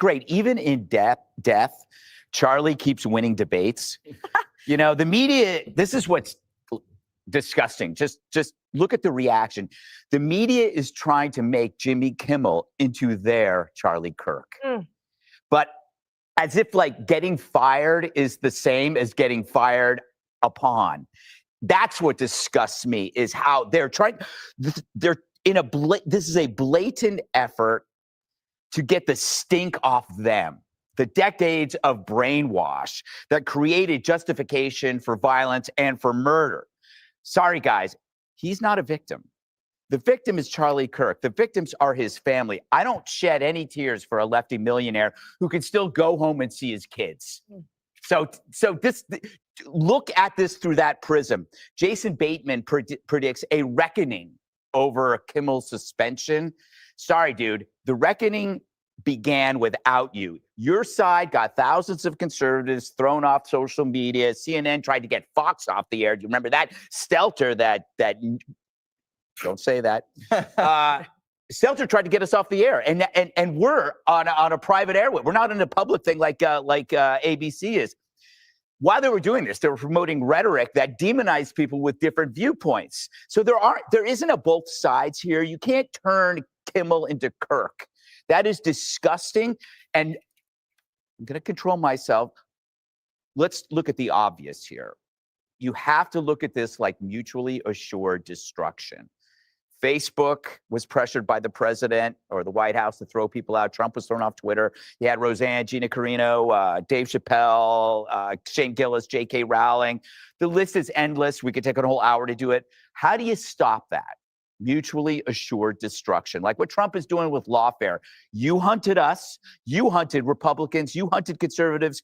great. Even in death, Charlie keeps winning debates. You know, the media, this is what's disgusting. Just look at the reaction. The media is trying to make Jimmy Kimmel into their Charlie Kirk. But as if like getting fired is the same as getting fired upon. That's what disgusts me, is how they're trying. They're in a this is a blatant effort to get the stink off them. The decades of brainwash that created justification for violence and for murder. Sorry, guys, he's not a victim. The victim is Charlie Kirk. The victims are his family. I don't shed any tears for a lefty millionaire who can still go home and see his kids. So this, look at this through that prism. Jason Bateman predicts a reckoning over Kimmel's suspension. Sorry, dude, the reckoning began without you. Your side got thousands of conservatives thrown off social media. CNN tried to get Fox off the air. Do you remember that? Stelter, that don't say that. Stelter tried to get us off the air, and we're on a private airway. We're not in a public thing like ABC is. While they were doing this, they were promoting rhetoric that demonized people with different viewpoints. So there isn't a both sides here. You can't turn Kimmel into Kirk. That is disgusting. And I'm going to control myself. Let's look at the obvious here. You have to look at this like mutually assured destruction. Facebook was pressured by the president or the White House to throw people out. Trump was thrown off Twitter. You had Roseanne, Gina Carino, Dave Chappelle, Shane Gillis, J.K. Rowling. The list is endless. We could take a whole hour to do it. How do you stop that? Mutually assured destruction, like what Trump is doing with lawfare. You hunted us. You hunted Republicans. You hunted conservatives.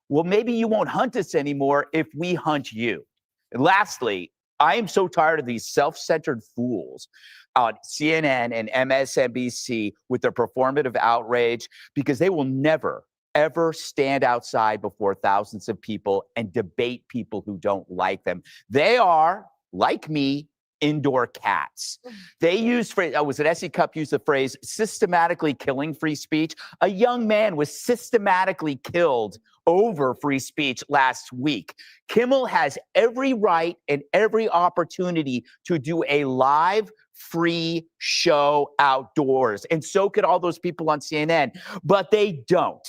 Well, maybe you won't hunt us anymore if we hunt you. And lastly, I am so tired of these self-centered fools on CNN and MSNBC with their performative outrage, because they will never, ever stand outside before thousands of people and debate people who don't like them. They are, like me, indoor cats. They use phrase, was it S.E. Cupp used the phrase systematically killing free speech? A young man was systematically killed over free speech last week. Kimmel has every right and every opportunity to do a live free show outdoors. And so could all those people on CNN, but they don't.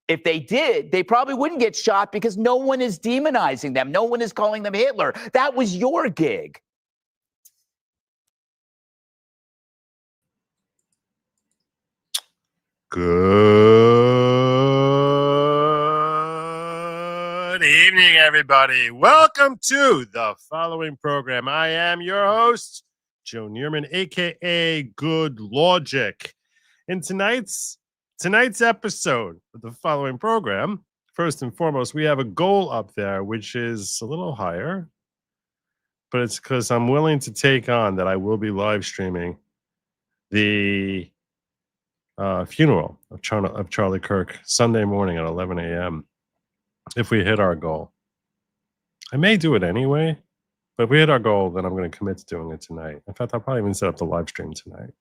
If they did, they probably wouldn't get shot because no one is demonizing them. No one is calling them Hitler. That was your gig. Good evening, everybody. Welcome to the following program. I am your host, Joe Neerman, a.k.a. Good Lawgic. In tonight's episode of the following program, first and foremost, we have a goal up there, which is a little higher, but it's because I'm willing to take on that I will be live streaming the funeral of Charlie Kirk Sunday morning at 11 a.m. if we hit our goal. I may do it anyway, but if we hit our goal, then I'm going to commit to doing it tonight. In fact, I'll probably even set up the live stream tonight.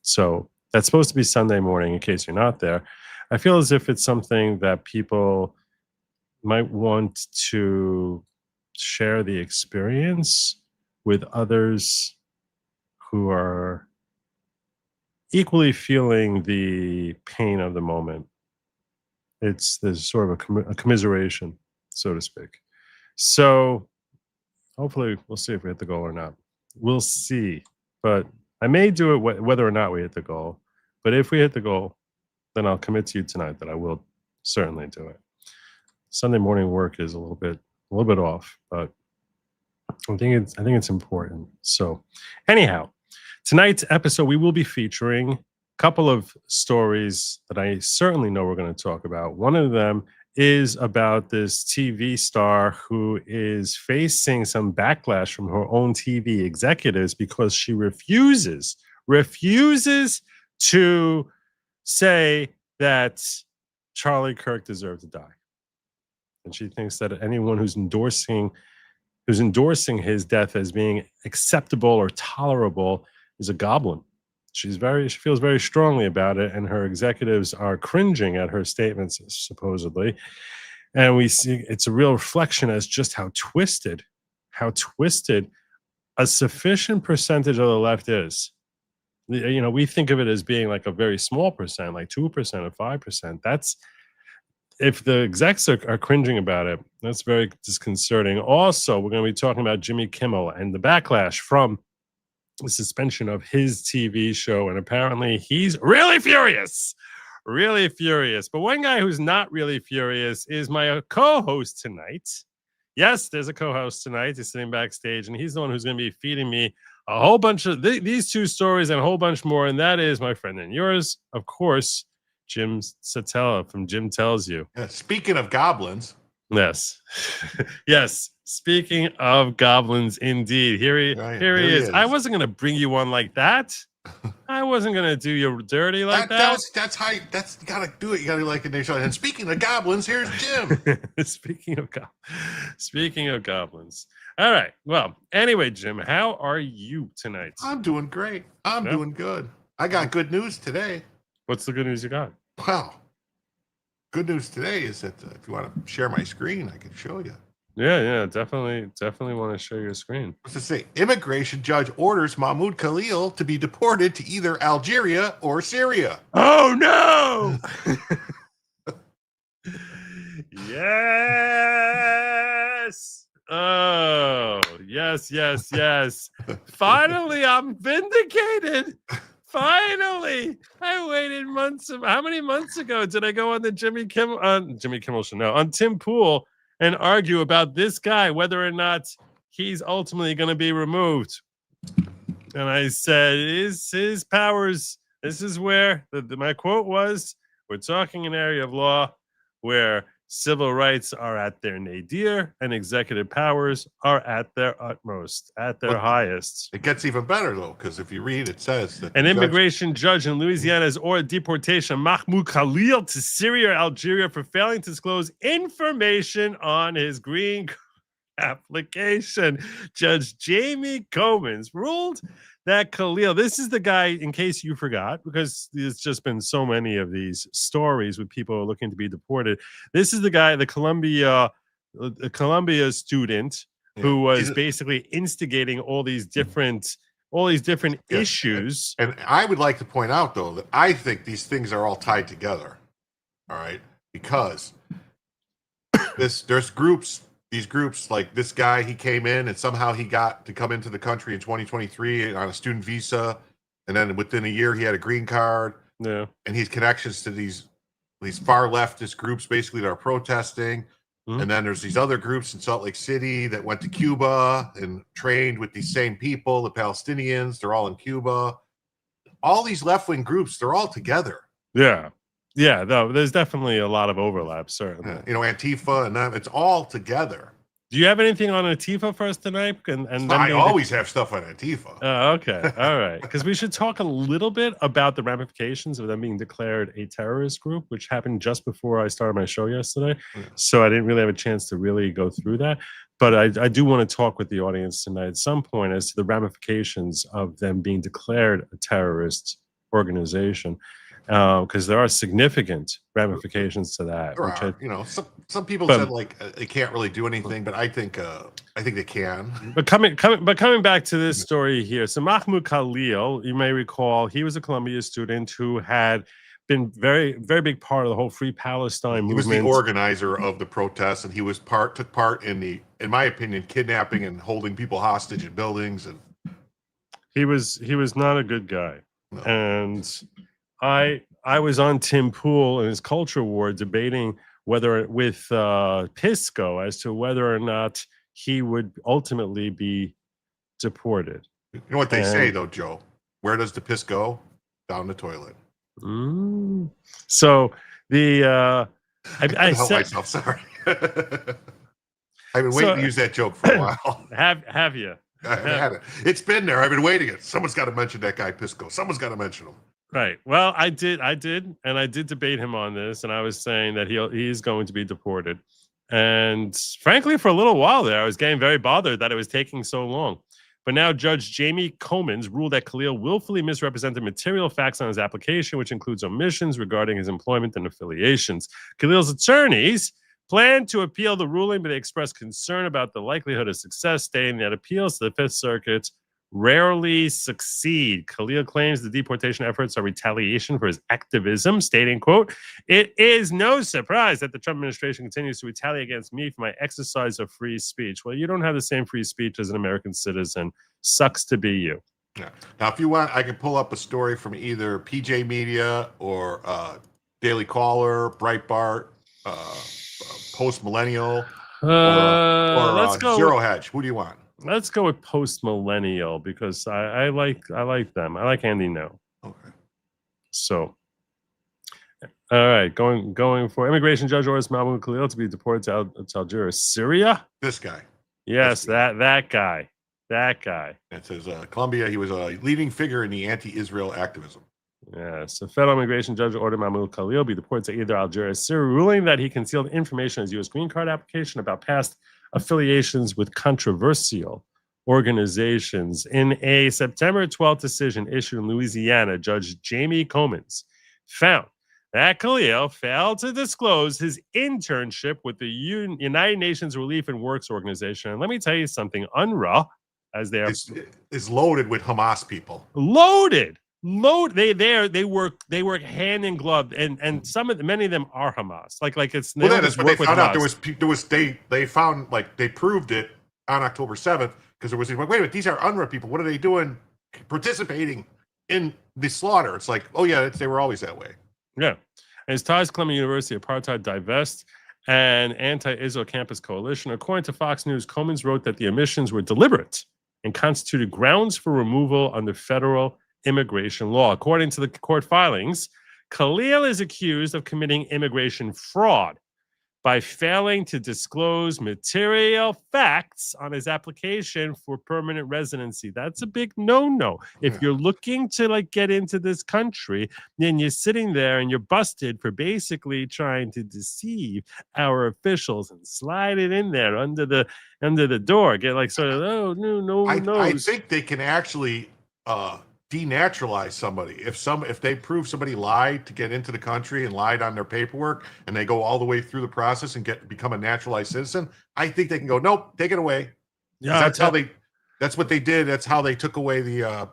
So that's supposed to be Sunday morning in case you're not there. I feel as if it's something that people might want to share the experience with others who are equally feeling the pain of the moment. There's sort of a commiseration, so to speak. So hopefully we'll see if we hit the goal or not. We'll see. But I may do it whether or not we hit the goal. But if we hit the goal, then I'll commit to you tonight that I will certainly do it. Sunday morning work is a little bit off, but I think it's important. So anyhow, tonight's episode, we will be featuring a couple of stories that I certainly know we're going to talk about. One of them is about this TV star who is facing some backlash from her own TV executives because she refuses to say that Charlie Kirk deserved to die. And she thinks that anyone who's endorsing his death as being acceptable or tolerable is a goblin. She feels very strongly about it, and her executives are cringing at her statements, supposedly. And we see it's a real reflection as just how twisted a sufficient percentage of the left is. We think of it as being like a very small percent, like 2% or 5%. That's if the execs are cringing about it, that's very disconcerting. Also, we're going to be talking about Jimmy Kimmel and the backlash from the suspension of his TV show. And apparently he's really furious. But one guy who's not really furious is my co-host tonight. Yes, there's a co-host tonight. He's sitting backstage, and he's the one who's going to be feeding me a whole bunch of these two stories and a whole bunch more. And that is my friend and yours, of course, Jim Satella from Jim Tells You. Speaking of goblins. Yes. Yes. Speaking of goblins, indeed. Here he is. I wasn't going to bring you one like that. I wasn't going to do you dirty like that. That's how you gotta do it. You gotta like it. And speaking of goblins, here's Jim. Speaking of goblins. All right. Well, anyway, Jim, how are you tonight? I'm doing great. I'm doing good. I got good news today. What's the good news you got? Well, good news today is that if you want to share my screen, I can show you. Yeah, definitely want to share your screen. What's it say? Immigration judge orders Mahmoud Khalil to be deported to either Algeria or Syria. Oh no! Yes! Oh, yes. Finally, I'm vindicated. Finally, I waited months. How many months ago did I go on the Jimmy Kimmel show? No, on Tim Pool and argue about this guy, whether or not he's ultimately going to be removed. And I said, his powers, this is where my quote was, we're talking an area of law where civil rights are at their nadir and executive powers are at their utmost, at their highest. It gets even better, though, because if you read, it says that an immigration judge in Louisiana has ordered deportation of Mahmoud Khalil to Syria or Algeria for failing to disclose information on his green card application. Judge Jamie Comins ruled that Khalil, this is the guy, in case you forgot, because there's just been so many of these stories with people looking to be deported. This is the guy, the Columbia student who was basically instigating all these different issues. And I would like to point out, though, that I think these things are all tied together. All right, because there's groups. These groups, like this guy, he came in and somehow he got to come into the country in 2023 on a student visa. And then within a year, he had a green card. Yeah. And he's connections to these far leftist groups, basically, that are protesting. Mm-hmm. And then there's these other groups in Salt Lake City that went to Cuba and trained with these same people, the Palestinians. They're all in Cuba. All these left-wing groups, they're all together. Yeah. Yeah, though there's definitely a lot of overlap, certainly. Antifa and them, it's all together. Do you have anything on Antifa for us tonight? And I always have stuff on Antifa. Oh, okay. All right. Because we should talk a little bit about the ramifications of them being declared a terrorist group, which happened just before I started my show yesterday. Yeah. So I didn't really have a chance to really go through that. But I do want to talk with the audience tonight at some point as to the ramifications of them being declared a terrorist organization. Because there are significant ramifications to that. Some people said like they can't really do anything, but I think they can. But coming back to this story here, so Mahmoud Khalil, you may recall, he was a Columbia student who had been very big part of the whole Free Palestine movement. He was the organizer of the protests, and he was took part in my opinion, kidnapping and holding people hostage in buildings. And he was not a good guy, no. And I was on Tim Pool and his culture war debating whether with Pisco as to whether or not he would ultimately be deported. You know what they say though, Joe? Where does the piss go? Down the toilet. So I help myself. Sorry. I've been waiting to use that joke for a while. Have you? I've had it. It's been there. I've been waiting it. Someone's got to mention that guy Pisco. Someone's got to mention him. Right. Well, I did, and I did debate him on this, and I was saying that he's going to be deported. And frankly, for a little while there, I was getting very bothered that it was taking so long. But now Judge Jamie Comins ruled that Khalil willfully misrepresented material facts on his application, which includes omissions regarding his employment and affiliations. Khalil's attorneys plan to appeal the ruling, but they expressed concern about the likelihood of success, stating that appeals to the Fifth Circuit rarely succeed. Khalil claims the deportation efforts are retaliation for his activism, stating, quote, "It is no surprise that the Trump administration continues to retaliate against me for my exercise of free speech." Well, you don't have the same free speech as an American citizen. Sucks to be you. Yeah. Now, if you want, I can pull up a story from either PJ Media or Daily Caller, Breitbart, Post Millennial, or let's go Zero Hedge. Who do you want? Let's go with Post Millennial because I like them. I like Andy No. Okay. So, all right, going for immigration judge orders Mahmoud Khalil to be deported to Algeria, Syria. This guy. Yes, that guy. It says Colombia. He was a leading figure in the anti-Israel activism. Yes, a federal immigration judge ordered Mahmoud Khalil be deported to either Algeria or Syria, ruling that he concealed information on his U.S. green card application about past affiliations with controversial organizations. In a September 12th decision issued in Louisiana, Judge Jamie Comins found that Khalil failed to disclose his internship with the United Nations Relief and Works Organization. And let me tell you something, UNRWA, as they are, is loaded with Hamas people. Loaded. They work hand in glove, and many of them are Hamas. Like it's well, that's what they found out. They found, like, they proved it on October 7th because there was, wait a minute, these are UNRWA people. What are they doing participating in the slaughter? It's like, oh yeah, they were always that way. Yeah. And his ties to Columbia University, apartheid divest, and anti-Israel campus coalition. According to Fox News, Comins wrote that the omissions were deliberate and constituted grounds for removal under federal immigration law. According to the court filings, Khalil is accused of committing immigration fraud by failing to disclose material facts on his application for permanent residency. That's a big no-no. If you're looking to get into this country, then you're sitting there and you're busted for basically trying to deceive our officials and slide it in there under the door. Get I think they can actually denaturalize somebody if they prove somebody lied to get into the country and lied on their paperwork, and they go all the way through the process and become a naturalized citizen. I think they can go, nope, take it away. Yeah, that's what they did. That's how they took away the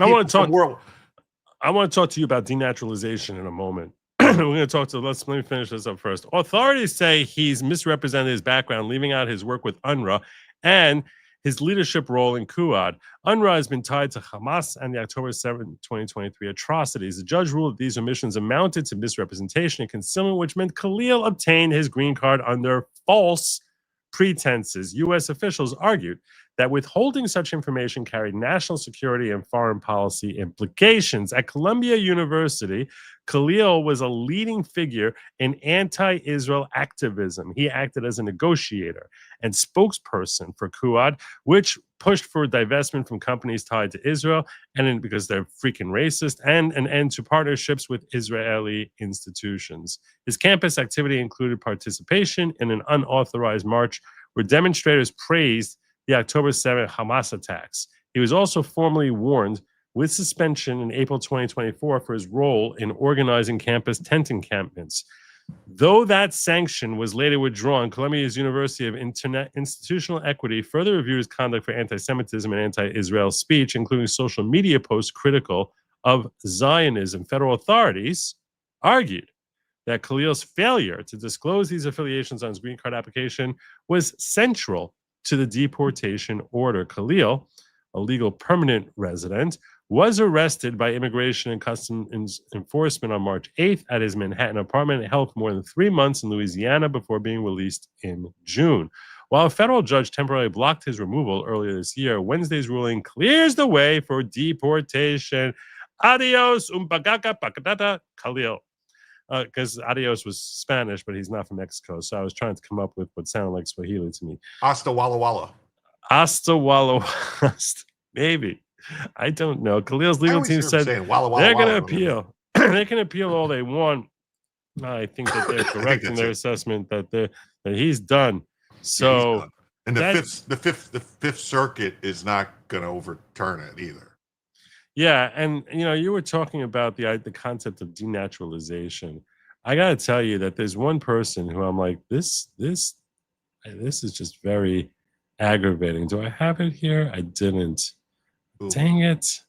I want to talk to you about denaturalization in a moment. We're going to talk let me finish this up first. Authorities say he's misrepresented his background, leaving out his work with UNRWA and his leadership role in Kuwait. UNRWA has been tied to Hamas and the October 7, 2023 atrocities. The judge ruled that these omissions amounted to misrepresentation and concealment, which meant Khalil obtained his green card under false pretenses. U.S. officials argued that withholding such information carried national security and foreign policy implications. At Columbia University, Khalil was a leading figure in anti-Israel activism. He acted as a negotiator and spokesperson for Kuwait, which pushed for divestment from companies tied to Israel, and because they're freaking racist, and an end to partnerships with Israeli institutions. His campus activity included participation in an unauthorized march where demonstrators praised the October 7th Hamas attacks. He was also formally warned with suspension in April 2024 for his role in organizing campus tent encampments. Though that sanction was later withdrawn, Columbia's University of Institutional Equity further reviewed his conduct for anti-Semitism and anti-Israel speech, including social media posts critical of Zionism. Federal authorities argued that Khalil's failure to disclose these affiliations on his green card application was central to the deportation order. Khalil, a legal permanent resident, was arrested by Immigration and Customs Enforcement on March 8th at his Manhattan apartment and held for more than 3 months in Louisiana before being released in June. While a federal judge temporarily blocked his removal earlier this year, Wednesday's ruling clears the way for deportation. Adios, pagata, Khalil. Because adios was Spanish, but he's not from Mexico. So I was trying to come up with what sounded like Swahili to me. Hasta Walla Walla. Hasta Walla Walla. Maybe. I don't know. Khalil's legal team said Walla, Walla, they're going to appeal. They can appeal all they want. I think that they're correct in their assessment that he's done. So And the Fifth Circuit is not going to overturn it either. Yeah, and you were talking about the concept of denaturalization. I got to tell you that there's one person who I'm like, this is just very aggravating. Do I have it here? I didn't. Ooh. Dang it.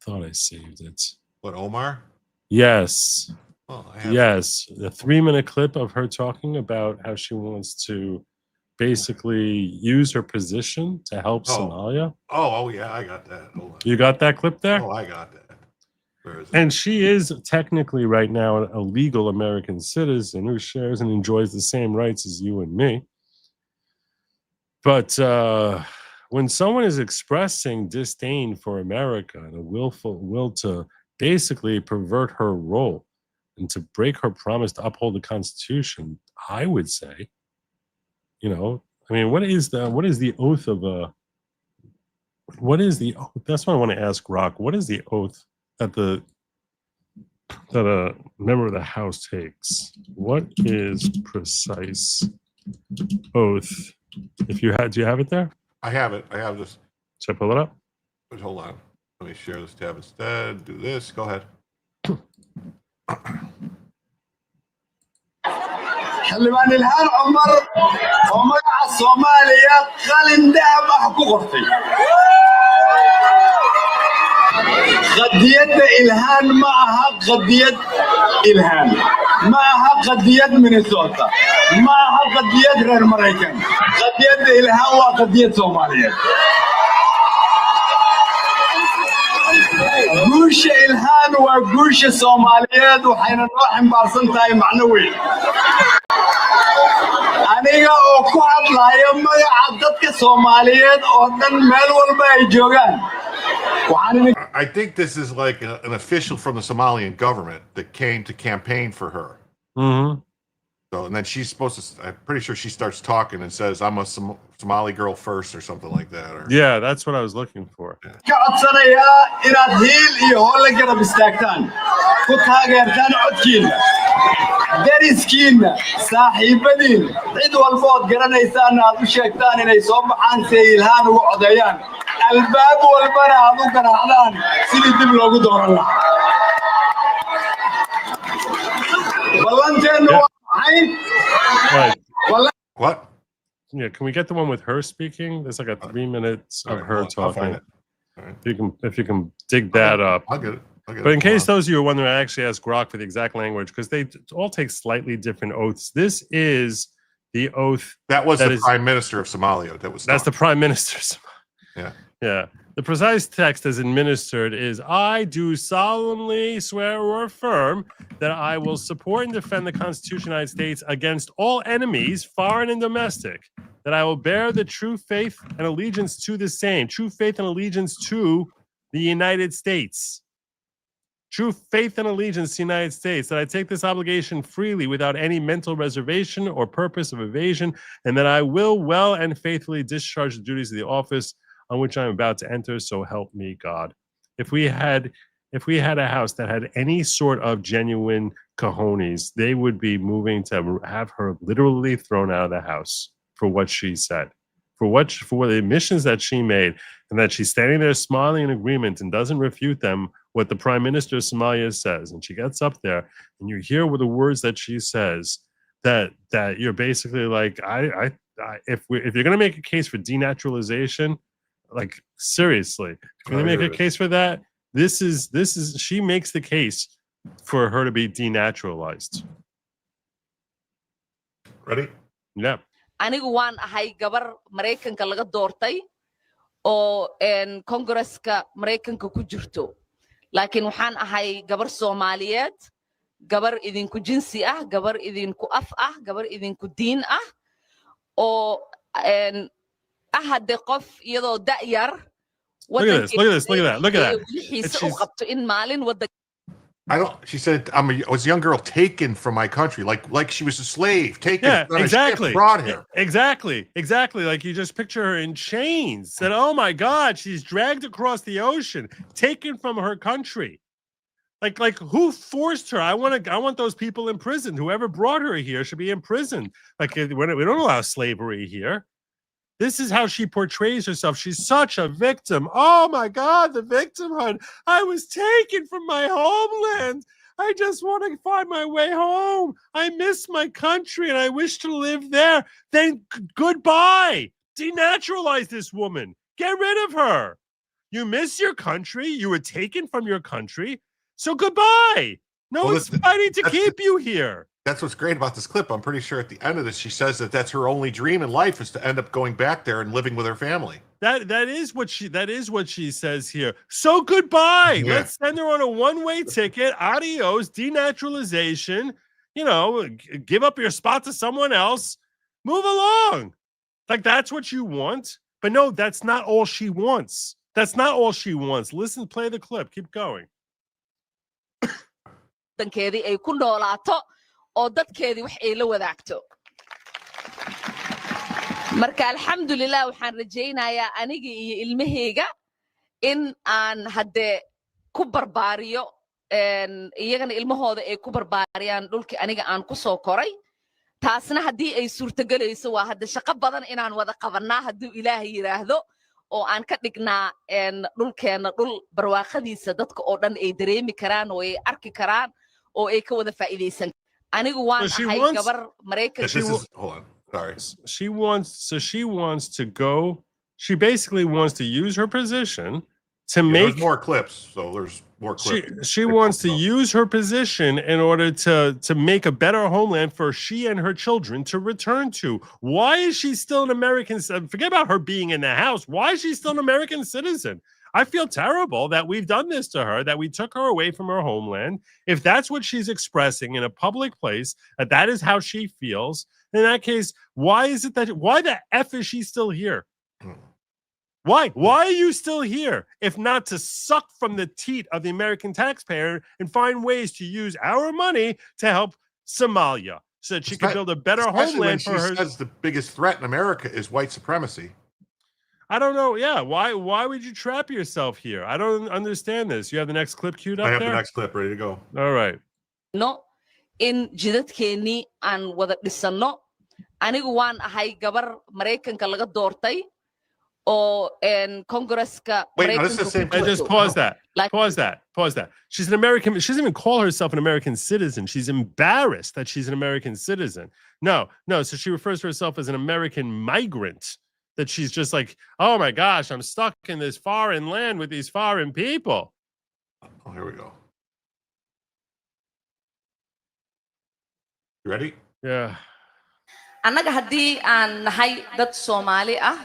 Thought I saved it. What, Omar? Yes. Oh, yes. The 3-minute clip of her talking about how she wants to basically use her position to help Somalia. Oh, yeah, I got that. Hold on. You got that clip there? Oh, I got that. Where is it? And she is technically right now a legal American citizen who shares and enjoys the same rights as you and me. But when someone is expressing disdain for America and a will to basically pervert her role and to break her promise to uphold the Constitution, I would say, I mean, what is the oath of a? What is the oath? That's what I want to ask Rock. What is the oath that a member of the House takes? What is precise oath? Do you have it there? I have it. I have this. Should I pull it up? But hold on. Let me share this tab instead. Do this. Go ahead. xildhibaan ilhaan cumar oo magaca Soomaaliya qalin dahab ah ku qortay qadiyadda ilhaan ma aha qadiyad ilhaan ma aha qadiyad Minnesota ma aha qadiyad reer Mareykan qadiyadda ilhaan waa qadiyad Soomaaliyeed guusha ilhaan waa guusha Soomaaliyeed waxayna noo xambaarsan tahay macno weyn aniga oo ku hadlayo magaca dadka Soomaaliyeed oo dhan meel walba ay joogaan I think this is like an official from the Somalian government that came to campaign for her. Mm-hmm. So, and then she's supposed to, I'm pretty sure she starts talking and says, I'm a Somali girl first or something like that. Or, yeah, that's what I was looking for. inaad hiil iyo hoole garab istaagtaan ku taageertaan codkiina deriskiina saaxiibadiina cid walba ood garanaysaan aad u sheegtaan inay soo baxaan si ay ilhaan ugu codeeyaan albaab walbana aad u garaacdaan sidii dib loogu dooran lahaa ballanteenu waa maxay What? Yeah, can we get the one with her speaking? There's like a 3 minutes of her talking. Right. If you can dig that up. I'll get it. But in case those of you are wondering, I actually asked Grok for the exact language because they all take slightly different oaths. This is the oath that was the Prime Minister of Somalia. That's the Prime Minister. Yeah. Yeah. The precise text as administered is, I do solemnly swear or affirm that I will support and defend the Constitution of the United States against all enemies, foreign and domestic, that I will bear the true faith and allegiance to the same, true faith and allegiance to the United States. True faith and allegiance to the United States, that I take this obligation freely without any mental reservation or purpose of evasion, and that I will well and faithfully discharge the duties of the office on which I'm about to enter, so help me God. If we had a house that had any sort of genuine cojones, they would be moving to have her literally thrown out of the house for what she said, for the admissions that she made, and that she's standing there smiling in agreement and doesn't refute them, what the Prime Minister of Somalia says. And she gets up there and you hear the words that she says, that you're basically like, if you're going to make a case for denaturalization, like seriously, if you're going to make a case for that, this is she makes the case for her to be denaturalized. Ready? Yeah. anigu waan ahay gabar Mareykanka laga doortay oo Congress-ka Mareykanka ku jirto laakiin waxaan ahay gabar Soomaaliyeed gabar idinku jinsi ah gabar idinku af ah gabar idinku diin ah oo ahade qof iyadoo da yar Look at that. She said, I was a young girl taken from my country, like she was a slave, taken on exactly. a ship, brought here. Exactly. Like you just picture her in chains. Said, oh my God, she's dragged across the ocean, taken from her country. Like who forced her? I want those people imprisoned. Whoever brought her here should be imprisoned. Like we don't allow slavery here. This is how she portrays herself. She's such a victim. Oh my God, the victimhood. I was taken from my homeland. I just want to find my way home. I miss my country and I wish to live there. Then goodbye. Denaturalize this woman. Get rid of her. You miss your country. You were taken from your country. So goodbye. No one's fighting to keep you here. That's what's great about this clip. I'm pretty sure at the end of this, she says that that's her only dream in life is to end up going back there and living with her family. That is what she says here. So goodbye. Yeah. Let's send her on a one-way ticket. Adios. Denaturalization. You know, give up your spot to someone else. Move along. Like that's what you want. But no, that's not all she wants. That's not all she wants. Listen, play the clip. Keep going. dankeedii ay ku noolaato oo dadkeedii wax ay la wadaagto marka alxamdulilah waxaan rajaynayaa aniga iyo ilmahayga in aan hadde ku barbaariyo iyagana ilmahooda ay ku barbaariyaan dhulkii aniga aan ku soo koray taasna haddii ay suurtagelayso waa hadda shaqo badan inaan wada qabannaa hadduu ilaahay yidhaahdo oo aan ka dhignaa dhulkeena dhul barwaaqadiisa dadka oo dhan ay dareemi karaan oo ay arki karaan oo ay ka wada faa'iideysan anigu waan ahay gabar Mareykanka Hold on. Sorry. She wants to go. She basically wants to use her position to make there's more clips. So there's more clips. She wants to use her position in order to make a better homeland for she and her children to return to. Why is she still an American? Forget about her being in the house. Why is she still an American citizen? I feel terrible that we've done this to her, that we took her away from her homeland. If that's what she's expressing in a public place, that is how she feels. In that case, why the F is she still here? Why are you still here if not to suck from the teat of the American taxpayer and find ways to use our money to help Somalia so that she can build a better homeland for her? She says the biggest threat in America is white supremacy. I don't know. Yeah, why would you trap yourself here? I don't understand this. You have the next clip queued up there? I have the next clip ready to go. All right. No, in jidadkeennii aan wada dhisanno anigu waan ahay gabar Mareykanka laga doortay oo Congresska Mareykanka. Just pause that. Pause that. She's an American. She doesn't even call herself an American citizen. She's embarrassed that she's an American citizen. No. So she refers to herself as an American migrant. That she's just like, oh my gosh, I'm stuck in this foreign land with these foreign people. Oh, here we go. You ready? Yeah. Annaga haddii aan nahay dad Soomaali ah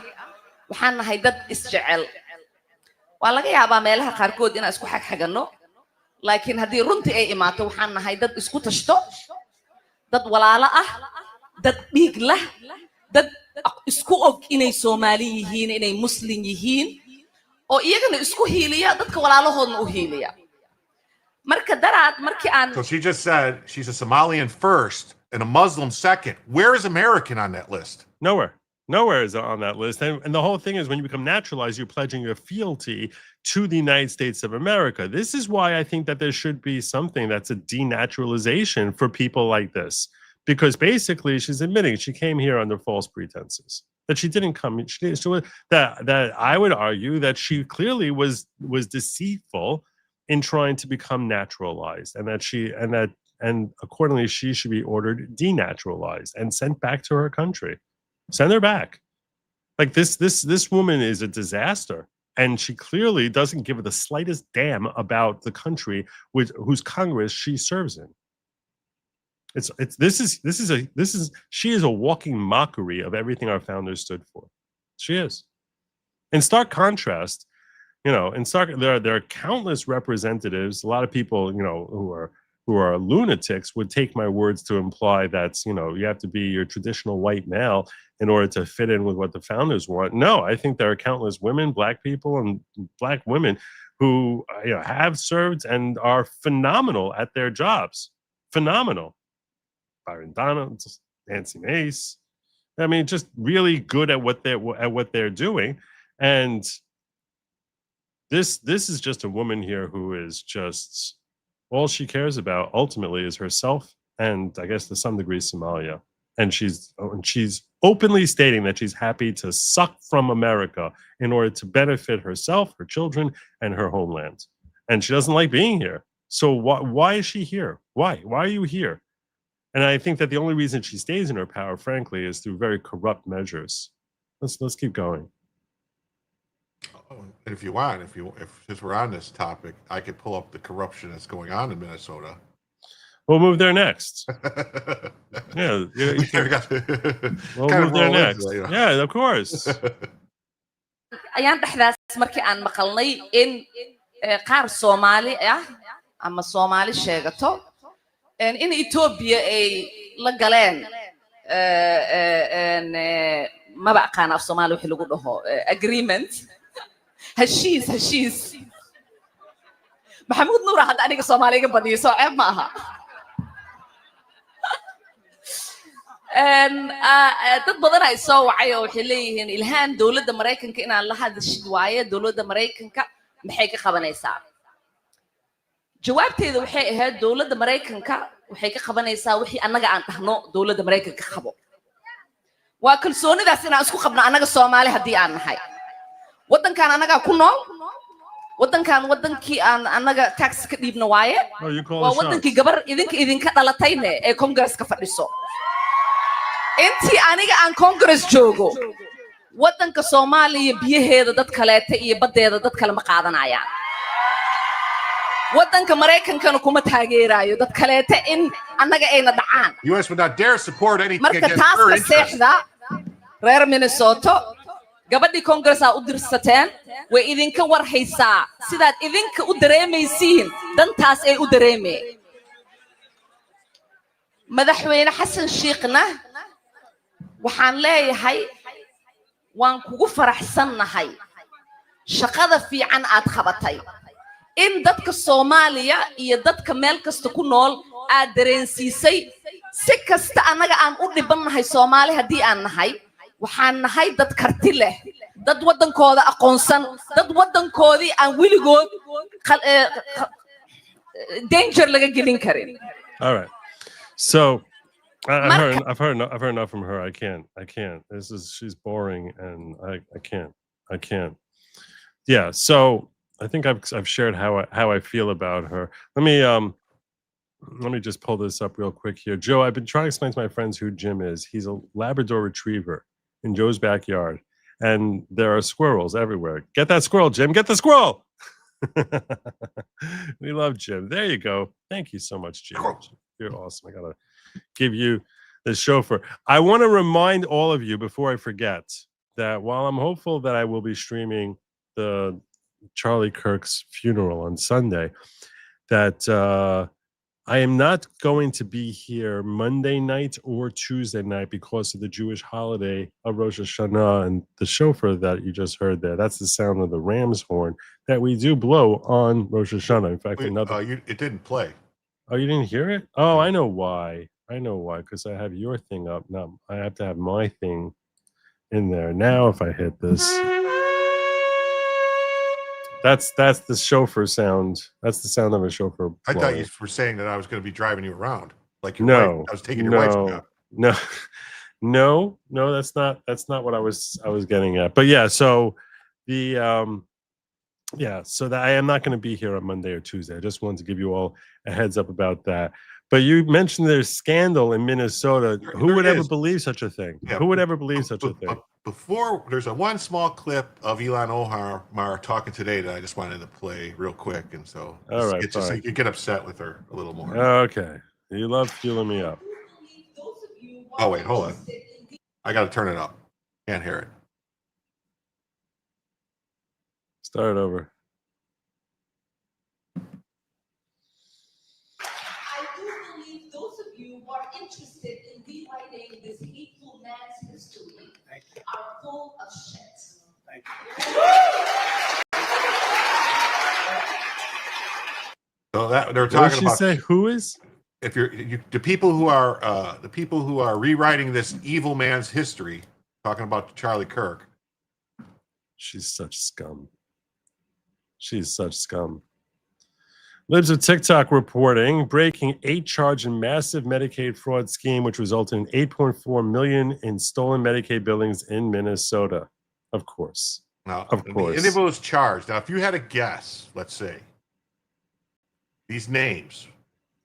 waxaan nahay dad isjecel waa laga yaabaa meelaha qaarkood inaan isku xagxaganno laakiin haddii runtii ay imaato waxaan nahay dad isku tashto dad walaalo ah dad dhiig lah dad isku og inay Soomaali yihiin inay Muslim yihiin oo iyagana isku hiiliya dadka walaalahoodna u hiiliya marka daraad markii aan So she just said she's a Somalian first and a Muslim second. Where is American on that list? Nowhere is on that list. And the whole thing is when you become naturalized, you're pledging your fealty to the United States of America. This is why I think that there should be something that's a denaturalization for people like this. Because basically she's admitting she came here under false pretenses. That she didn't come. That I would argue that she clearly was deceitful in trying to become naturalized, and accordingly she should be ordered denaturalized and sent back to her country. Send her back. Like this woman is a disaster, and she clearly doesn't give the slightest damn about the country whose Congress she serves in. She is a walking mockery of everything our founders stood for. She is. In stark contrast, there are countless representatives. A lot of people, who are lunatics would take my words to imply that, you have to be your traditional white male in order to fit in with what the founders want. No, I think there are countless women, Black people and Black women who have served and are phenomenal at their jobs. Phenomenal. Byron Donald, Nancy Mace. I mean, just really good at what they're doing. And this is just a woman here who is just, all she cares about ultimately is herself and I guess to some degree Somalia. And she's openly stating that she's happy to suck from America in order to benefit herself, her children, and her homeland. And she doesn't like being here. So why is she here? Why? Why are you here? And I think that the only reason she stays in her power, frankly, is through very corrupt measures. Let's keep going. And if you want, if since we're on this topic, I could pull up the corruption that's going on in Minnesota. We'll move there next. Yeah, we'll move there next. Yeah, of course. ayaan dhexdaas markii aan maqalnay in qaar Soomaali ah ama Soomaali sheegato in Ethiopia ay la galeen ma baqaan af Soomaali wixii lagu dhaho agreement heshiis Maxamuud Nuur hadda aniga Soomaaliga badiyo soo ceeb ma aha dad badan ay soo wacay oo waxay leeyihiin Ilhan dawladda Mareykanka inaan la hadashid waaye dawladda Mareykanka maxay ka qabanaysaa jawaabteedu waxay ahayd dawladda Mareykanka waxay ka qabanaysaa wixii annaga aan dhahno dawladda Mareykanka qabo waa kalsoonidaas inaan isku qabno annaga Soomaali hadii aan nahay wadankan annaga ku nool wadankan wadankii aan annaga tax ka dhiibno waaye waa wadankii gabar idinka dhalatayne ee Congress ka fadhiso intii aniga aan Congress joogo wadanka Soomaaliya biyaheeda dad kaleete iyo badeeda dad kale ma qaadanayaan wadanka Mareykankana kuma taageerayo dad kaleete in annaga ayna dhacaan US would not dare support anything marka against taas her ka interests. seexda reer Minnesota gabadhii Congress u dirsateen way idinka war haysaa sidaad idinka u dareemaysiin dantaas ay u dareemeen madaxweyne Xasan Sheekhna waxaan leeyahay waan kugu faraxsanahay shaqada fiican aad qabatay in dadka Soomaaliya iyo dadka meel kasta ku nool aad dareensiisay si kasta anaga aan u dhibanahay Soomaali hadii aan nahay waxaan nahay dad karti leh dad wadankooda aqoonsan dad wadankoodii aan wiligood danger laga gelin karin All right. So I've heard enough from her. I can't. She's boring, and I can't. Yeah. So I think I've shared how I feel about her. Let me just pull this up real quick here. Joe, I've been trying to explain to my friends who Jim is. He's a Labrador Retriever in Joe's backyard, and there are squirrels everywhere. Get that squirrel, Jim. Get the squirrel. We love Jim. There you go. Thank you so much, Jim. You're awesome. I gotta give you the chauffeur. I want to remind all of you before I forget that while I'm hopeful that I will be streaming the Charlie Kirk's funeral on Sunday, that I am not going to be here Monday night or Tuesday night because of the Jewish holiday of Rosh Hashanah and the shofar that you just heard there. That's the sound of the ram's horn that we do blow on Rosh Hashanah. In fact, it didn't play. Oh, you didn't hear it? Oh, I know why. Because I have your thing up. Now I have to have my thing in there. Now if I hit this, that's the chauffar sound. That's the sound of a chauffar blowing. I thought you were saying that I was going to be driving you around. Like your no, wife. I was taking your wife's job. No, that's not what I was getting at. But yeah, so the so that I am not going to be here on Monday or Tuesday. I just wanted to give you all a heads up about that. But you mentioned there's scandal in Minnesota. Who would ever believe such a thing? Yeah. Who would ever believe such a thing? Before, there's one small clip of Ilhan Omar talking today that I just wanted to play real quick. And so, all right, it's just so you can get upset with her a little more. Okay. You love fueling me up. Oh, wait, hold on. I got to turn it up. Can't hear it. Start over. Interested in rewriting this hateful man's history are full of shit. Thank you. So that they're talking about. Say who is? If the people who are rewriting this evil man's history, talking about Charlie Kirk. She's such scum. She's such scum. Libs of TikTok reporting breaking 8 charge in massive Medicaid fraud scheme, which resulted in 8.4 million in stolen Medicaid billings in Minnesota. Of course. Now, Of course. any of those charged. Now, if you had a guess, let's say these names,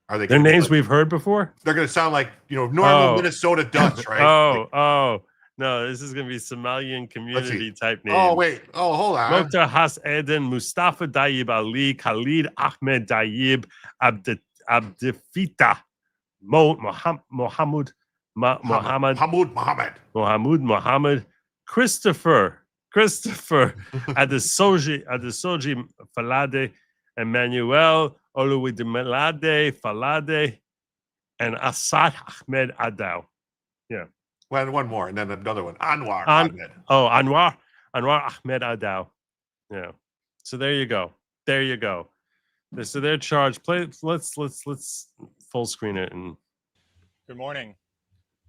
are they? They're gonna be names like, we've heard before? They're going to sound like normal Oh. Minnesota Dutch, right? No, this is going to be Somalian community type names. Oh wait. Oh, hold on. Mokhtar Has Eden, Mustafa Dayib Ali, Khalid Ahmed Dayib, Abdefita Mohammed, Christopher Adesoji Falade, Emmanuel Oluwademelade Falade, and Asad Ahmed Adaw. Yeah. Well, one more, and then another one. Anwar An- Ahmed. Anwar Ahmed Adaw. Yeah. So there you go. There you go. So they're charged. Let's full screen it and Good morning.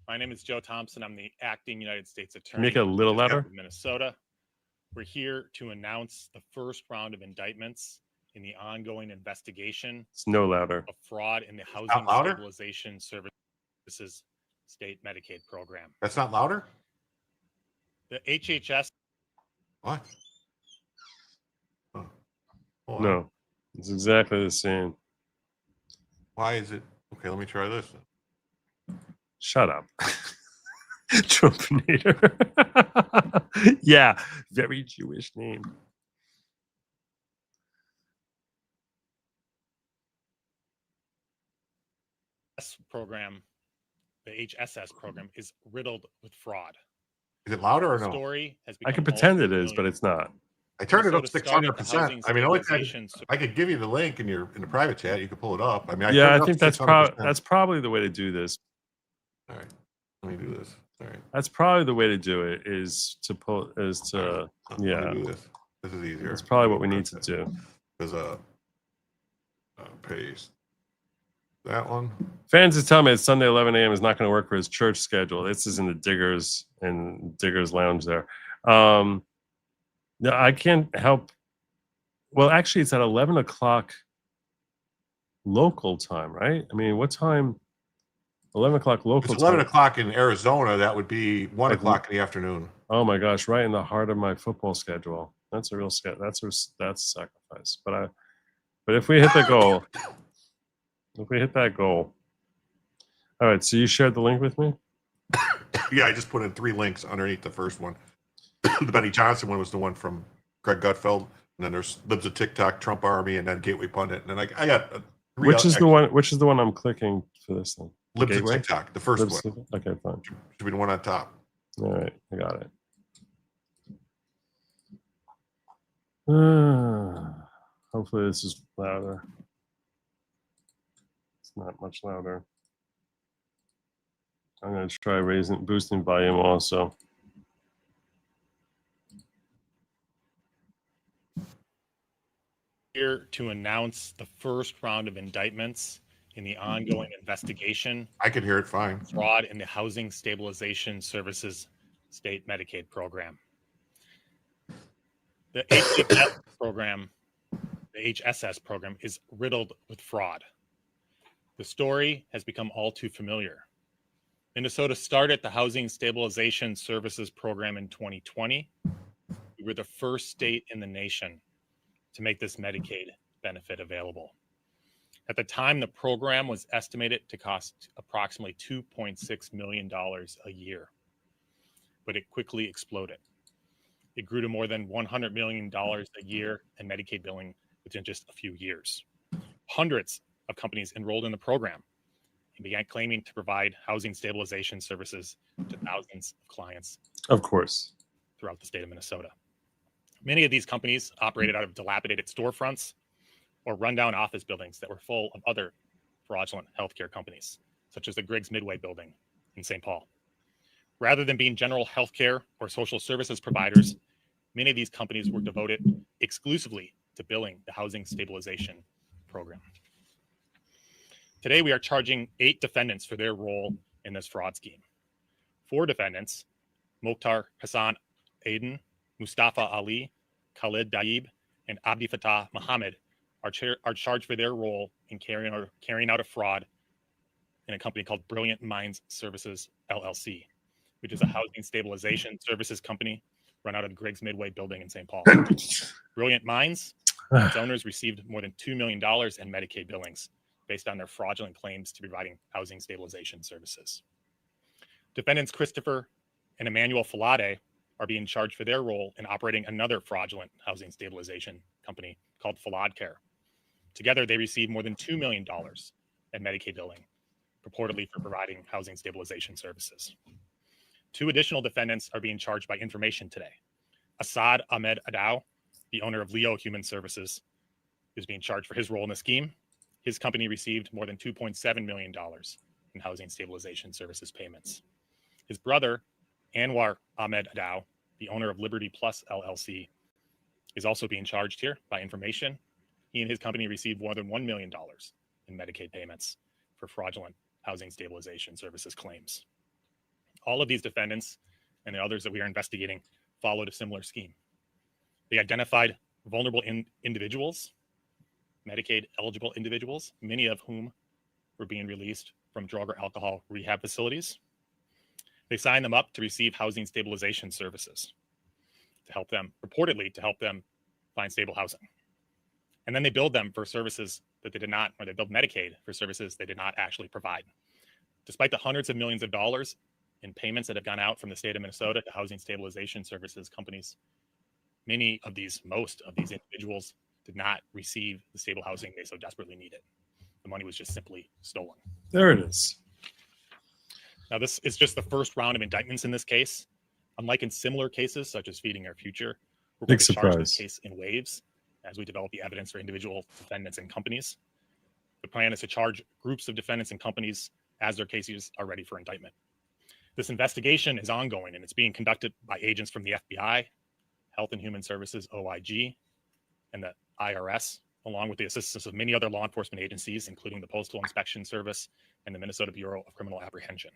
My name is Joe Thompson. I'm the acting United States Attorney. make it a little for the District louder. of Minnesota. We're here to announce the first round of indictments in the ongoing investigation It's no louder. of fraud in the Housing louder? Stabilization Services State Medicaid program. That's not louder. The HHS What? Oh. Hold on. No, it's exactly the same. Why is it? Okay, let me try this. Shut up. Trumpinator. Yeah, very Jewish name. program, the HSS program, is riddled with fraud. Is it louder or The no? story has I can become pretend all it too is, but familiar. it's not. I turned it up Minnesota started the 600%. I mean, Stabilization I could give you the link in the private chat. You could pull it up. I mean, Yeah, turned I it up think that's 600%. probably the way to do this. All right, let me do this. All right. That's probably the way to do it. Is to Let me yeah. do this. This is easier. That's probably what we need to do. There's a paste that one. Fans is telling me it's Sunday 11 a.m. is not going to work for his church schedule. This is in the Diggers Lounge there. No, I can't help. Well, actually, it's at 11 o'clock local time, right? I mean, what time? 11 o'clock local It's 11 time. o'clock in Arizona. That would be 1 Like- o'clock in the afternoon. Oh my gosh, right in the heart of my football schedule. That's a real that's a sacrifice. But if we hit the goal, all right. So you shared the link with me. Yeah, I just put in 3 links underneath the first one. The Benny Johnson one was the one from Greg Gutfeld, and then there's Libs of TikTok, Trump Army, and then Gateway Pundit, and then I got 3 Which is the one? Which is the one I'm clicking for this thing? Libs of Gateway? TikTok, the first Libs- one Okay, fine. should be the one on top. All right, I got it. Hopefully this is louder. It's not much louder. I'm going to try boosting volume also. Here to announce the first round of indictments in the ongoing investigation I could hear it fine. fraud in the Housing Stabilization Services State Medicaid program. The HSS program is riddled with fraud. The story has become all too familiar. Minnesota started the Housing Stabilization Services program in 2020. We were the first state in the nation to make this Medicaid benefit available. At the time, the program was estimated to cost approximately $2.6 million a year, but it quickly exploded. It grew to more than $100 million a year in Medicaid billing within just a few years. Hundreds of companies enrolled in the program and began claiming to provide housing stabilization services to thousands of clients Of course. throughout the state of Minnesota. Many of these companies operated out of dilapidated storefronts or rundown office buildings that were full of other fraudulent healthcare companies, such as the Griggs Midway building in St. Paul. Rather than being general healthcare or social services providers, many of these companies were devoted exclusively to billing the housing stabilization program. Today, we are charging 8 defendants for their role in this fraud scheme. 4 defendants, Mokhtar Hassan Aden, Mustafa Ali, Khalid Daib, and Abdi Fattah Mohammed, are charged for their role in carrying out a fraud in a company called Brilliant Minds Services LLC, which is a housing stabilization services company run out of the Griggs Midway building in St. Paul. Brilliant Minds, its owners received more than $2 million in Medicaid billings based on their fraudulent claims to providing housing stabilization services. Defendants Christopher and Emmanuel Falade are being charged for their role in operating another fraudulent housing stabilization company called Falade Care. Together, they received more than $2 million in Medicaid billing, purportedly for providing housing stabilization services. 2 additional defendants are being charged by information today. Assad Ahmed Adaw, the owner of Leo Human Services, is being charged for his role in the scheme. His company received more than $2.7 million in housing stabilization services payments. His brother, Anwar Ahmed Adaw, the owner of Liberty Plus LLC, is also being charged here by information. He and his company received more than $1 million in Medicaid payments for fraudulent housing stabilization services claims. All of these defendants and the others that we are investigating followed a similar scheme. They identified vulnerable individuals, Medicaid eligible individuals, many of whom were being released from drug or alcohol rehab facilities. They signed them up to receive housing stabilization services to help them, purportedly to help them find stable housing. And then they billed them for services that they did not, or they billed Medicaid for services they did not actually provide. Despite the hundreds of millions of dollars in payments that have gone out from the state of Minnesota to housing stabilization services companies, most of these individuals did not receive the stable housing they so desperately needed. The money was just simply stolen. There it is. Now, this is just the first round of indictments in this case. Unlike in similar cases, such as Feeding Our Future, we're going to charge this case in waves as we develop the evidence for individual defendants and companies. The plan is to charge groups of defendants and companies as their cases are ready for indictment. This investigation is ongoing, and it's being conducted by agents from the FBI, Health and Human Services, OIG, and the IRS, along with the assistance of many other law enforcement agencies, including the Postal Inspection Service and the Minnesota Bureau of Criminal Apprehension.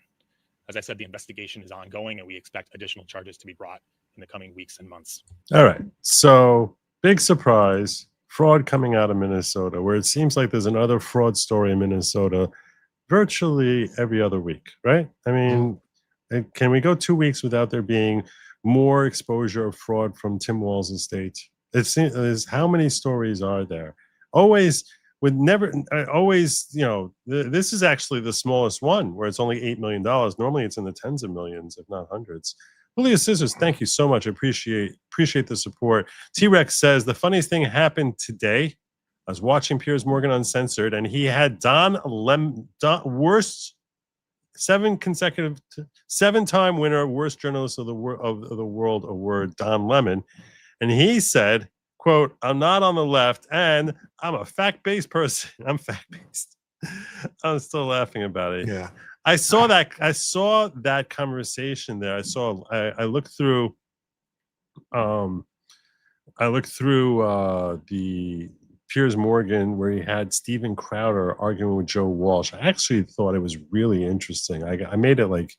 As I said, the investigation is ongoing, and we expect additional charges to be brought in the coming weeks and months. All right. So, big surprise, fraud coming out of Minnesota, where it seems like there's another fraud story in Minnesota virtually every other week, right? I mean, can we go 2 weeks without there being more exposure of fraud from Tim Walz' estate? It seems, how many stories are there? Always, this is actually the smallest one, where it's only $8 million. Normally it's in the tens of millions, if not hundreds. Julio Scissors, thank you so much. I appreciate the support. T-Rex says, the funniest thing happened today. I was watching Piers Morgan Uncensored, and he had worst 7-time winner, worst journalist of the world award, Don Lemon. And he said, quote, I'm not on the left, and I'm a fact-based person. I'm fact-based. I'm still laughing about it. Yeah. I saw that conversation there. I looked through the Piers Morgan, where he had Steven Crowder arguing with Joe Walsh. I actually thought it was really interesting. I made it like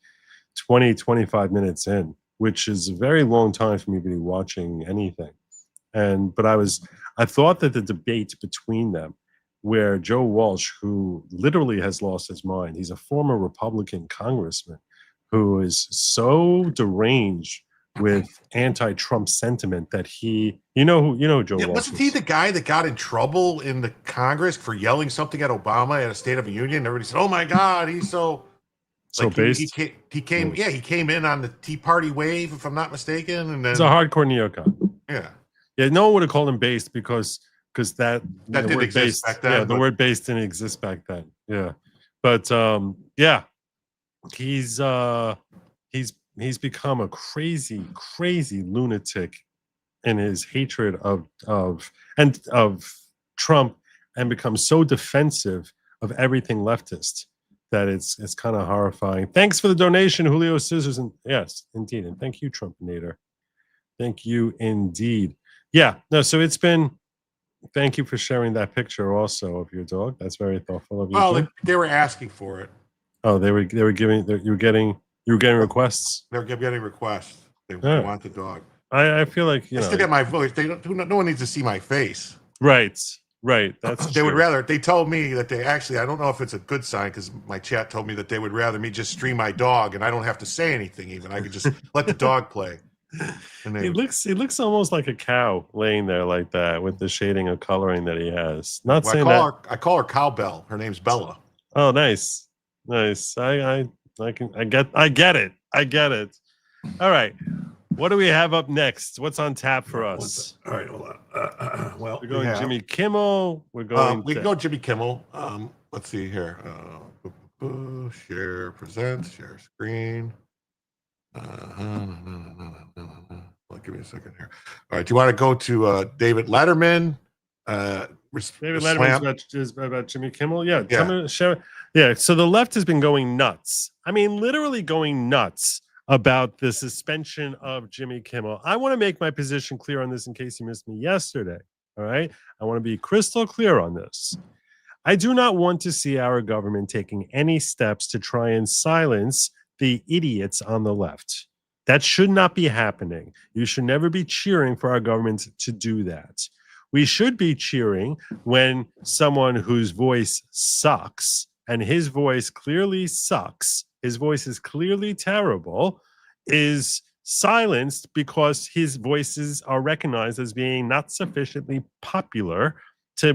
20-25 minutes in, which is a very long time for me to be watching anything. But I thought that the debate between them, where Joe Walsh, who literally has lost his mind, he's a former Republican congressman who is so deranged with anti-Trump sentiment that Joe Walsh. Wasn't he the guy that got in trouble in the Congress for yelling something at Obama at a State of the Union? Everybody said, "Oh my God, he's so based." He came in on the Tea Party wave, if I'm not mistaken, and then he's a hardcore neocon. Yeah. Yeah, no one would have called him based because that didn't exist back then. Yeah, the word based didn't exist back then. Yeah, but he's become a crazy lunatic in his hatred of Trump, and become so defensive of everything leftist that it's kind of horrifying. Thanks for the donation, Julio Scissors, and yes, indeed, and thank you, Trumpinator. Thank you indeed. Yeah, no, so it's been. Thank you for sharing that picture also of your dog. That's very thoughtful of you. Well, they were asking for it. Oh, you were getting requests. They're getting requests. They want the dog. I feel like I still get my voice. No one needs to see my face. Right. Right. That's They would true. rather. They told me that they actually. I don't know if it's a good sign because my chat told me that they would rather me just stream my dog and I don't have to say anything. Even I could just let the dog play. And they, It looks almost like a cow laying there like that with the shading of coloring that he has. Not well, saying that. I call her Cowbell. Her name's Bella. Oh, nice. I get it. I get it. All right. What do we have up next? What's on tap for us? All right, hold on. Well, We're going Jimmy Kimmel. We're going. we can go Jimmy Kimmel. Let's see here. Share present. Share screen. Give me a second here. All right. Do you want to go to David Letterman? David Letterman is about Jimmy Kimmel. Yeah. Yeah. Yeah. So the left has been going nuts. I mean, literally going nuts about the suspension of Jimmy Kimmel. I want to make my position clear on this in case you missed me yesterday. All right. I want to be crystal clear on this. I do not want to see our government taking any steps to try and silence the idiots on the left. That should not be happening. You should never be cheering for our government to do that. We should be cheering when someone whose voice sucks, and his voice clearly sucks, his voice is clearly terrible, is silenced because his voices are recognized as being not sufficiently popular to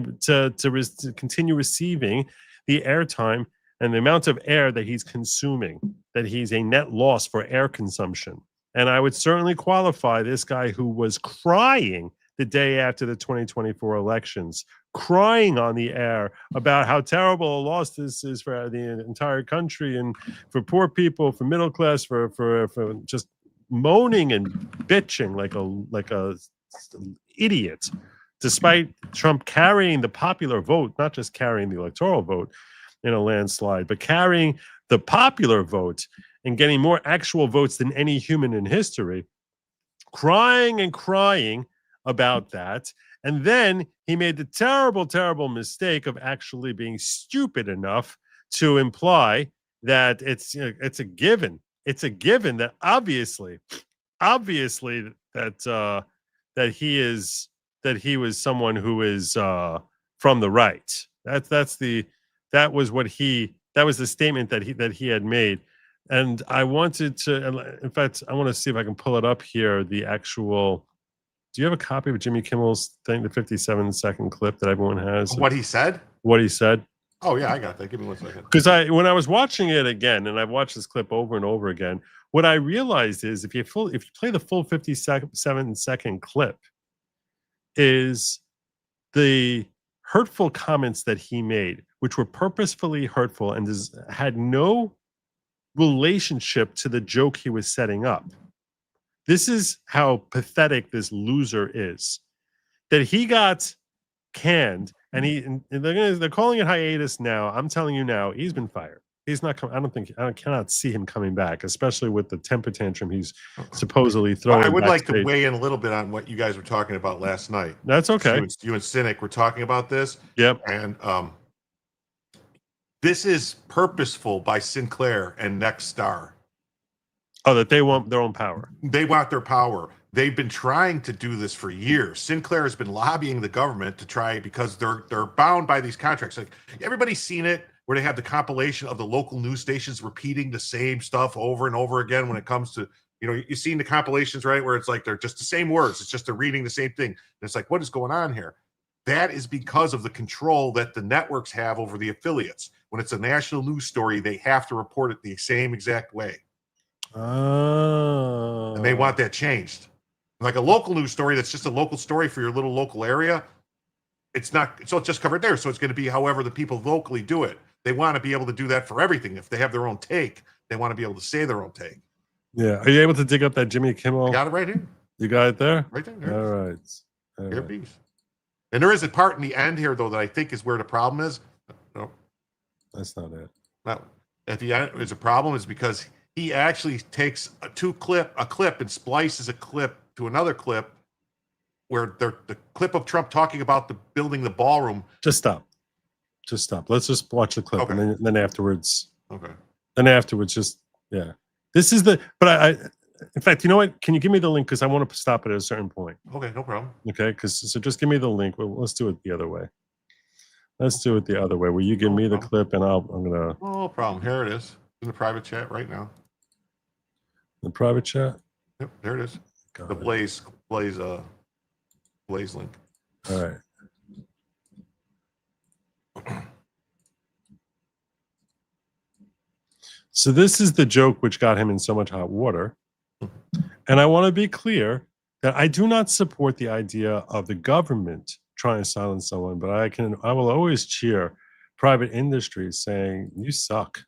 continue receiving the airtime and the amount of air that he's consuming, that he's a net loss for air consumption. And I would certainly qualify this guy who was crying the day after the 2024 elections, crying on the air about how terrible a loss this is for the entire country and for poor people, for middle class, for just moaning and bitching like a idiot, despite Trump carrying the popular vote, not just carrying the electoral vote in a landslide, but carrying the popular vote and getting more actual votes than any human in history, crying and crying about that. And then he made the terrible, terrible mistake of actually being stupid enough to imply that it's a given. It's a given that obviously that he was someone who is from the right. That was the statement that he had made. And I wanted to, in fact, I want to see if I can pull it up here. The actual, do you have a copy of Jimmy Kimmel's thing, the 57-second clip that everyone has? What he said? What he said? Oh, yeah, I got that. Give me 1 second. Because when I was watching it again, and I've watched this clip over and over again, what I realized is if you play the full 57-second clip, is the hurtful comments that he made, which were purposefully hurtful and had no relationship to the joke he was setting up. This is how pathetic this loser is. That he got canned, and they're calling it hiatus now. I'm telling you now, he's been fired. He's not coming. I cannot see him coming back, especially with the temper tantrum he's supposedly throwing. I would backstage. like to weigh in a little bit on what you guys were talking about last night. That's okay. You and Cynic were talking about this. Yep. And this is purposeful by Sinclair and Nexstar. Oh, that they want their own power. They want their power. They've been trying to do this for years. Sinclair has been lobbying the government to try, because they're bound by these contracts. Like, everybody's seen it, where they have the compilation of the local news stations repeating the same stuff over and over again when it comes to, you've seen the compilations, right? Where it's like they're just the same words. It's just they're reading the same thing. And it's like, what is going on here? That is because of the control that the networks have over the affiliates. When it's a national news story, they have to report it the same exact way. Oh. And they want that changed. Like a local news story that's just a local story for your little local area, it's just covered there. So it's going to be however the people locally do it. They want to be able to do that for everything. If they have their own take, they want to be able to say their own take. Yeah. Are you able to dig up that Jimmy Kimmel? I got it right here. You got it there? Right there. All right. Here it is. And there is a part in the end here, though, that I think is where the problem is. No, that's not it. No. At the end, there's a problem is because he actually takes a clip and splices a clip to another clip where the clip of Trump talking about building the ballroom. Just stop. Let's just watch the clip, okay. And then afterwards. Okay. Then afterwards, This is but I in fact, you know what? Can you give me the link? Because I want to stop it at a certain point. Okay, no problem. Okay, so just give me the link. Well, let's do it the other way. Let's do it the other way. Will you give me the clip and I'm gonna. No problem. Here it is in the private chat right now. The private chat. Yep, there it is. Got The it. Blaze link. All right. So this is the joke which got him in so much hot water. And I want to be clear that I do not support the idea of the government trying to silence someone, but I will always cheer private industry saying you suck.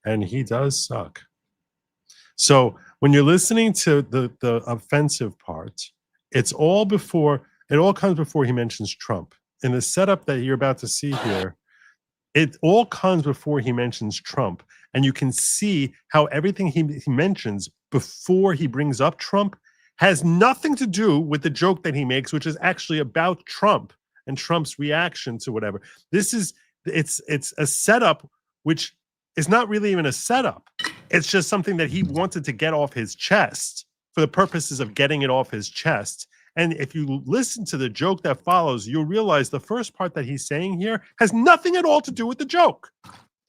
And he does suck. So when you're listening to the offensive part, it all comes before he mentions Trump. In the setup that you're about to see here, it all comes before he mentions Trump. And you can see how everything he mentions before he brings up Trump has nothing to do with the joke that he makes, which is actually about Trump and Trump's reaction to whatever. It's a setup which is not really even a setup. It's just something that he wanted to get off his chest for the purposes of getting it off his chest. And if you listen to the joke that follows, you'll realize the first part that he's saying here has nothing at all to do with the joke.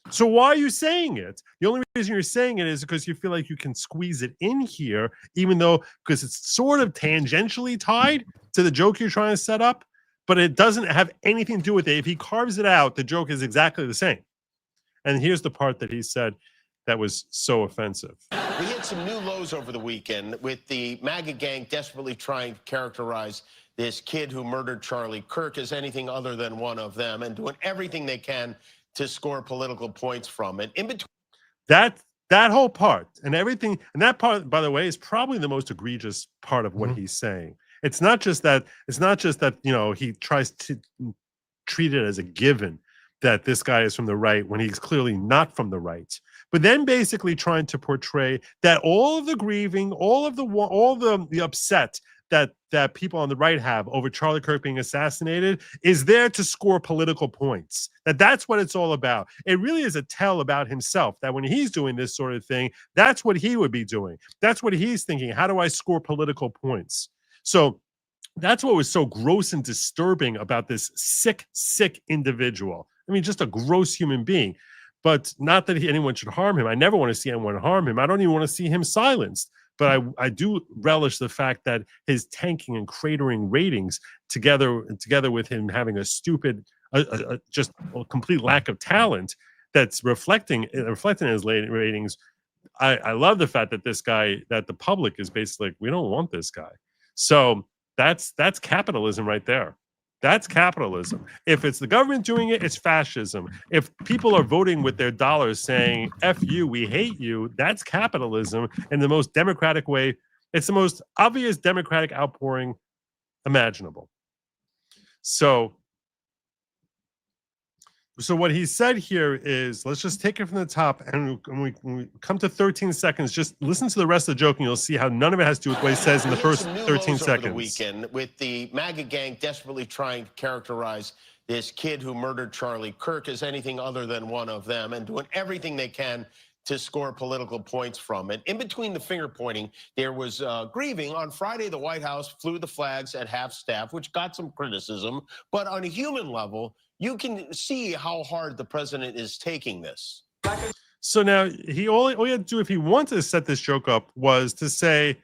So why are you saying it? The only reason you're saying it is because you feel like you can squeeze it in here, even though because it's sort of tangentially tied to the joke you're trying to set up, but it doesn't have anything to do with it. If he carves it out, the joke is exactly the same. And here's the part that he said that was so offensive. We hit some new lows over the weekend with the MAGA gang desperately trying to characterize this kid who murdered Charlie Kirk as anything other than one of them and doing everything they can to score political points from it. In between that whole part and everything, and that part, by the way, is probably the most egregious part of what he's saying. It's not just that, he tries to treat it as a given that this guy is from the right when he's clearly not from the right. But then basically trying to portray that all of the grieving, all the upset that people on the right have over Charlie Kirk being assassinated is there to score political points. That's what it's all about. It really is a tell about himself that when he's doing this sort of thing, that's what he would be doing. That's what he's thinking. How do I score political points? So that's what was so gross and disturbing about this sick individual. I mean, just a gross human being. But not that anyone should harm him. I never want to see anyone harm him. I don't even want to see him silenced. But I do relish the fact that his tanking and cratering ratings, together with him having a stupid, just a complete lack of talent, that's reflecting in his ratings. I love the fact that that the public is basically like, we don't want this guy. So that's capitalism right there. That's capitalism. If it's the government doing it, it's fascism. If people are voting with their dollars saying, F you, we hate you, that's capitalism in the most democratic way. It's the most obvious democratic outpouring imaginable. So what he said here is, let's just take it from the top, and when we come to 13 seconds, just listen to the rest of the joke, and you'll see how none of it has to do with what he says in the first 13 seconds. Over the weekend with the MAGA gang desperately trying to characterize this kid who murdered Charlie Kirk as anything other than one of them and doing everything they can to score political points from it. In between the finger pointing, there was grieving. On Friday, the White House flew the flags at half staff, which got some criticism. But on a human level, you can see how hard the president is taking this. So now all he had to do if he wanted to set this joke up was to say,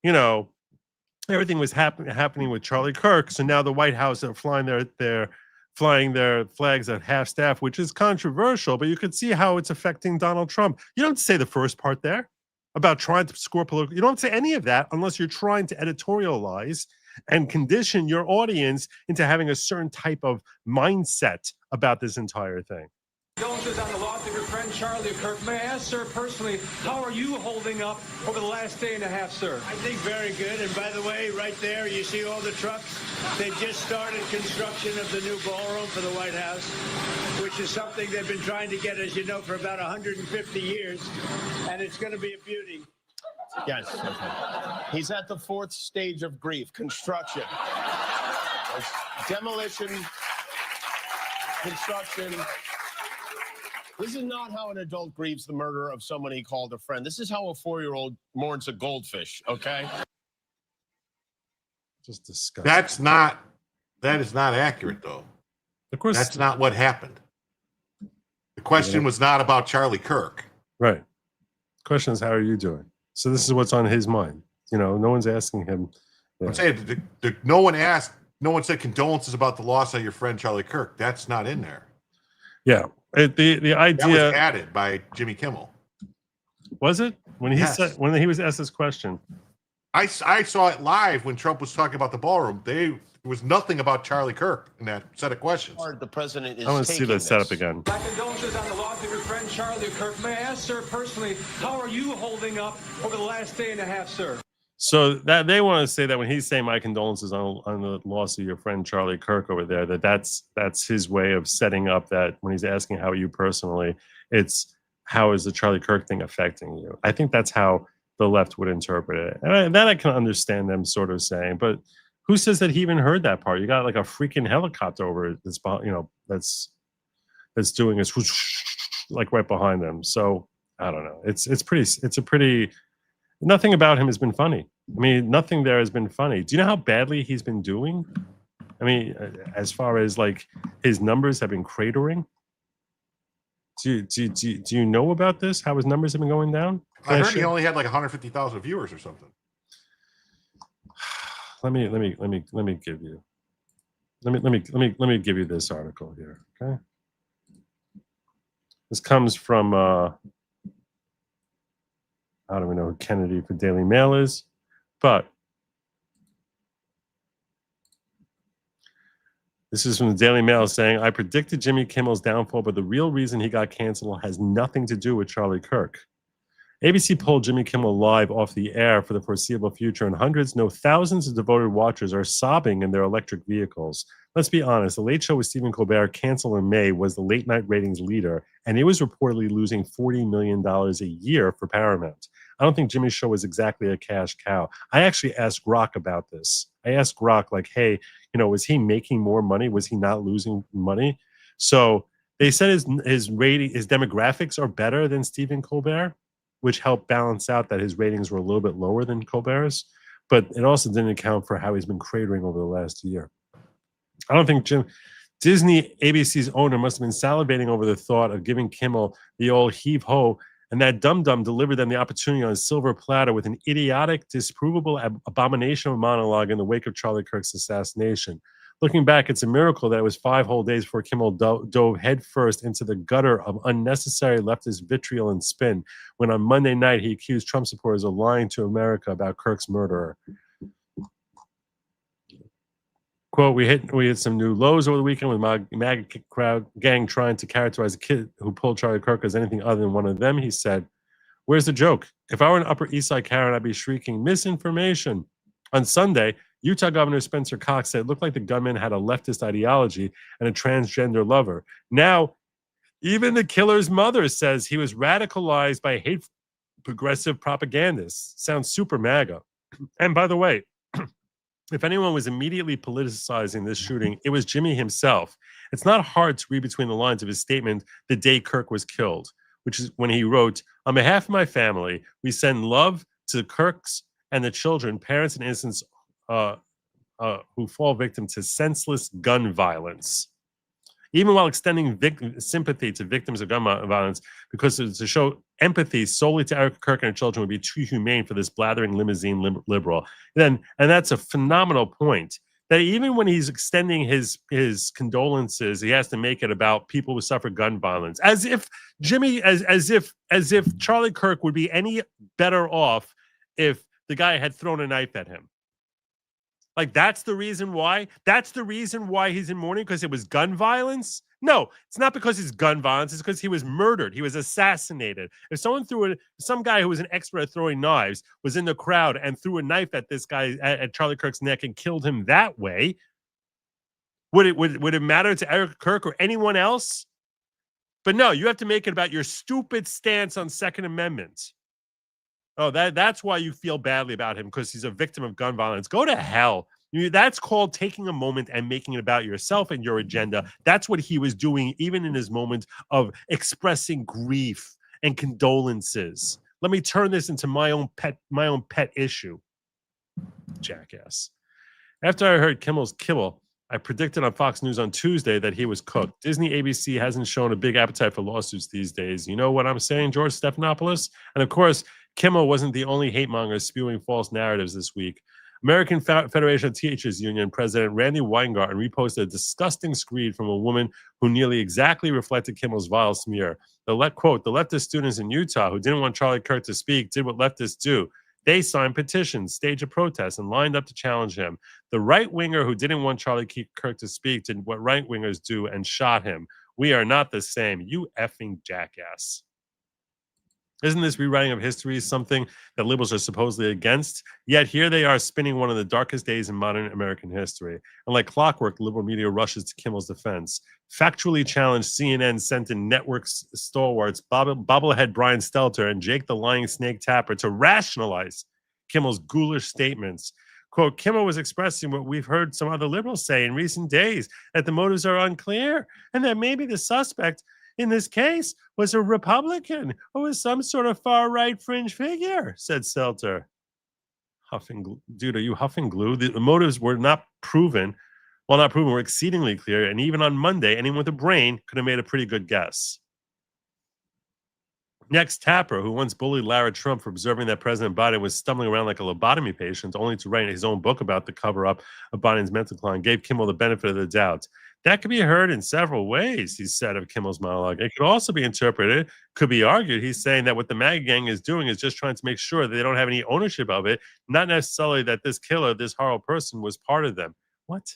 everything was happening with Charlie Kirk. So now the White House are flying their flags at half staff, which is controversial, but you could see how it's affecting Donald Trump. You don't say the first part there about trying to score political. You don't say any of that unless you're trying to editorialize and condition your audience into having a certain type of mindset about this entire thing. Condolences on the loss of your friend Charlie Kirk. May I ask, sir, personally, how are you holding up over the last day and a half, sir? I think very good. And by the way, right there, you see all the trucks? They just started construction of the new ballroom for the White House, which is something they've been trying to get, as you know, for about 150 years. And it's going to be a beauty. Yes. Okay. He's at the fourth stage of grief, construction. Demolition, construction. This is not how an adult grieves the murder of someone he called a friend. This is how a 4-year-old mourns a goldfish, okay? Just disgusting. That is not accurate, though. Of course, That's not what happened. The question was not about Charlie Kirk. right. Question is, how are you doing? So this is what's on his mind. You know, no one's asking him. Yeah. I'm saying no one said condolences about the loss of your friend Charlie Kirk. That's not in there. Yeah. The idea That was added by Jimmy Kimmel. Was it when he Yes. said when he was asked this question? I saw it live when Trump was talking about the ballroom. There was nothing about Charlie Kirk in that set of questions. The president is I want to see the setup again. My condolences on the loss of your friend Charlie Kirk. May I ask, sir, personally, how are you holding up over the last day and a half, sir? So that they want to say that when he's saying my condolences on the loss of your friend Charlie Kirk over there, that's his way of setting up that when he's asking how are you personally, it's how is the Charlie Kirk thing affecting you? I think that's how the left would interpret it. And that I can understand them sort of saying, but who says that he even heard that part? You got like a freaking helicopter over that's, you know, that's doing this like right behind them. So I don't know. It's a pretty, nothing about him has been funny. I mean, nothing there has been funny. Do you know how badly he's been doing? I mean, as far as like his numbers have been cratering. Do you know about this? How his numbers have been going down? I heard he only had like 150,000 viewers or something. Let me give you. Let me give you this article here. Okay. This comes from I don't even know who Kennedy for Daily Mail is, but this is from the Daily Mail saying, I predicted Jimmy Kimmel's downfall, but the real reason he got canceled has nothing to do with Charlie Kirk. ABC pulled Jimmy Kimmel live off the air for the foreseeable future, and hundreds, no thousands of devoted watchers are sobbing in their electric vehicles. Let's be honest, The Late Show with Stephen Colbert, canceled in May, was the late night ratings leader, and it was reportedly losing $40 million a year for Paramount. I don't think Jimmy's show was exactly a cash cow. I actually asked Grok about this. I asked Grok, like, hey, you know, was he making more money? Was he not losing money? So they said his rating, his demographics are better than Stephen Colbert, which helped balance out that his ratings were a little bit lower than Colbert's. But it also didn't account for how he's been cratering over the last year. I don't think Disney, ABC's owner, must have been salivating over the thought of giving Kimmel the old heave-ho, and that dum-dum delivered them the opportunity on a silver platter with an idiotic, disprovable abomination of a monologue in the wake of Charlie Kirk's assassination. Looking back, it's a miracle that it was 5 whole days before Kimmel dove headfirst into the gutter of unnecessary leftist vitriol and spin, when on Monday night he accused Trump supporters of lying to America about Kirk's murderer. Quote, we hit some new lows over the weekend with my MAGA crowd gang trying to characterize a kid who pulled Charlie Kirk as anything other than one of them. He said, where's the joke? If I were an Upper East Side Karen, I'd be shrieking misinformation. On Sunday, Utah Governor Spencer Cox said it looked like the gunman had a leftist ideology and a transgender lover. Now, even the killer's mother says he was radicalized by hateful progressive propagandists. Sounds super MAGA. And by the way, if anyone was immediately politicizing this shooting, it was Jimmy himself. It's not hard to read between the lines of his statement the day Kirk was killed, which is when he wrote, on behalf of my family, we send love to the Kirks and the children, parents and innocents who fall victim to senseless gun violence. Even while extending sympathy to victims of gun violence, because to show empathy solely to Eric Kirk and her children would be too humane for this blathering limousine liberal. And that's a phenomenal point. That even when he's extending his condolences, he has to make it about people who suffer gun violence, as if Jimmy, as if Charlie Kirk would be any better off if the guy had thrown a knife at him. Like, that's the reason why? That's the reason why he's in mourning, because it was gun violence? No, it's not because it's gun violence. It's because he was murdered. He was assassinated. If someone some guy who was an expert at throwing knives was in the crowd and threw a knife at this guy, at Charlie Kirk's neck, and killed him that way, would it matter to Eric Kirk or anyone else? But no, you have to make it about your stupid stance on Second Amendment. Oh, that's why you feel badly about him, because he's a victim of gun violence. Go to hell. That's called taking a moment and making it about yourself and your agenda. That's what he was doing, even in his moment of expressing grief and condolences. Let me turn this into my own pet issue. Jackass. After I heard Kimmel's kibble, I predicted on Fox News on Tuesday that he was cooked. Disney ABC hasn't shown a big appetite for lawsuits these days. You know what I'm saying, George Stephanopoulos? And of course, Kimmel wasn't the only hate monger spewing false narratives this week. American Federation of Teachers Union President Randy Weingarten reposted a disgusting screed from a woman who nearly exactly reflected Kimmel's vile smear. Quote, the leftist students in Utah who didn't want Charlie Kirk to speak did what leftists do. They signed petitions, staged a protest, and lined up to challenge him. The right-winger who didn't want Charlie Kirk to speak did what right-wingers do and shot him. We are not the same. You effing jackass. Isn't this rewriting of history something that liberals are supposedly against? Yet here they are spinning one of the darkest days in modern American history. And like clockwork, liberal media rushes to Kimmel's defense. Factually challenged, CNN sent in network stalwarts bobblehead Brian Stelter and Jake the Lying Snake Tapper to rationalize Kimmel's ghoulish statements. Quote, Kimmel was expressing what we've heard some other liberals say in recent days, that the motives are unclear and that maybe the suspect in this case was a Republican or was some sort of far-right fringe figure, said Stelter. Dude, are you huffing glue? The motives were not proven. Well, not proven, were exceedingly clear. And even on Monday, anyone with a brain could have made a pretty good guess. Next, Tapper, who once bullied Lara Trump for observing that President Biden was stumbling around like a lobotomy patient, only to write his own book about the cover-up of Biden's mental decline, gave Kimmel the benefit of the doubt. That could be heard in several ways, he said of Kimmel's monologue. It could also be interpreted, could be argued, he's saying that what the MAGA gang is doing is just trying to make sure that they don't have any ownership of it, not necessarily that this killer, this horrible person, was part of them. What?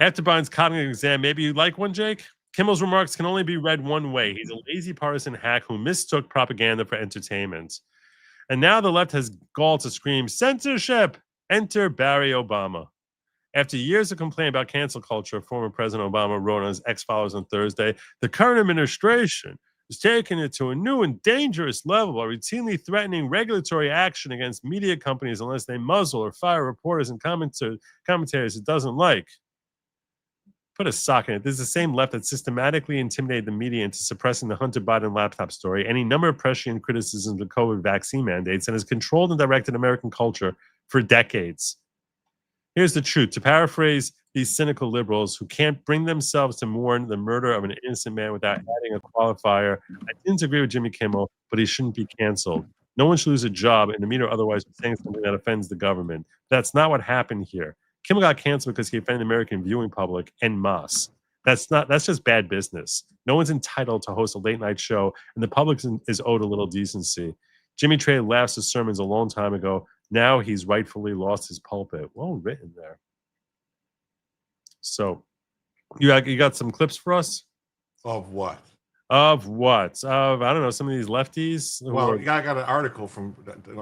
After Biden's cognitive exam, maybe you'd like one, Jake? Kimmel's remarks can only be read one way. He's a lazy partisan hack who mistook propaganda for entertainment. And now the left has gall to scream, censorship! Enter Barry Obama. After years of complaining about cancel culture, former President Obama wrote on his ex-followers on Thursday, the current administration is taking it to a new and dangerous level by routinely threatening regulatory action against media companies unless they muzzle or fire reporters and commentators it doesn't like. Put a sock in it. This is the same left that systematically intimidated the media into suppressing the Hunter Biden laptop story, any number of prescient criticisms of COVID vaccine mandates, and has controlled and directed American culture for decades. Here's the truth. To paraphrase these cynical liberals who can't bring themselves to mourn the murder of an innocent man without adding a qualifier, I didn't agree with Jimmy Kimmel, but he shouldn't be canceled. No one should lose a job in the media or otherwise for saying something that offends the government. That's not what happened here. Kimmel got canceled because he offended the American viewing public en masse. That's just bad business. No one's entitled to host a late night show, and the public is owed a little decency. Jimmy traded laughs to sermons a long time ago. Now he's rightfully lost his pulpit. Well written there. So, you got some clips for us? Of what? Of what? Of, I don't know, some of these lefties? Well, I got an article from,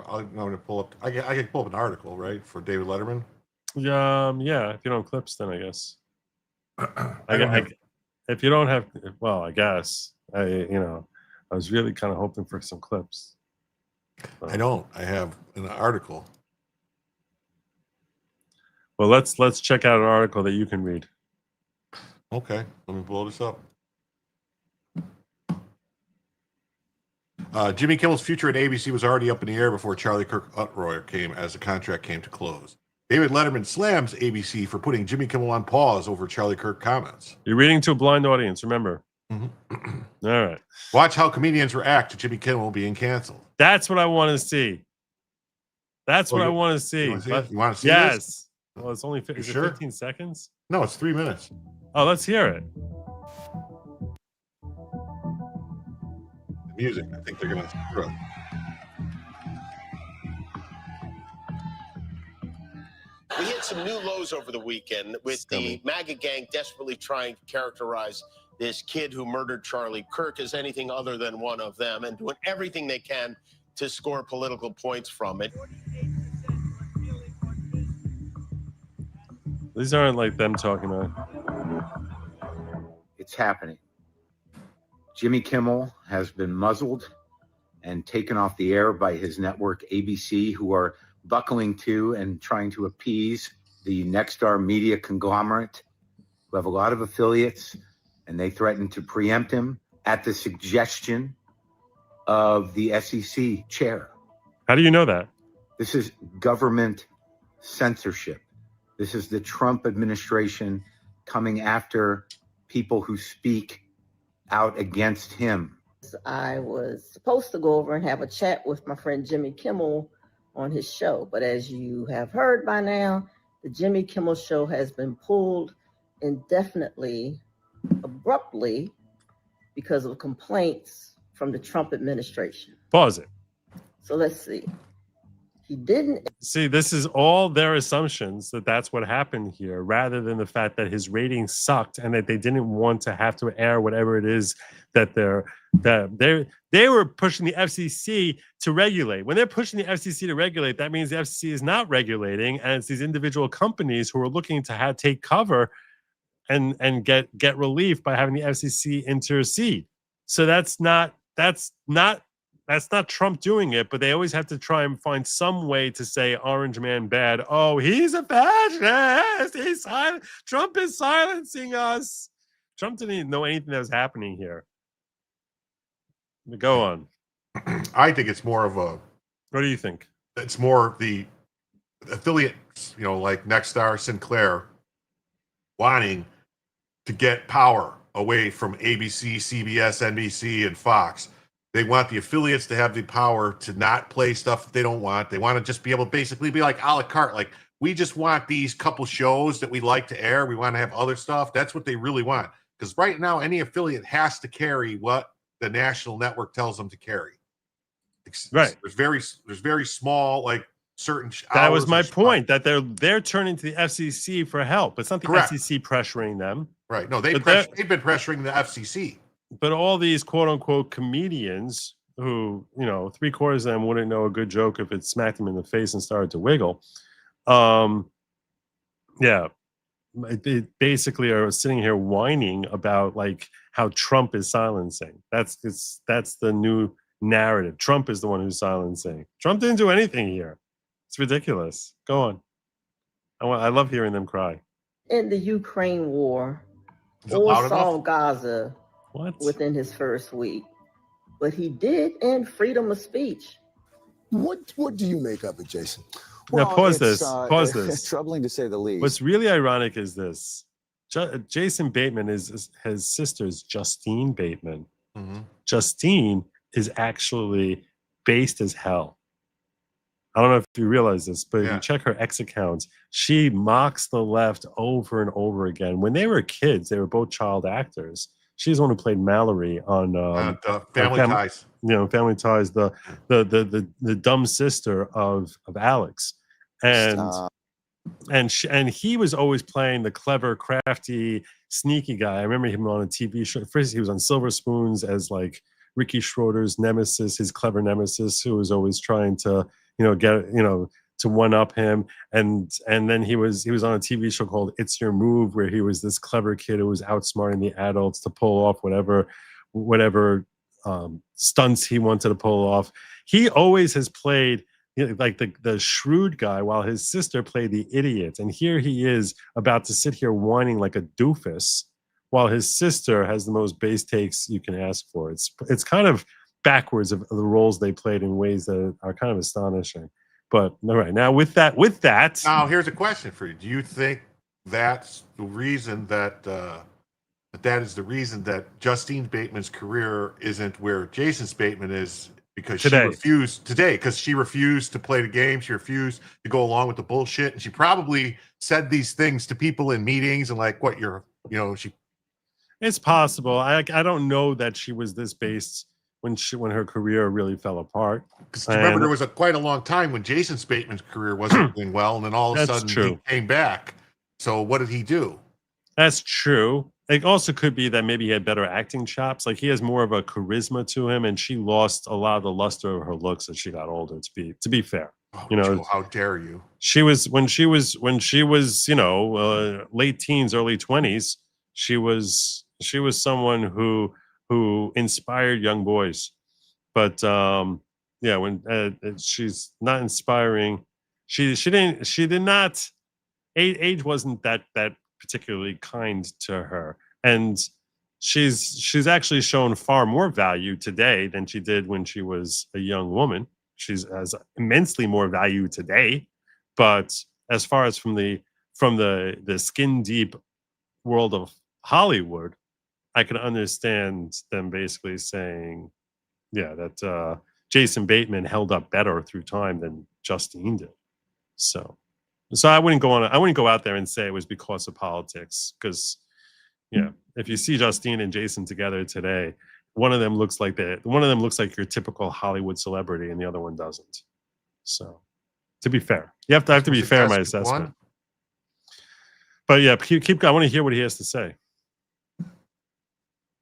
I'm going to pull up, I can pull up an article, right, for David Letterman? Yeah, if you don't have clips, then I guess. If you don't have, well, I guess. I was really kind of hoping for some clips. I don't. I have an article. Well, let's check out an article that you can read. Okay, let me blow this up. Jimmy Kimmel's future at ABC was already up in the air before Charlie Kirk uproar came as the contract came to close. David Letterman slams ABC for putting Jimmy Kimmel on pause over Charlie Kirk comments. You're reading to a blind audience, remember. Mm-hmm. All right. Watch how comedians react to Jimmy Kimmel being canceled. That's what I want to see. That's what I want to see. You want to see yes. this? Well, it's only 15 seconds. No, it's 3 minutes. Oh, let's hear it. The music. I think they're going to screw it. We hit some new lows over the weekend with the MAGA gang desperately trying to characterize this kid who murdered Charlie Kirk as anything other than one of them and doing everything they can to score political points from it. These aren't like them talking about. It's happening. Jimmy Kimmel has been muzzled and taken off the air by his network ABC, who are buckling to and trying to appease the Nexstar media conglomerate, who have a lot of affiliates, and they threaten to preempt him at the suggestion of the SEC chair. How do you know that? This is government censorship. This is the Trump administration coming after people who speak out against him. I was supposed to go over and have a chat with my friend Jimmy Kimmel on his show, but as you have heard by now, the Jimmy Kimmel show has been pulled indefinitely, abruptly, because of complaints from the Trump administration. Pause it. So let's see. He didn't. See, this is all their assumptions that that's what happened here, rather than the fact that his ratings sucked and that they didn't want to have to air whatever it is that they were pushing the FCC to regulate. When they're pushing the FCC to regulate, that means the FCC is not regulating, and it's these individual companies who are looking to take cover and get relief by having the FCC intercede. So that's not Trump doing it, but they always have to try and find some way to say Orange Man bad. Oh, he's a fascist. He's silent. Trump is silencing us. Trump didn't even know anything that was happening here. But go on. I think it's more of a. What do you think? It's more the affiliates, like Nexstar, Sinclair, wanting to get power away from ABC, CBS, NBC, and Fox. They want the affiliates to have the power to not play stuff that they don't want. They want to just be able to basically be like a la carte. Like, we just want these couple shows that we like to air. We want to have other stuff. That's what they really want. Because right now, any affiliate has to carry what the national network tells them to carry. Right. There's very small, like, certain That was hours my of point, that they're turning to the FCC for help. It's not the Correct. FCC pressuring them. Right. No, they've been pressuring the FCC. But all these quote unquote comedians who, 3/4 of them wouldn't know a good joke if it smacked them in the face and started to wiggle. They basically are sitting here whining about like how Trump is silencing. That's the new narrative. Trump is the one who's silencing. Trump didn't do anything here. It's ridiculous. Go on. I love hearing them cry. In the Ukraine war, Is it loud or solve enough? Gaza within his first week, but he did end freedom of speech. What do you make of it, Jason? Now pause this. It's troubling to say the least. What's really ironic is this: Jason Bateman is his sister's Justine Bateman. Mm-hmm. Justine is actually based as hell. I don't know if you realize this, but if you check her X accounts, she mocks the left over and over again. When they were kids, they were both child actors. She's the one who played Mallory on Family Ties. Family Ties, the dumb sister of Alex, and he was always playing the clever, crafty, sneaky guy. I remember him on a TV show. First, he was on Silver Spoons as like Ricky Schroeder's nemesis, his clever nemesis, who was always trying to to one up him, and then he was on a TV show called It's Your Move, where he was this clever kid who was outsmarting the adults to pull off whatever stunts he wanted to pull off. He always has played like the shrewd guy, while his sister played the idiot. And here he is about to sit here whining like a doofus, while his sister has the most base takes you can ask for. It's kind of backwards of the roles they played in ways that are kind of astonishing. But all right, now with that. Now here's a question for you: do you think that's the reason that that is the reason that Justine Bateman's career isn't where Jason Bateman is? Because she refused to play the game. She refused to go along with the bullshit, and she probably said these things to people in meetings and like, what she. It's possible. I don't know that she was this based when her career really fell apart. Because remember, there was quite a long time when Jason Bateman's career wasn't doing well, and then all of a sudden he came back. So what did he do? That's true. It also could be that maybe he had better acting chops. Like, he has more of a charisma to him, and she lost a lot of the luster of her looks as she got older. To be fair, Joe, how dare you? She was when she was late teens, early 20s. She was someone who inspired young boys, but when she's not inspiring, she did not. Age wasn't that particularly kind to her, and she's actually shown far more value today than she did when she was a young woman. She's has immensely more value today, but as far as from the skin deep world of Hollywood, I can understand them basically saying, yeah, that Jason Bateman held up better through time than Justine did. So I wouldn't go out there and say it was because of politics, because if you see Justine and Jason together today, one of them looks like your typical Hollywood celebrity and the other one doesn't. So to be fair, you have to be fair in my assessment. But yeah, keep. I want to hear what he has to say.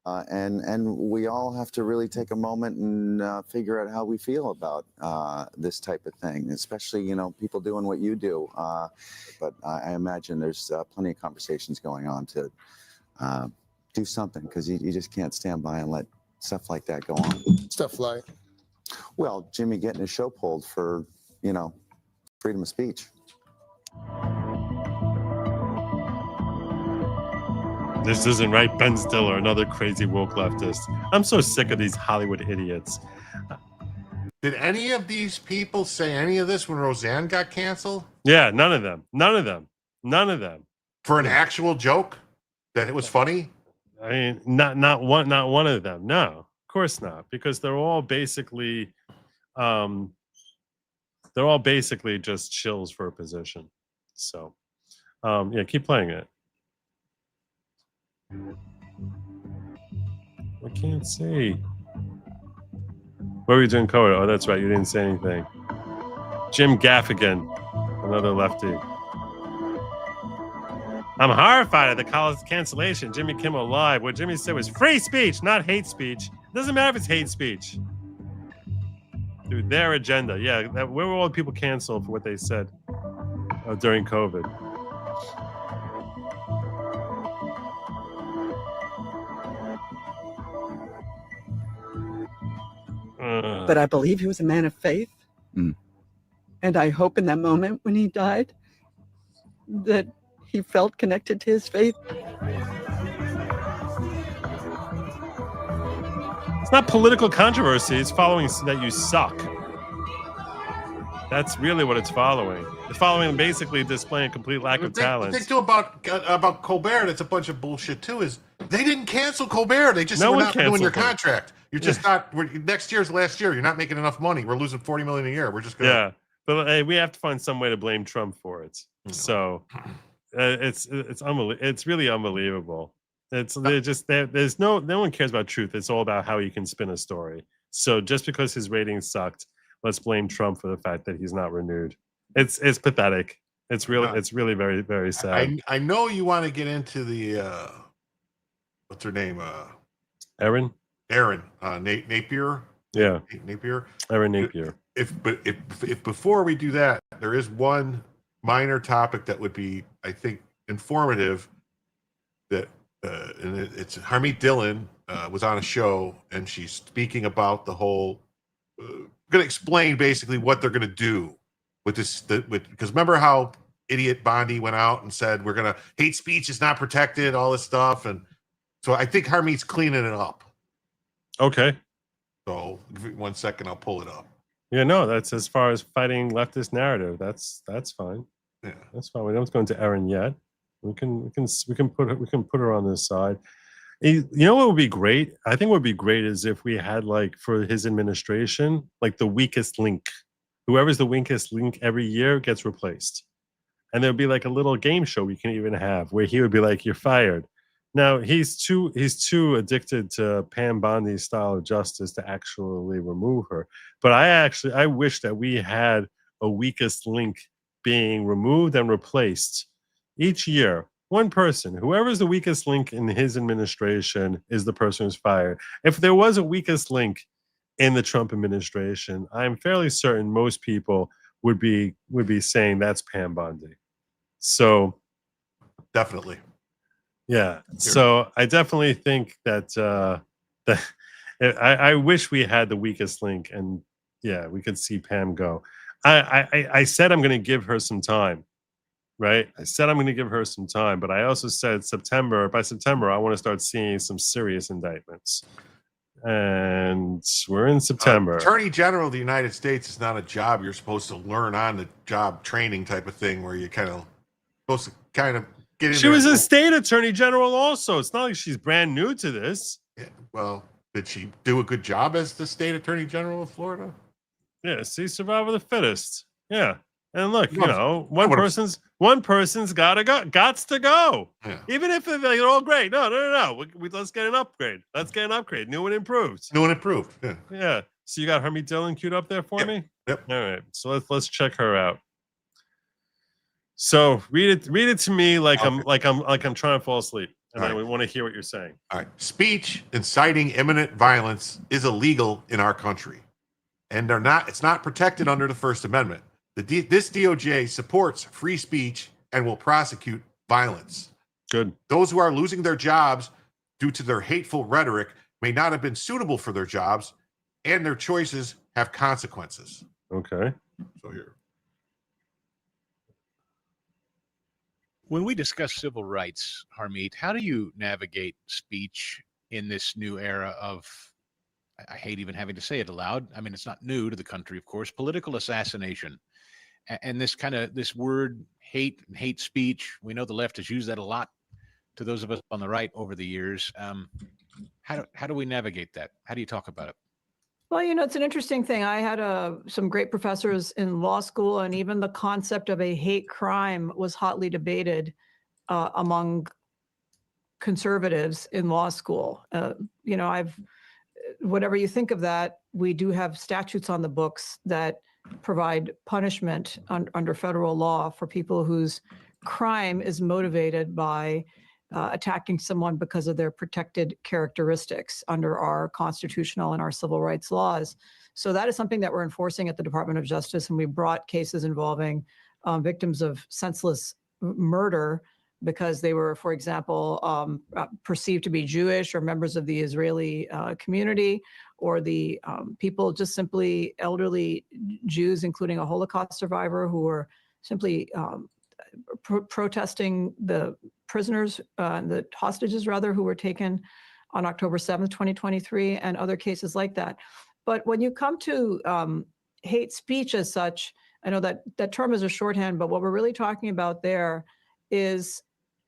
And we all have to really take a moment and figure out how we feel about this type of thing, especially, people doing what you do. But I imagine there's plenty of conversations going on to do something, because you just can't stand by and let stuff like that go on. Stuff like? Well, Jimmy getting his show pulled for, freedom of speech. This isn't right, Ben Stiller, another crazy woke leftist. I'm so sick of these Hollywood idiots. Did any of these people say any of this when Roseanne got canceled? Yeah, none of them. For an actual joke that it was funny? I mean, not one of them. No, of course not, because they're all basically just shills for a position. So, keep playing it. I can't see. What were you doing, Coda? Oh, that's right. You didn't say anything. Jim Gaffigan, another lefty. I'm horrified at the college cancellation. Jimmy Kimmel Live. What Jimmy said was free speech, not hate speech. It doesn't matter if it's hate speech. Dude, their agenda. Yeah, where were all the people canceled for what they said during COVID? But I believe he was a man of faith. And I hope in that moment when he died that he felt connected to his faith. It's not political controversy. It's following that you suck. That's really what it's following. It's following basically displaying a complete lack of talent. The thing too about Colbert, that's a bunch of bullshit too, is they didn't cancel Colbert. They just said, we're not doing your contract. You're just not. Next year's last year. You're not making enough money. We're losing $40 million a year. We're just gonna. Yeah, but hey, we have to find some way to blame Trump for it. So it's really unbelievable. There's no one cares about truth. It's all about how you can spin a story. So just because his ratings sucked, let's blame Trump for the fact that he's not renewed. It's pathetic. It's really very, very sad. I know you want to get into the what's her name? Erin Napier. Yeah, Napier. Erin Napier. If before we do that, there is one minor topic that would be, I think, informative. That and it's Harmeet Dhillon was on a show, and she's speaking about the whole. Going to explain basically what they're going to do with this. Because remember how idiot Bondi went out and said we're going to hate speech is not protected, all this stuff, and so I think Harmeet's cleaning it up. Okay. So 1 second, I'll pull it up. Yeah, no, that's as far as fighting leftist narrative. That's fine. Yeah, that's fine. We don't go into Erin yet. We can put her on this side. You know what would be great? I think what would be great is if we had, like, for his administration, like the weakest link. Whoever's the weakest link every year gets replaced. And there'd be like a little game show we can even have where he would be like, you're fired. Now he's too addicted to Pam Bondi's style of justice to actually remove her. But I wish that we had a weakest link being removed and replaced each year. One person, whoever's the weakest link in his administration, is the person who's fired. If there was a weakest link in the Trump administration, I'm fairly certain most people would be saying that's Pam Bondi. So definitely. Yeah. So I definitely think that I wish we had the weakest link, and yeah, we could see Pam go. I said I'm going to give her some time. Right. I said I'm going to give her some time, but I also said by September, I want to start seeing some serious indictments. And we're in September. Attorney General of the United States is not a job you're supposed to learn on the job training type of thing where you supposed to get in She there was and a state attorney general also. It's not like she's brand new to this. Yeah, well, did she do a good job as the state attorney general of Florida? Yeah, see, survival of the fittest. Yeah. And look, you Well, know, one person's gots to go. Yeah. Even if they're all great. No. Let's get an upgrade. Let's get an upgrade. New and improved. New and improved. Yeah. Yeah. So you got Harmeet Dhillon queued up there for me? Yep. All right. So let's check her out. So read it to me like I'm trying to fall asleep. And I want to hear what you're saying. All right. Speech inciting imminent violence is illegal in our country. And it's not protected under the First Amendment. This DOJ supports free speech and will prosecute violence. Good. Those who are losing their jobs due to their hateful rhetoric may not have been suitable for their jobs, and their choices have consequences. Okay. So here. When we discuss civil rights, Harmeet, how do you navigate speech in this new era of, I hate even having to say it aloud, I mean, it's not new to the country, of course, political assassination. And this word hate and hate speech, we know the left has used that a lot to those of us on the right over the years. How do we navigate that? How do you talk about it? Well, you know, it's an interesting thing. I had some great professors in law school, and even the concept of a hate crime was hotly debated among conservatives in law school. You know, whatever you think of that, we do have statutes on the books that provide punishment under federal law for people whose crime is motivated by attacking someone because of their protected characteristics under our constitutional and our civil rights laws. So that is something that we're enforcing at the Department of Justice, and we brought cases involving victims of senseless murder because they were, for example, perceived to be Jewish or members of the Israeli community, or the people just simply elderly Jews, including a Holocaust survivor, who were simply protesting the prisoners, the hostages rather, who were taken on October 7th, 2023, and other cases like that. But when you come to hate speech as such, I know that that term is a shorthand, but what we're really talking about there is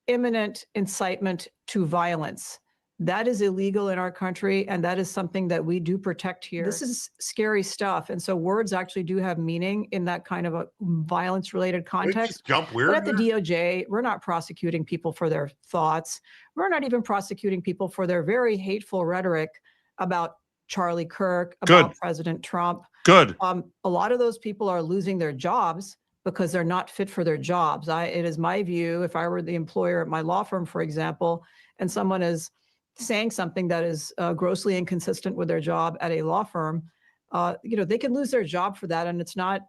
imminent incitement to violence. That is illegal in our country, and that is something that we do protect here. This is scary stuff, and so words actually do have meaning in that kind of a violence-related context. Jump weird. But at the DOJ, we're not prosecuting people for their thoughts. We're not even prosecuting people for their very hateful rhetoric about Charlie Kirk, about President Trump. Good. A lot of those people are losing their jobs because they're not fit for their jobs. It is my view, if I were the employer at my law firm, for example, and someone is saying something that is grossly inconsistent with their job at a law firm, you know, they can lose their job for that, and it's not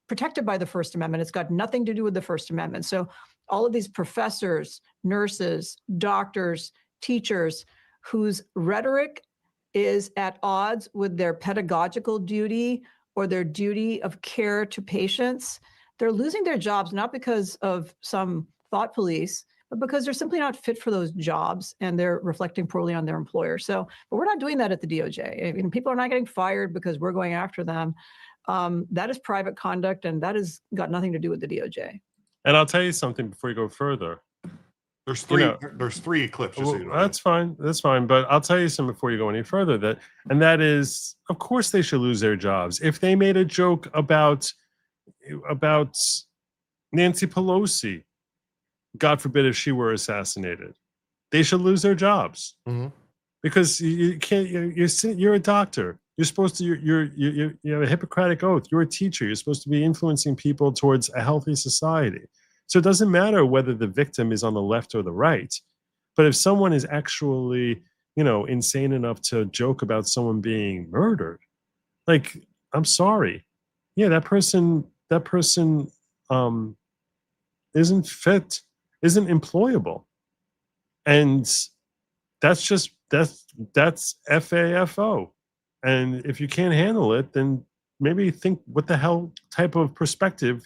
protected by the First Amendment. It's got nothing to do with the First Amendment. So all of these professors, nurses, doctors, teachers, whose rhetoric is at odds with their pedagogical duty or their duty of care to patients, they're losing their jobs not because of some thought police, but because they're simply not fit for those jobs and they're reflecting poorly on their employer. So, but we're not doing that at the DOJ. I mean, people are not getting fired because we're going after them. That is private conduct, and that has got nothing to do with the DOJ. And I'll tell you something before you go further. There's three clips. Just so you know. That's fine. That's fine. But I'll tell you something before you go any further. That is, of course, they should lose their jobs. If they made a joke about Nancy Pelosi, God forbid if she were assassinated, they should lose their jobs. Mm-hmm. Because you can't. You're a doctor. You're supposed to. You have a Hippocratic oath. You're a teacher. You're supposed to be influencing people towards a healthy society. So it doesn't matter whether the victim is on the left or the right. But if someone is actually, you know, insane enough to joke about someone being murdered, like, I'm sorry, yeah, that person isn't fit, isn't employable, and that's FAFO. And if you can't handle it, then maybe think what the hell type of perspective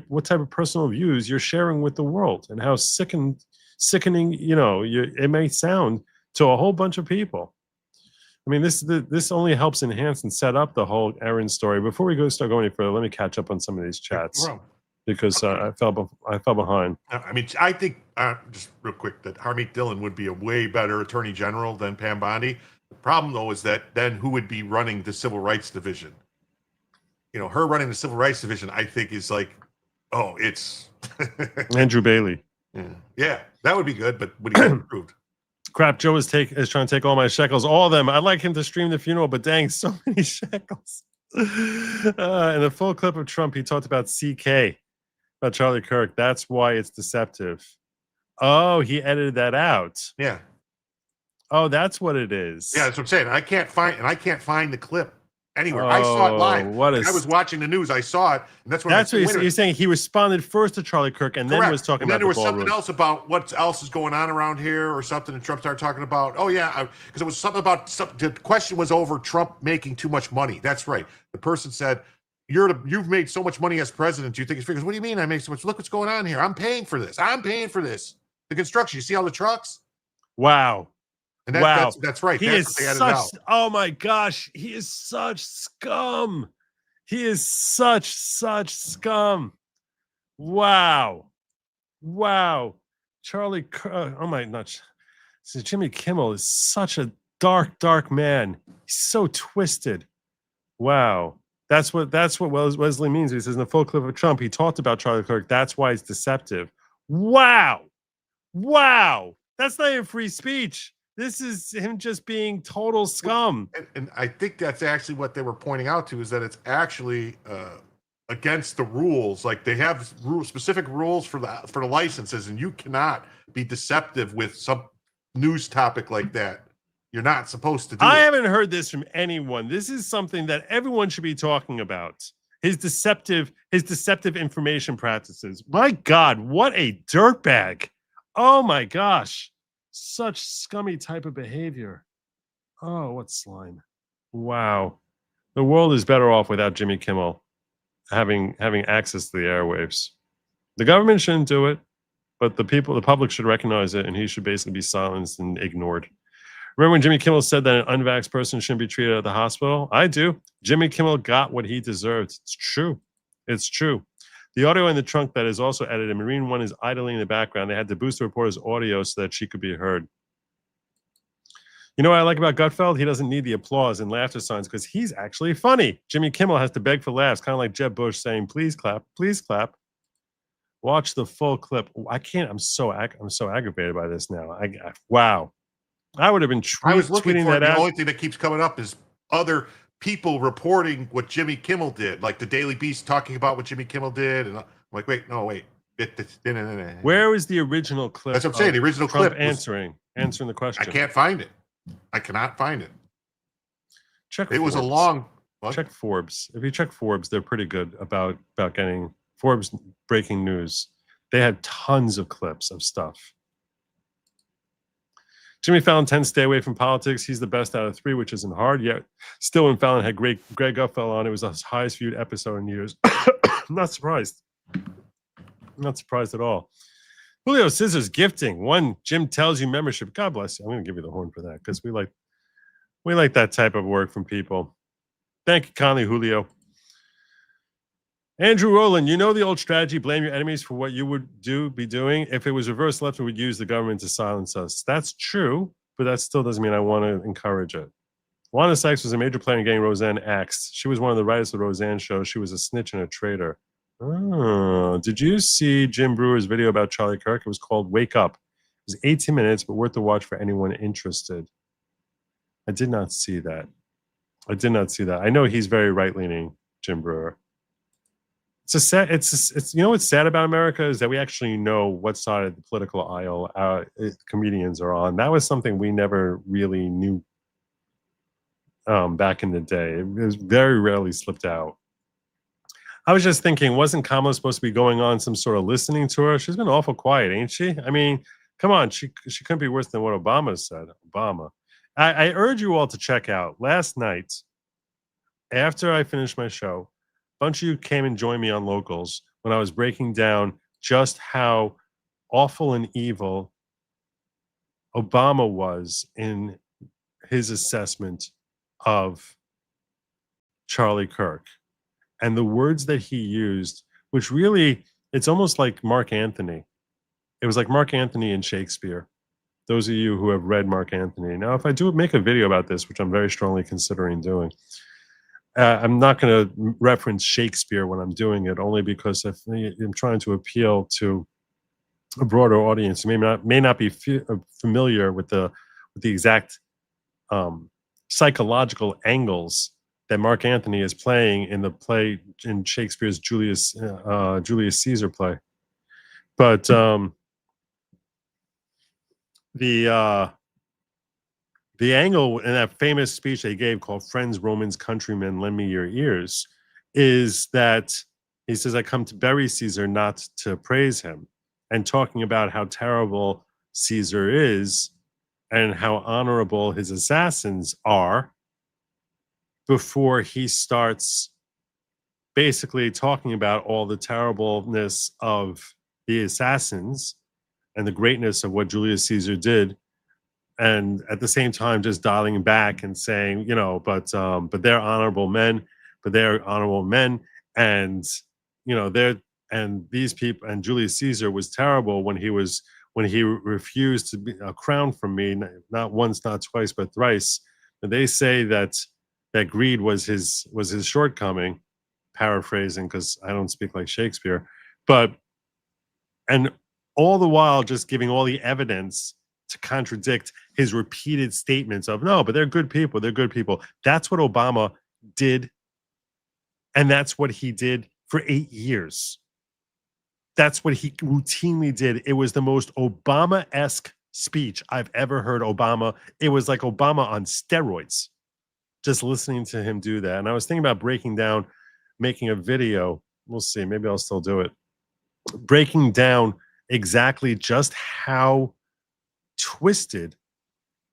what type of personal views you're sharing with the world, and how sickening, you know, it may sound to a whole bunch of people. I mean, this only helps enhance and set up the whole Erin story. Before we start going any further, let me catch up on some of these chats because I fell behind. I mean, I think just real quick that Harmeet Dhillon would be a way better attorney general than Pam Bondi. The problem, though, is that then who would be running the civil rights division? You know, her running the civil rights division, I think, is like, oh, it's Andrew Bailey. Yeah, that would be good, but would he get approved? Crap, Joe is trying to take all my shekels, all of them. I'd like him to stream the funeral, but dang, so many shekels. In a full clip of Trump, he talked about CK, about Charlie Kirk. That's why it's deceptive. Oh, he edited that out. Yeah. Oh, that's what it is. Yeah, that's what I'm saying. I can't find the clip anywhere. I saw it live. I was watching the news. I saw it, and that's when what you're saying. He responded first to Charlie Kirk, and then was talking about the ballroom. Then there was something else about what else is going on around here, or something. And Trump started talking about, oh yeah, because it was something about the question was over Trump making too much money. That's right. The person said, "You've made so much money as president. Do you think it's figures? What do you mean I make so much? Look what's going on here. I'm paying for this. I'm paying for this. The construction. You see all the trucks? Wow." And that's right. He is such. Oh my gosh, he is such scum. He is such scum. Wow. Charlie. Oh my gosh. Jimmy Kimmel is such a dark man. He's so twisted. Wow. That's what Wesley means. He says in the full clip of Trump, he talked about Charlie Kirk. That's why it's deceptive. Wow. That's not even free speech. This is him just being total scum. And I think that's actually what they were pointing out to, is that it's actually against the rules. Like they have specific rules for the licenses, and you cannot be deceptive with some news topic like that. You're not supposed to do I it. haven't heard this from anyone. This is something that everyone should be talking about. His deceptive information practices. My God, what a dirtbag. Oh my gosh. Such scummy type of behavior. Oh, what slime. Wow. The world is better off without Jimmy Kimmel having access to the airwaves. The government shouldn't do it, but the public should recognize it, and he should basically be silenced and ignored. Remember when Jimmy Kimmel said that an unvaxxed person shouldn't be treated at the hospital? I do. Jimmy Kimmel got what he deserved. It's true. It's true. The audio in the trunk that is also edited, Marine One is idling in the background. They had to boost the reporter's audio so that she could be heard. You know what I like about Gutfeld? He doesn't need the applause and laughter signs because he's actually funny. Jimmy Kimmel has to beg for laughs, kind of like Jeb Bush saying, please clap, please clap. Watch the full clip. I can't. I'm so aggravated by this now. Wow. I would have been tweeting that out. The only thing that keeps coming up is other people reporting what Jimmy Kimmel did, like the Daily Beast talking about what Jimmy Kimmel did, and I'm like, wait. Where was the original clip? That's what I'm saying. The original Trump clip answering the question. I can't find it. I cannot find it. Check Forbes. If you check Forbes, they're pretty good about getting Forbes breaking news. They had tons of clips of stuff. Jimmy Fallon tends to stay away from politics. He's the best out of three, which isn't hard. Yet, still, when Fallon had Greg Gutfeld on, it was his highest viewed episode in years. I'm not surprised. Not surprised at all. Julio Scissors gifting one Jim Tells You membership. God bless you. I'm going to give you the horn for that because we like that type of work from people. Thank you, kindly, Julio. Andrew Rowland, you know the old strategy, blame your enemies for what you would be doing. If it was reverse left, we would use the government to silence us. That's true, but that still doesn't mean I want to encourage it. Wanda Sykes was a major player in getting Roseanne axed. She was one of the writers of the Roseanne show. She was a snitch and a traitor. Oh, did you see Jim Brewer's video about Charlie Kirk? It was called Wake Up. It was 18 minutes, but worth the watch for anyone interested. I did not see that. I know he's very right-leaning, Jim Brewer. It's you know what's sad about America is that we actually know what side of the political aisle comedians are on. That was something we never really knew back in the day. It was very rarely slipped out. I was just thinking, wasn't Kamala supposed to be going on some sort of listening tour? She's been awful quiet, ain't she? I mean, come on, she couldn't be worse than what Obama said. Obama. I urge you all to check out last night, after I finished my show, a bunch of you came and joined me on Locals when I was breaking down just how awful and evil Obama was in his assessment of Charlie Kirk and the words that he used, which really, it's almost like Mark Antony. It was like Mark Antony and Shakespeare. Those of you who have read Mark Antony. Now, if I do make a video about this, which I'm very strongly considering doing, I'm not going to reference Shakespeare when I'm doing it, only because I'm trying to appeal to a broader audience who may not be familiar with the exact psychological angles that Mark Antony is playing in the play in Shakespeare's Julius Caesar play. But the angle in that famous speech they gave called "Friends, Romans, Countrymen, Lend Me Your Ears" is that he says, "I come to bury Caesar, not to praise him," and talking about how terrible Caesar is and how honorable his assassins are, before he starts basically talking about all the terribleness of the assassins and the greatness of what Julius Caesar did, and at the same time just dialing back and saying, but they're honorable men, and and these people, and Julius Caesar was terrible when he refused to be crowned from me, not once, not twice, but thrice. And they say that greed was his shortcoming, paraphrasing because I don't speak like Shakespeare, and all the while just giving all the evidence to contradict his repeated statements of, no, but they're good people. That's what Obama did. And that's what he did for 8 years. That's what he routinely did. It was the most Obama-esque speech I've ever heard Obama. It was like Obama on steroids, just listening to him do that. And I was thinking about making a video. We'll see. Maybe I'll still do it. Breaking down exactly just how twisted,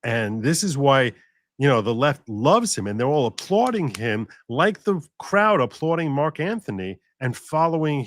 and this is why the left loves him and they're all applauding him, like the crowd applauding Mark Antony and following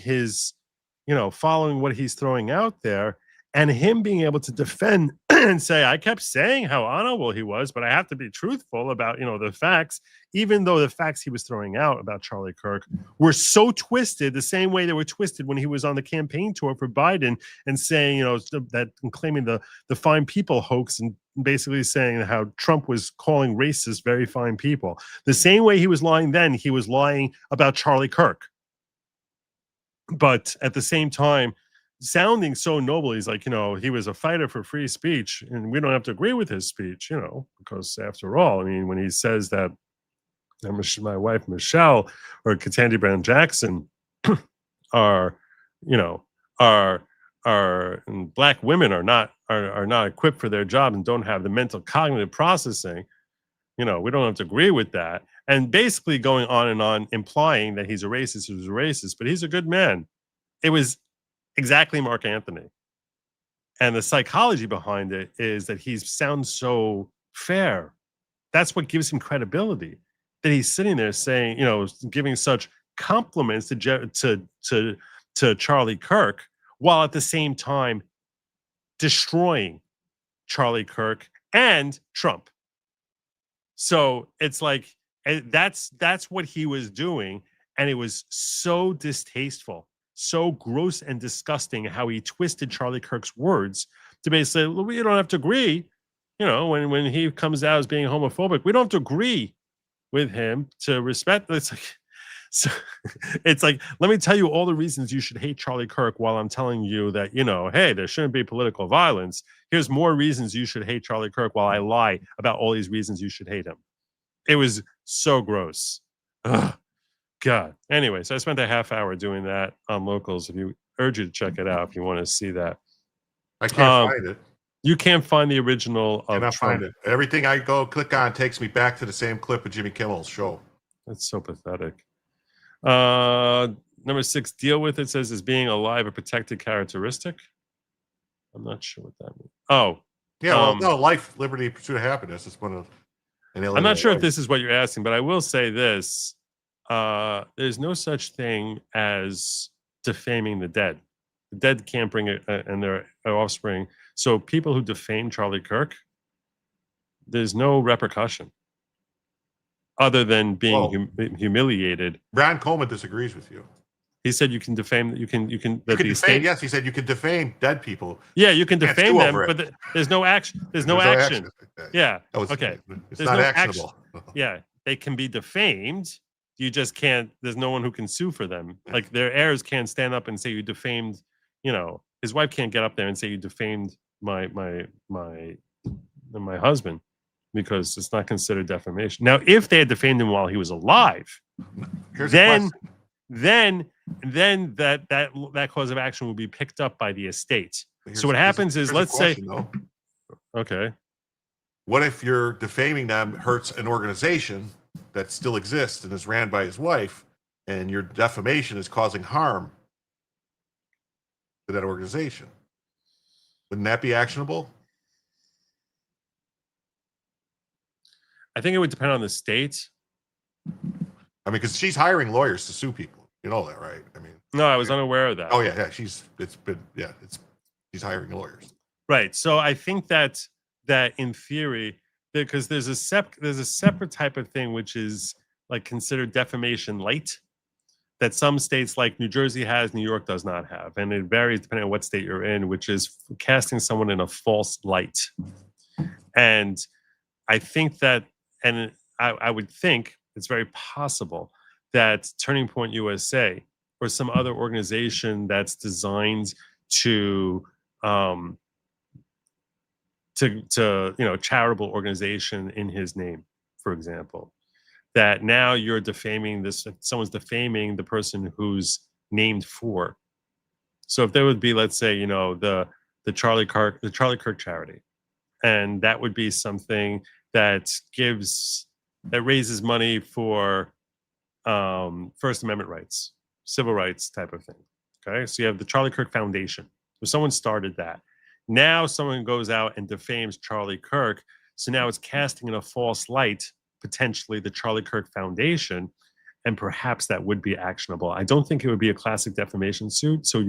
what he's throwing out there, and him being able to defend and say, I kept saying how honorable he was, but I have to be truthful about the facts, even though the facts he was throwing out about Charlie Kirk were so twisted, the same way they were twisted when he was on the campaign tour for Biden and saying that, and claiming the fine people hoax, and basically saying how Trump was calling racists very fine people. The same way he was lying then, he was lying about Charlie Kirk, but at the same time sounding so noble. He's like, he was a fighter for free speech, and we don't have to agree with his speech, because after all, I mean, when he says that my wife Michelle or Ketanji Brown Jackson are and black women are not equipped for their job and don't have the mental cognitive processing, we don't have to agree with that, and basically going on and on, implying that he's a racist, but he's a good man. It was exactly Mark Antony. And the psychology behind it is that he sounds so fair. That's what gives him credibility. That he's sitting there saying, giving such compliments to Charlie Kirk, while at the same time destroying Charlie Kirk and Trump. So it's like, that's what he was doing, and it was so distasteful, so gross and disgusting how he twisted Charlie Kirk's words to basically, well, we don't have to agree, when he comes out as being homophobic, we don't have to agree with him to respect. It's like, let me tell you all the reasons you should hate Charlie Kirk, while I'm telling you that, hey, there shouldn't be political violence. Here's more reasons you should hate Charlie Kirk, while I lie about all these reasons you should hate him. It was so gross. Ugh. God. Anyway, so I spent a half hour doing that on Locals. Urge you to check it out if you want to see that. I can't find it. You can't find the original of Cannot Trump. find it. Everything I go click on takes me back to the same clip of Jimmy Kimmel's show. That's so pathetic. Number 6, deal with it says, is being alive a protected characteristic? I'm not sure what that means. Oh. Yeah, well, no, life, liberty, pursuit of happiness is one of I'm not sure if this is what you're asking, but I will say this. There's no such thing as defaming the dead. The dead can't bring it and their offspring. So people who defame Charlie Kirk, there's no repercussion other than being humiliated. Ron Coleman disagrees with you. He said you can defame. You can. You can defame. Yes, he said you can defame dead people. Yeah, you can Can't defame sue them, over it. but there's no action. There's no action. Yeah. Okay. It's There's not no actionable. Yeah, they can be defamed. You just can't. There's no one who can sue for them. Like their heirs can't stand up and say you defamed. You know, his wife can't get up there and say you defamed my husband, because it's not considered defamation. Now, if they had defamed him while he was alive, then that cause of action will be picked up by the estate. So what happens is, let's say, okay, what if you're defaming them hurts an organization that still exists and is ran by his wife, and your defamation is causing harm to that organization? Wouldn't that be actionable? I think it would depend on the state. I mean, because she's hiring lawyers to sue people. You know that, right? I mean, no, I was unaware of that. Oh yeah, she's hiring lawyers. Right. So I think that in theory, because there's a separate type of thing which is like considered defamation light, that some states like New Jersey has, New York does not have, and it varies depending on what state you're in, which is casting someone in a false light. And I think that, and I would think it's very possible that Turning Point USA or some other organization that's designed to charitable organization in his name, for example, that now you're defaming this, someone's defaming the person who's named for. So if there would be, let's say, the Charlie Kirk charity, and that would be something that raises money for First Amendment rights, civil rights type of thing. Okay, so you have the Charlie Kirk Foundation. So someone started that. Now someone goes out and defames Charlie Kirk. So now it's casting in a false light, potentially, the Charlie Kirk Foundation, and perhaps that would be actionable. I don't think it would be a classic defamation suit. So I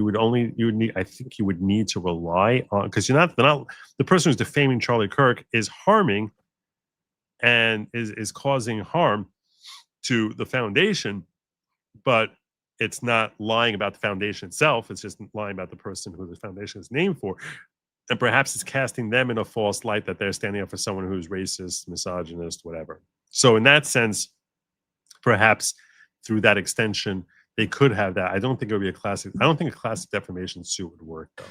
think you would need to rely on, because the person who's defaming Charlie Kirk is harming and is causing harm to the foundation, but it's not lying about the foundation itself. It's just lying about the person who the foundation is named for. And perhaps it's casting them in a false light that they're standing up for someone who's racist, misogynist, whatever. So in that sense, perhaps through that extension, they could have that. I don't think it would be I don't think a classic defamation suit would work, though.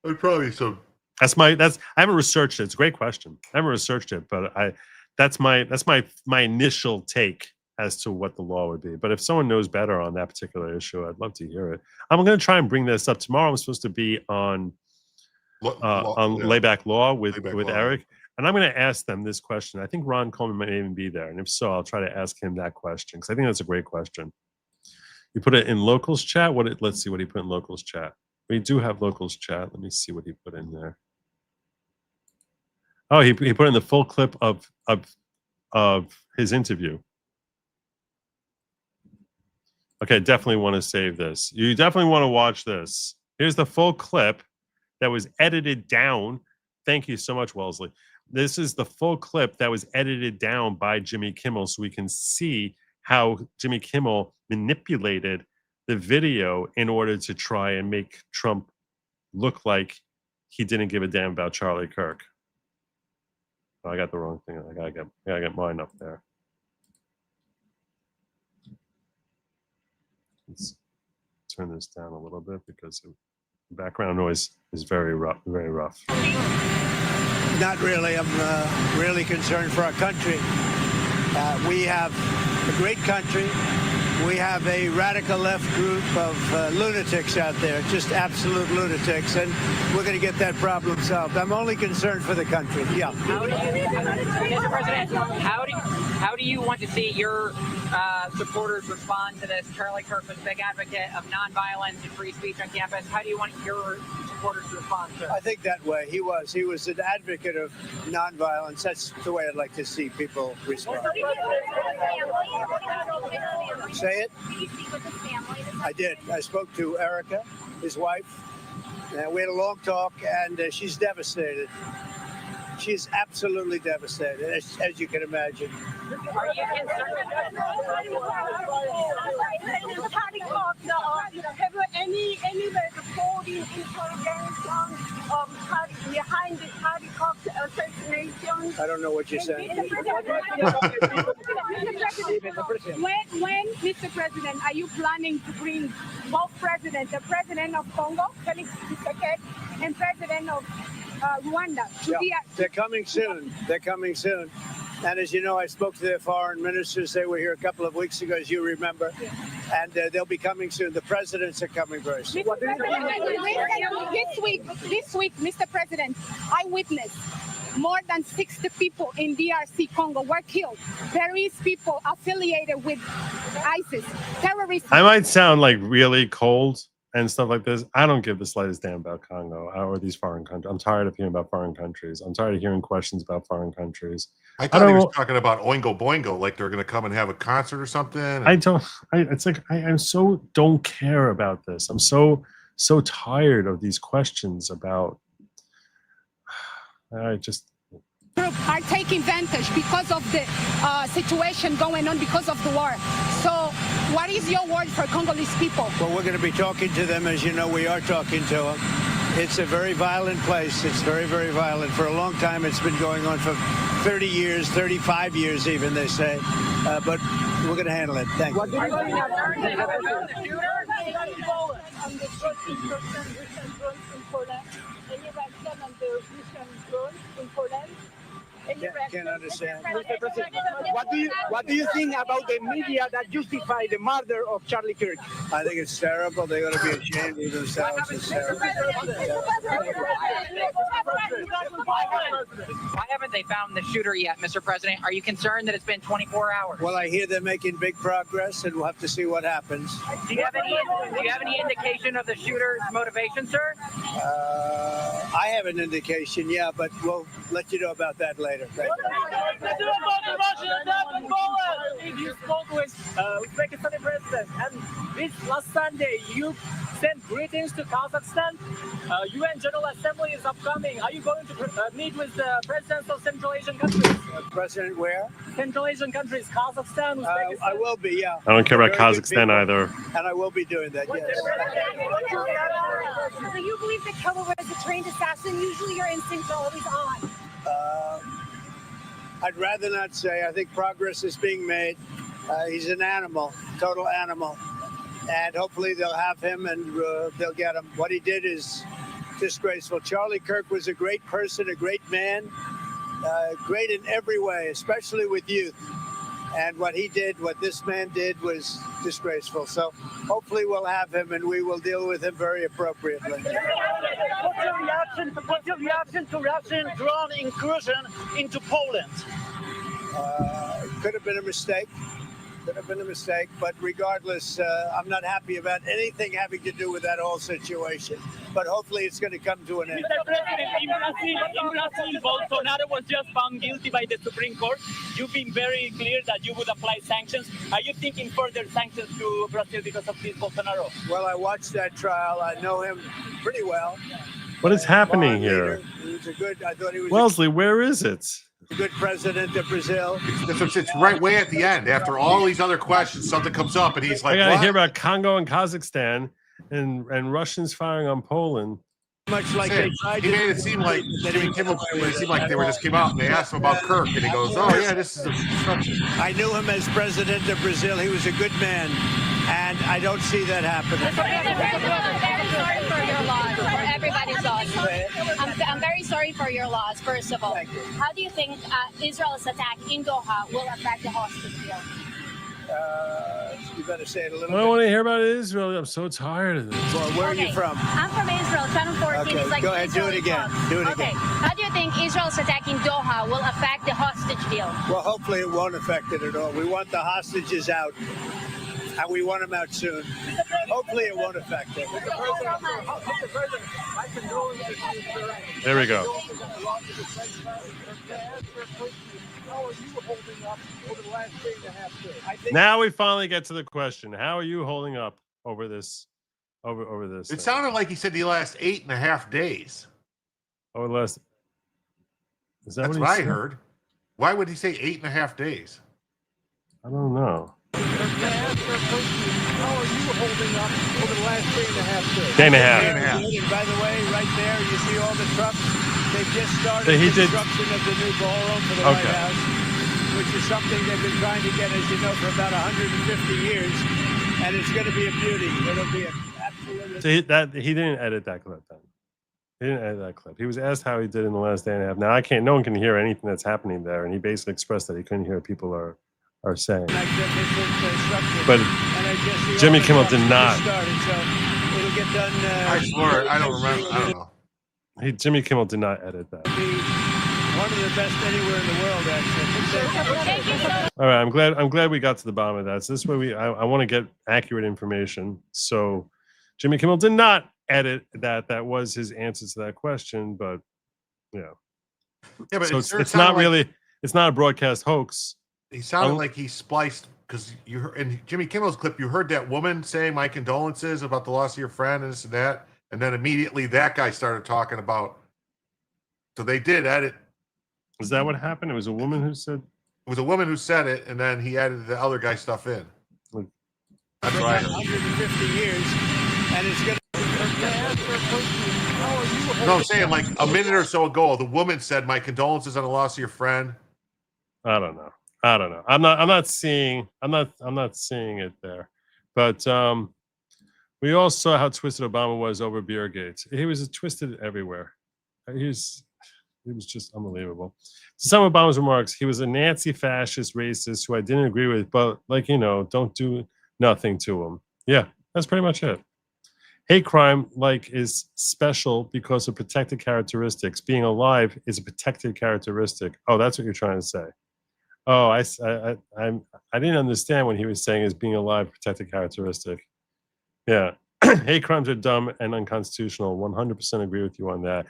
It would probably so. I haven't researched it. It's a great question. I haven't researched it, but that's my initial take as to what the law would be. But if someone knows better on that particular issue, I'd love to hear it. I'm going to try and bring this up tomorrow. I'm supposed to be on Layback Law with Eric, and I'm going to ask them this question. I think Ron Coleman might even be there, and if so, I'll try to ask him that question, because I think that's a great question. You put it in locals chat. Let's see what he put in locals chat. We do have locals chat. Let me see what he put in there. Oh, he put in the full clip of his interview. Okay, definitely want to save this. You definitely want to watch this. Here's the full clip that was edited down. Thank you so much, Wellesley. This is the full clip that was edited down by Jimmy Kimmel, so we can see how Jimmy Kimmel manipulated the video in order to try and make Trump look like he didn't give a damn about Charlie Kirk. Oh, I got the wrong thing. I gotta get mine up there. Let's turn this down a little bit because the background noise is very rough. Very rough. Not really. I'm really concerned for our country. We have a great country. We have a radical left group of lunatics out there, just absolute lunatics, and we're going to get that problem solved. I'm only concerned for the country. Yeah. Mr. President, how do you want to see your supporters respond to this? Charlie Kirk was a big advocate of nonviolence and free speech on campus. How do you want your supporters to respond to it? I think that way. He was an advocate of nonviolence. That's the way I'd like to see people respond. Say it? Did you speak with his family? I did. I spoke to Erica, his wife. We had a long talk, and she's devastated. She's absolutely devastated, as you can imagine. Are you concerned? Have any reporting information behind the Hardy-Cox assassination? I don't know what you're saying. When, Mr. President, are you planning to bring both presidents, the president of Congo, Felix Tshisekedi, and president of Rwanda? They're coming soon. They're coming soon. And as you know, I spoke to their foreign ministers. They were here a couple of weeks ago, as you remember. And they'll be coming soon. The presidents are coming very soon. This week, Mr. President, I witnessed more than 60 people in DRC Congo were killed. Various people affiliated with ISIS, terrorists. I might sound like really cold and stuff like this. I don't give the slightest damn about Congo or these foreign countries. I'm tired of hearing about foreign countries. I'm tired of hearing questions about foreign countries. I thought he was talking about Oingo Boingo, like they're going to come and have a concert or something. It's like I'm so don't care about this. I'm so tired of these questions about. I just. Are taking advantage because of the situation going on because of the war. So what is your word for Congolese people? Well, we're going to be talking to them. As you know, we are talking to them. It's a very violent place. It's very, very violent. For a long time, it's been going on for 30 years, 35 years even, they say. But we're going to handle it. Thank you. Can't understand. What do you think about the media that justify the murder of Charlie Kirk? I think it's terrible. They're going to be ashamed of themselves. It's terrible. Why haven't they found the shooter yet, Mr. President? Are you concerned that it's been 24 hours? Well, I hear they're making big progress, and we'll have to see what happens. Do you have any indication of the shooter's motivation, sir? I have an indication, yeah, but we'll let you know about that later. Thank You spoke with Uzbekistan president, and this last Sunday you sent greetings to Kazakhstan. UN General Assembly is upcoming. Are you going to meet with the presidents of Central Asian countries? President where? Central Asian countries, Kazakhstan, Uzbekistan. I will be, yeah. I don't care about Kazakhstan either. And I will be doing that, yes. Do you believe that Kimmel was a trained assassin? Usually your instincts are always on. I'd rather not say. I think progress is being made. He's an animal, total animal. And hopefully they'll have him and they'll get him. What he did is disgraceful. Charlie Kirk was a great person, a great man, great in every way, especially with youth. And what he did, what this man did, was disgraceful. So hopefully we'll have him and we will deal with him very appropriately. What's your reaction to Russian drone incursion into Poland? Could have been a mistake. Could have been a mistake. But regardless, I'm not happy about anything having to do with that whole situation. But hopefully it's going to come to an end. Mr. President, in Brazil, Bolsonaro was just found guilty by the Supreme Court. You've been very clear that you would apply sanctions. Are you thinking further sanctions to Brazil because of this Bolsonaro? Well, I watched that trial. I know him pretty well. What is happening here? He's a good, I thought he was Wellesley, where is it? a good president of Brazil. It's right way at the end. After all these other questions, something comes up, and he's like, I got to what? hear about Congo and Kazakhstan and Russians firing on Poland. Much like he made it seem like Jimmy Kimmel. It seemed like they were just came out and they asked him about Kirk, and he goes, "Oh yeah, this is a construction." I knew him as president of Brazil. He was a good man, and I don't see that happening. Everybody's loss. I'm very sorry for your loss, first of all. How do you think Israel's attack in Doha will affect the hostage deal? You better say it a little I don't want to hear about Israel. I'm so tired of this. Well, where are you from? I'm from Israel. Channel 14 Okay, is like go ahead, do it Israeli again. club. Do it okay. again. How do you think Israel's attack in Doha will affect the hostage deal? Well, hopefully it won't affect it at all. We want the hostages out, and we want them out soon. Hopefully it won't affect it. There we go. Now we finally get to the question. How are you holding up over this? Over this? It sounded like he said the last 8.5 days. Over the last. Is that That's what what I said? heard. Why would he say 8.5 days? I don't know. How are you holding up over the last 3.5 days? Day and a half. Very good. And by the way, right there, you see all the trucks. They've just started He did- construction of the new ballroom for the White Okay. House, which is something they've been trying to get, as you know, for about 150 years. And it's going to be a beauty. It'll be an absolute. So he didn't edit that clip then. He didn't edit that clip. He was asked how he did in the last day and a half. Now no one can hear anything that's happening there, and he basically expressed that he couldn't hear what people are saying. But Jimmy Kimmel did not. Started, so it'll get done. I swear, I don't remember. I don't know. Jimmy Kimmel did not edit that. One of the best anywhere in the world, actually. All right, I'm glad we got to the bottom of that. So this way I want to get accurate information. So Jimmy Kimmel did not edit that. That was his answer to that question, but yeah. Yeah, but so it it's sounded not like- really it's not a broadcast hoax. He sounded like he spliced, because you heard in Jimmy Kimmel's clip, you heard that woman saying my condolences about the loss of your friend and this and that, and then immediately that guy started talking about. So they did edit. Is that what happened? It was a woman who said. It was a woman who said it, and then he added the other guy stuff in. That's right. 150 years, and it's going to. No, I'm saying like a minute or so ago, the woman said my condolences on the loss of your friend. I don't know. I'm not seeing it there. But we all saw how twisted Obama was over Beergate. He was twisted everywhere. He was just unbelievable. To some of Obama's remarks, he was a Nazi fascist racist who I didn't agree with, but don't do nothing to him. Yeah, that's pretty much it. Hate crime is special because of protected characteristics. Being alive is a protected characteristic. Oh, that's what you're trying to say. Oh, I didn't understand what he was saying as being alive protected characteristic. Yeah, hate crimes are dumb and unconstitutional. 100% agree with you on that.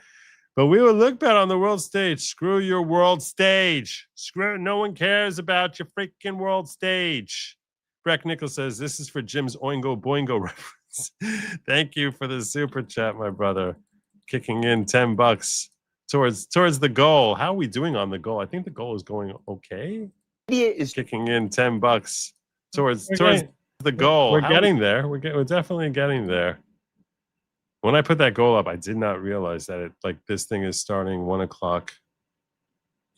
But we will look bad on the world stage. Screw your world stage. No one cares about your freaking world stage. Breck Nichols says this is for Jim's Oingo Boingo reference. Thank you for the super chat, my brother. Kicking in $10 towards the goal. How are we doing on the goal? I think the goal is going okay. Is kicking in $10 towards the goal. We're getting there. We're definitely getting there. When I put that goal up, I did not realize that this thing is starting 1:00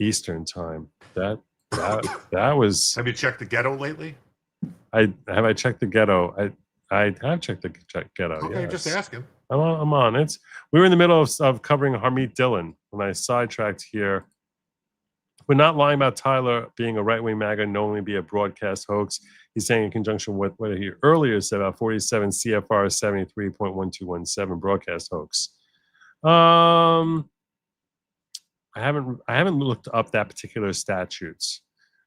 Eastern time. That was. Have you checked the ghetto lately? I checked the ghetto. I have checked the ghetto. Okay, yes. just asking. I'm on. We were in the middle of covering Harmeet Dhillon when I sidetracked here. We're not lying about Tyler being a right-wing MAGA, knowingly be a broadcast hoax. He's saying in conjunction with what he earlier said about 47 CFR 73.1217 broadcast hoax. I haven't looked up that particular statutes.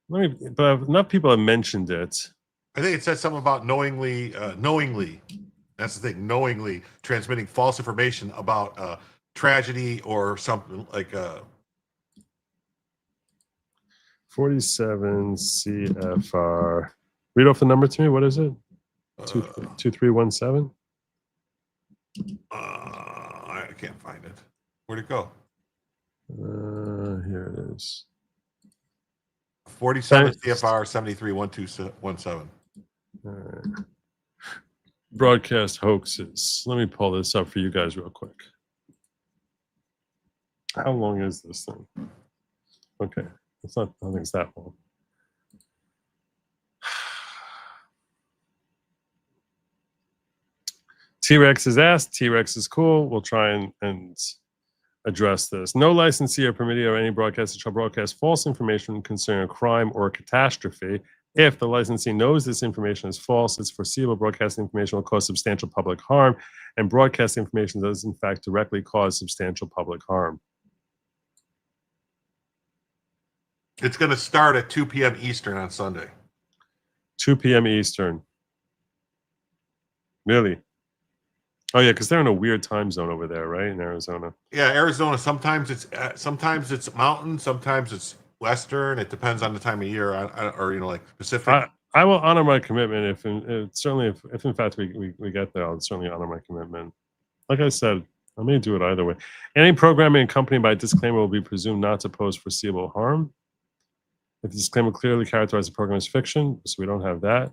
But enough people have mentioned it. I think it said something about knowingly. That's the thing. Knowingly transmitting false information about tragedy or something like. 47 CFR. Read off the number to me. What is it? 2317. I can't find it. Where'd it go? Here it is. 47 CFR 73.1217. All right. Broadcast hoaxes. Let me pull this up for you guys real quick. How long is this thing? Okay. I don't think it's that long. T-Rex is asked. T-Rex is cool. We'll try and address this. No licensee or permittee or any broadcaster shall broadcast false information concerning a crime or a catastrophe. If the licensee knows this information is false, it's foreseeable broadcasting information will cause substantial public harm, and broadcast information does in fact directly cause substantial public harm. It's going to start at 2 p.m. Eastern on Sunday. 2 p.m. Eastern. Really? Oh yeah, because they're in a weird time zone over there, right? In Arizona. Yeah, Arizona. Sometimes it's mountain, sometimes it's western. It depends on the time of year, or like Pacific. I will honor my commitment if in fact we get there. I'll certainly honor my commitment. Like I said, I may do it either way. Any programming accompanied by a disclaimer will be presumed not to pose foreseeable harm. If the disclaimer clearly characterizes the program as fiction, so we don't have that,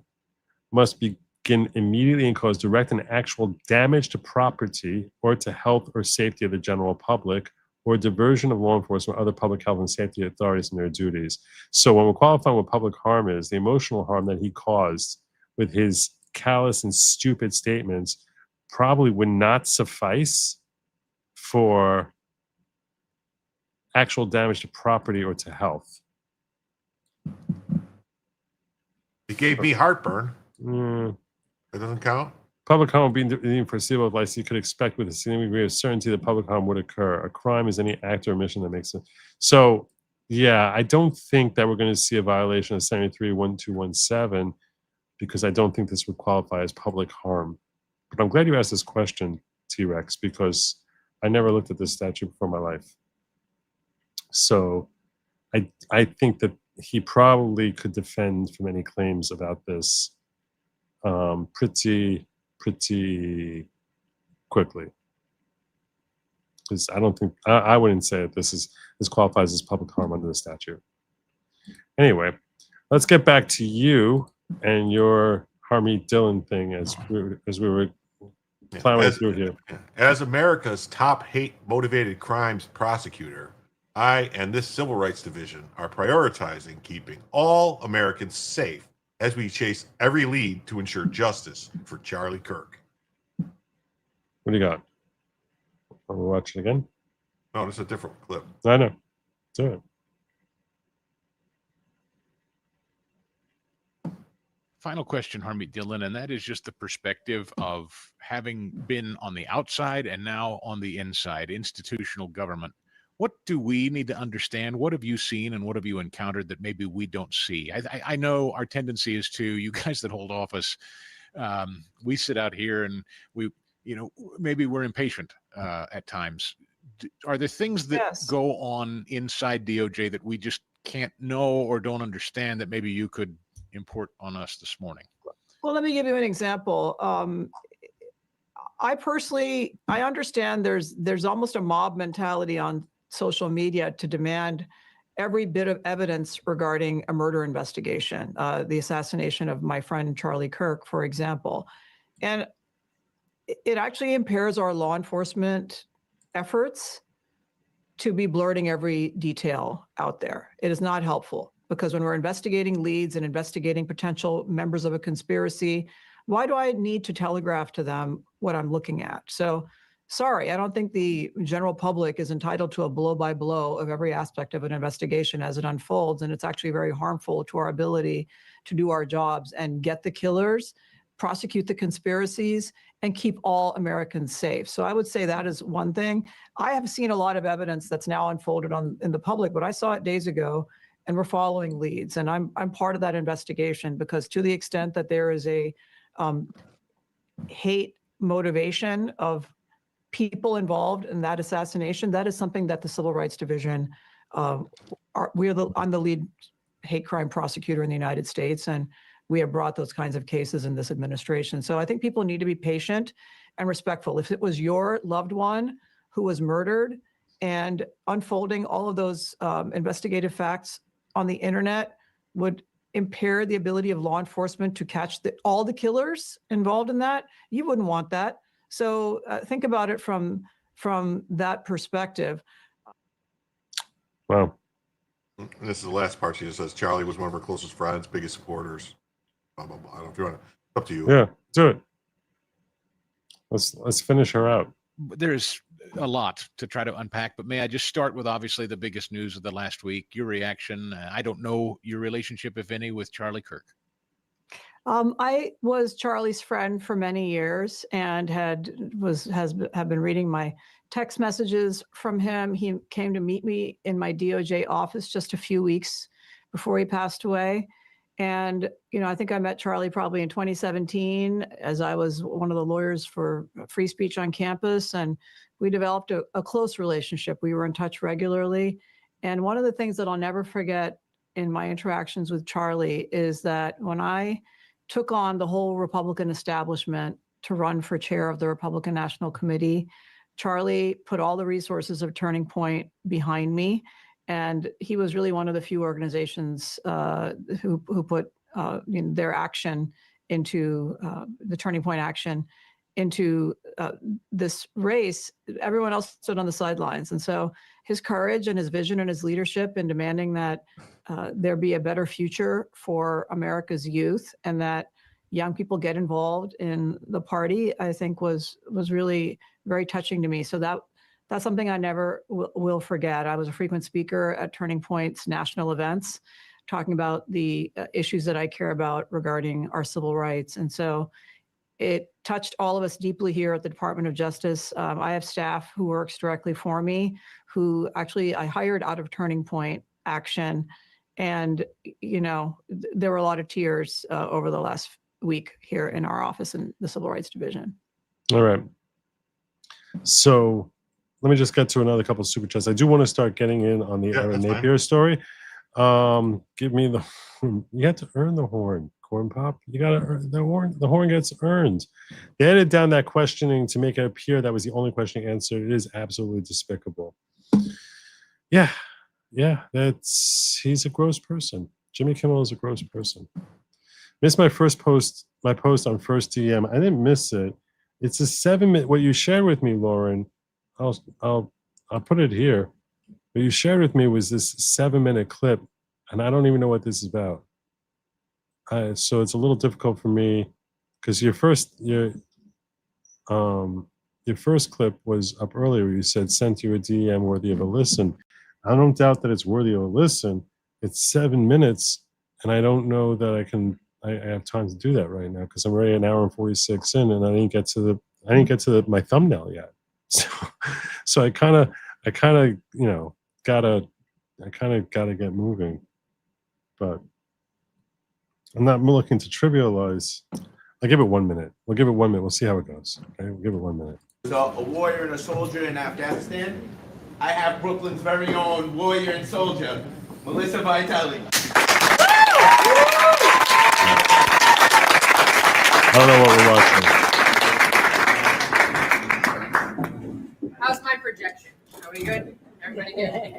must begin immediately and cause direct and actual damage to property or to health or safety of the general public, or diversion of law enforcement or other public health and safety authorities in their duties. So when we're qualifying what public harm is, the emotional harm that he caused with his callous and stupid statements probably would not suffice for actual damage to property or to health. It gave me heartburn. Mm. That doesn't count? Public harm being deemed foreseeable of life, you could expect with a significant degree of certainty that public harm would occur. A crime is any act or omission that makes it. So, yeah, I don't think that we're going to see a violation of 73-1217 because I don't think this would qualify as public harm. But I'm glad you asked this question, T-Rex, because I never looked at this statute before my life. So I think that he probably could defend from any claims about this pretty quickly. Because I don't think I wouldn't say that this qualifies as public harm under the statute. Anyway, let's get back to you and your Harmeet Dhillon thing as we were plowing through here. As America's top hate-motivated crimes prosecutor, I and this Civil Rights Division are prioritizing keeping all Americans safe as we chase every lead to ensure justice for Charlie Kirk. What do you got? Are we watching again? No, this is a different clip. I know. Do it. Final question, Harmeet Dhillon, and that is just the perspective of having been on the outside and now on the inside, institutional government. What do we need to understand? What have you seen and what have you encountered that maybe we don't see? I know our tendency is to, you guys that hold office, we sit out here and we, maybe we're impatient at times. Are there things that go on inside DOJ that we just can't know or don't understand that maybe you could import on us this morning? Well, let me give you an example. I understand there's almost a mob mentality on social media to demand every bit of evidence regarding a murder investigation, the assassination of my friend Charlie Kirk, for example. And it actually impairs our law enforcement efforts to be blurting every detail out there. It is not helpful because when we're investigating leads and investigating potential members of a conspiracy, why do I need to telegraph to them what I'm looking at? So sorry, I don't think the general public is entitled to a blow-by-blow of every aspect of an investigation as it unfolds, and it's actually very harmful to our ability to do our jobs and get the killers, prosecute the conspiracies, and keep all Americans safe. So I would say that is one thing. I have seen a lot of evidence that's now unfolded in the public, but I saw it days ago, and we're following leads, and I'm part of that investigation because to the extent that there is a hate motivation of people involved in that assassination, that is something that the Civil Rights Division, I'm the lead hate crime prosecutor in the United States, and we have brought those kinds of cases in this administration. So I think people need to be patient and respectful. If it was your loved one who was murdered and unfolding all of those investigative facts on the internet would impair the ability of law enforcement to catch all the killers involved in that, you wouldn't want that. So think about it from that perspective. Wow. And this is the last part. She just says Charlie was one of her closest friends, biggest supporters. Blah, blah, blah. I don't know if you want to. Up to you. Yeah, do it. Let's finish her out. There's a lot to try to unpack, but may I just start with obviously the biggest news of the last week, your reaction. I don't know your relationship, if any, with Charlie Kirk. I was Charlie's friend for many years and have been reading my text messages from him. He came to meet me in my DOJ office just a few weeks before he passed away. And, I think I met Charlie probably in 2017 as I was one of the lawyers for free speech on campus. And we developed a close relationship. We were in touch regularly. And one of the things that I'll never forget in my interactions with Charlie is that when I took on the whole Republican establishment to run for chair of the Republican National Committee, Charlie put all the resources of Turning Point behind me, and he was really one of the few organizations who put their action into the Turning Point action into this race. Everyone else stood on the sidelines. And so his courage and his vision and his leadership in demanding that there be a better future for America's youth and that young people get involved in the party, I think was really very touching to me. So that's something I never will forget. I was a frequent speaker at Turning Point's national events, talking about the issues that I care about regarding our civil rights. And so it touched all of us deeply here at the Department of Justice. I have staff who works directly for me, who actually I hired out of Turning Point action. And, there were a lot of tears over the last week here in our office in the Civil Rights Division. All right. So let me just get to another couple of super chats. I do want to start getting in on the Erin Napier story. Give me the, you have to earn the horn, Corn Pop. You got to earn the horn. The horn gets earned. They edited down that questioning to make it appear that was the only question answered. It is absolutely despicable. Yeah. He's a gross person. Jimmy Kimmel is a gross person. Missed my post on first DM. I didn't miss it. It's a 7-minute. What you shared with me, Lauren, I'll put it here. What you shared with me was this 7-minute clip, and I don't even know what this is about. So it's a little difficult for me because your first clip was up earlier where you said sent you a DM worthy of a listen. I don't doubt that it's worthy of a listen. It's 7 minutes, and I don't know that I have time to do that right now because I'm already an hour and 46 in, and I didn't get to my thumbnail yet. So I kind of gotta get moving, but I'm not looking to trivialize. I'll give it 1 minute. We'll give it 1 minute. We'll see how it goes. Okay, we'll give it 1 minute. So a warrior and a soldier in Afghanistan. I have Brooklyn's very own warrior and soldier, Melissa Vitale. I don't know what we're watching. How's my projection? Are we good? Everybody good?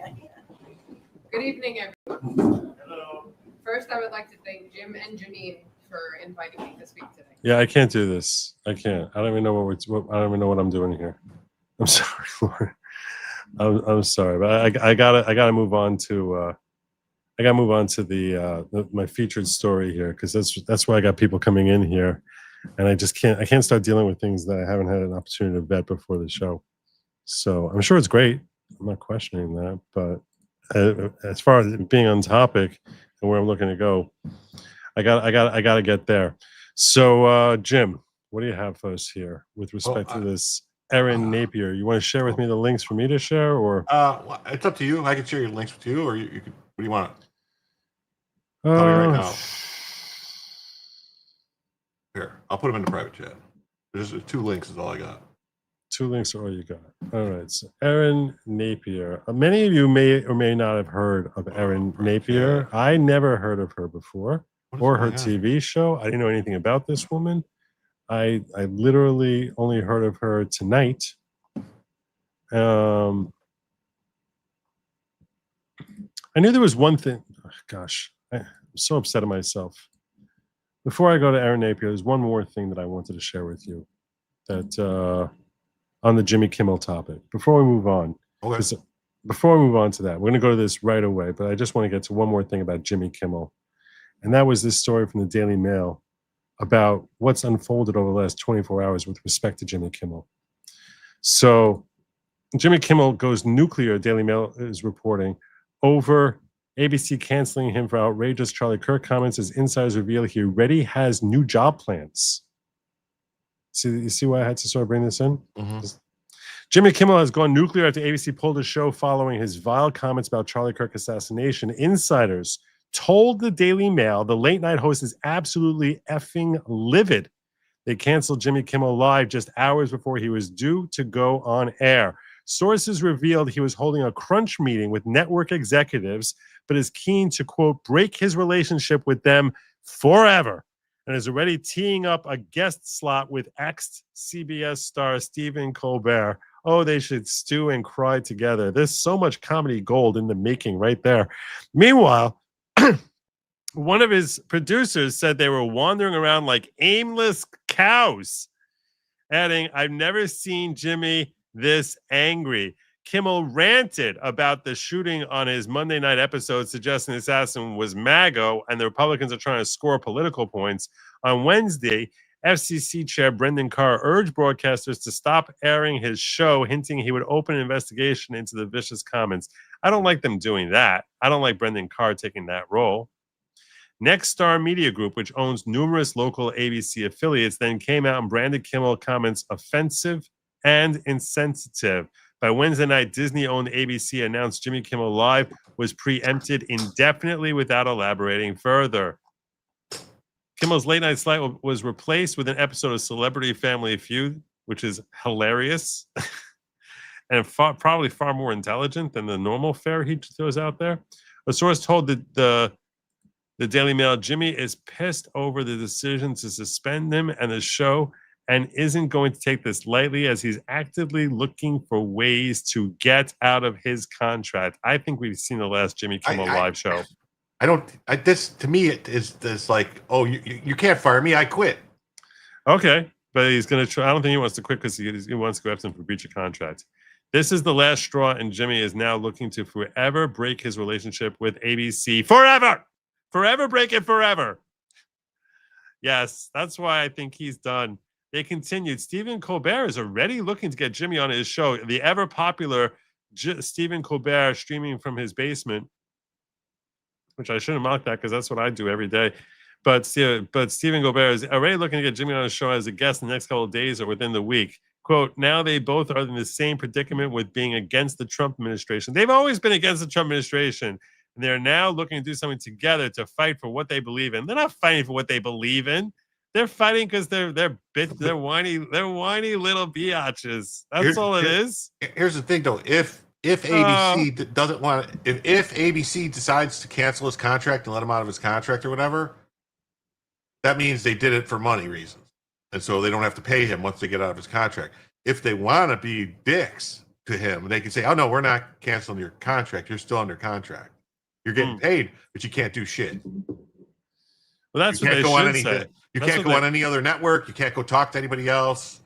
Good evening, everyone. Hello. First, I would like to thank Jim and Janine for inviting me to speak today. Yeah, I can't do this. I can't. I don't even know I don't even know what I'm doing here. I'm sorry, Lauren. I'm sorry, but I gotta move on to the my featured story here because that's why I got people coming in here, and I can't start dealing with things that I haven't had an opportunity to vet before the show. So I'm sure it's great. I'm not questioning that, but as far as being on topic and where I'm looking to go, I gotta get there. So Jim, what do you have for us here with respect to this Erin Napier? You want to share with me the links for me to share, or well, it's up to you. I can share your links with you, or you could. What do you want? Tell me right now. Here, I'll put them in the private chat. There's 2 links is all I got. 2 links are all you got. All right. So Erin Napier. Many of you may or may not have heard of Erin Napier. I never heard of her before or her TV show. I didn't know anything about this woman. I literally only heard of her tonight. I knew there was one thing. Oh, gosh, I'm so upset at myself. Before I go to Erin Napier, there's one more thing that I wanted to share with you that on the Jimmy Kimmel topic. Before we move on, before we move on to that, we're going to go to this right away, but I just want to get to one more thing about Jimmy Kimmel. And that was this story from the Daily Mail about what's unfolded over the last 24 hours with respect to Jimmy Kimmel. So Jimmy Kimmel goes nuclear, Daily Mail is reporting, over ABC canceling him for outrageous Charlie Kirk comments as insiders reveal he already has new job plans. You see why I had to sort of bring this in? Mm-hmm. Jimmy Kimmel has gone nuclear after ABC pulled his show following his vile comments about Charlie Kirk assassination. Insiders told the Daily Mail the late-night host is absolutely effing livid. They canceled Jimmy Kimmel Live just hours before he was due to go on air. Sources revealed he was holding a crunch meeting with network executives, but is keen to, quote, break his relationship with them forever, and is already teeing up a guest slot with ex-CBS star Stephen Colbert Oh, they should stew and cry together. There's so much comedy gold in the making right there. Meanwhile, one of his producers said they were wandering around like aimless cows, adding, I've never seen Jimmy this angry. Kimmel ranted about the shooting on his Monday night episode, suggesting the assassin was MAGA and the Republicans are trying to score political points. On Wednesday, FCC Chair Brendan Carr urged broadcasters to stop airing his show, hinting he would open an investigation into the vicious comments. I don't like them doing that. I don't like Brendan Carr taking that role. Next Star Media Group, which owns numerous local ABC affiliates, then came out and branded Kimmel comments offensive and insensitive. By Wednesday night, Disney-owned ABC announced Jimmy Kimmel Live was preempted indefinitely without elaborating further. Kimmel's late night slot was replaced with an episode of Celebrity Family Feud, which is hilarious and probably far more intelligent than the normal fare he throws out there. A source told the Daily Mail, Jimmy is pissed over the decision to suspend him and the show and isn't going to take this lightly as he's actively looking for ways to get out of his contract. I think we've seen the last Jimmy Kimmel Live show. This to me it is this like, oh, you can't fire me, I quit. Okay, but he's going to try. I don't think he wants to quit because he wants to go after him for breach of contract. This is the last straw, and Jimmy is now looking to forever break his relationship with ABC. Forever break it forever. Yes, that's why I think he's done. They continued. Stephen Colbert is already looking to get Jimmy on his show. The ever popular Stephen Colbert streaming from his basement, which I shouldn't mock that because that's what I do every day. But Stephen Colbert is already looking to get Jimmy on his show as a guest in the next couple of days or within the week. Quote, now they both are in the same predicament with being against the Trump administration. They've always been against the Trump administration. And they're now looking to do something together to fight for what they believe in. They're not fighting for what they believe in. They're fighting because they're whiny little biatches. That's all it is. Here's the thing, though. If ABC doesn't want, if ABC decides to cancel his contract and let him out of his contract or whatever, that means they did it for money reasons, and so they don't have to pay him once they get out of his contract. If they want to be dicks to him, they can say, "Oh no, we're not canceling your contract. You're still under contract. You're getting paid, but you can't do shit." Well, that's what they should say. You can't go on any other network. You can't go talk to anybody else.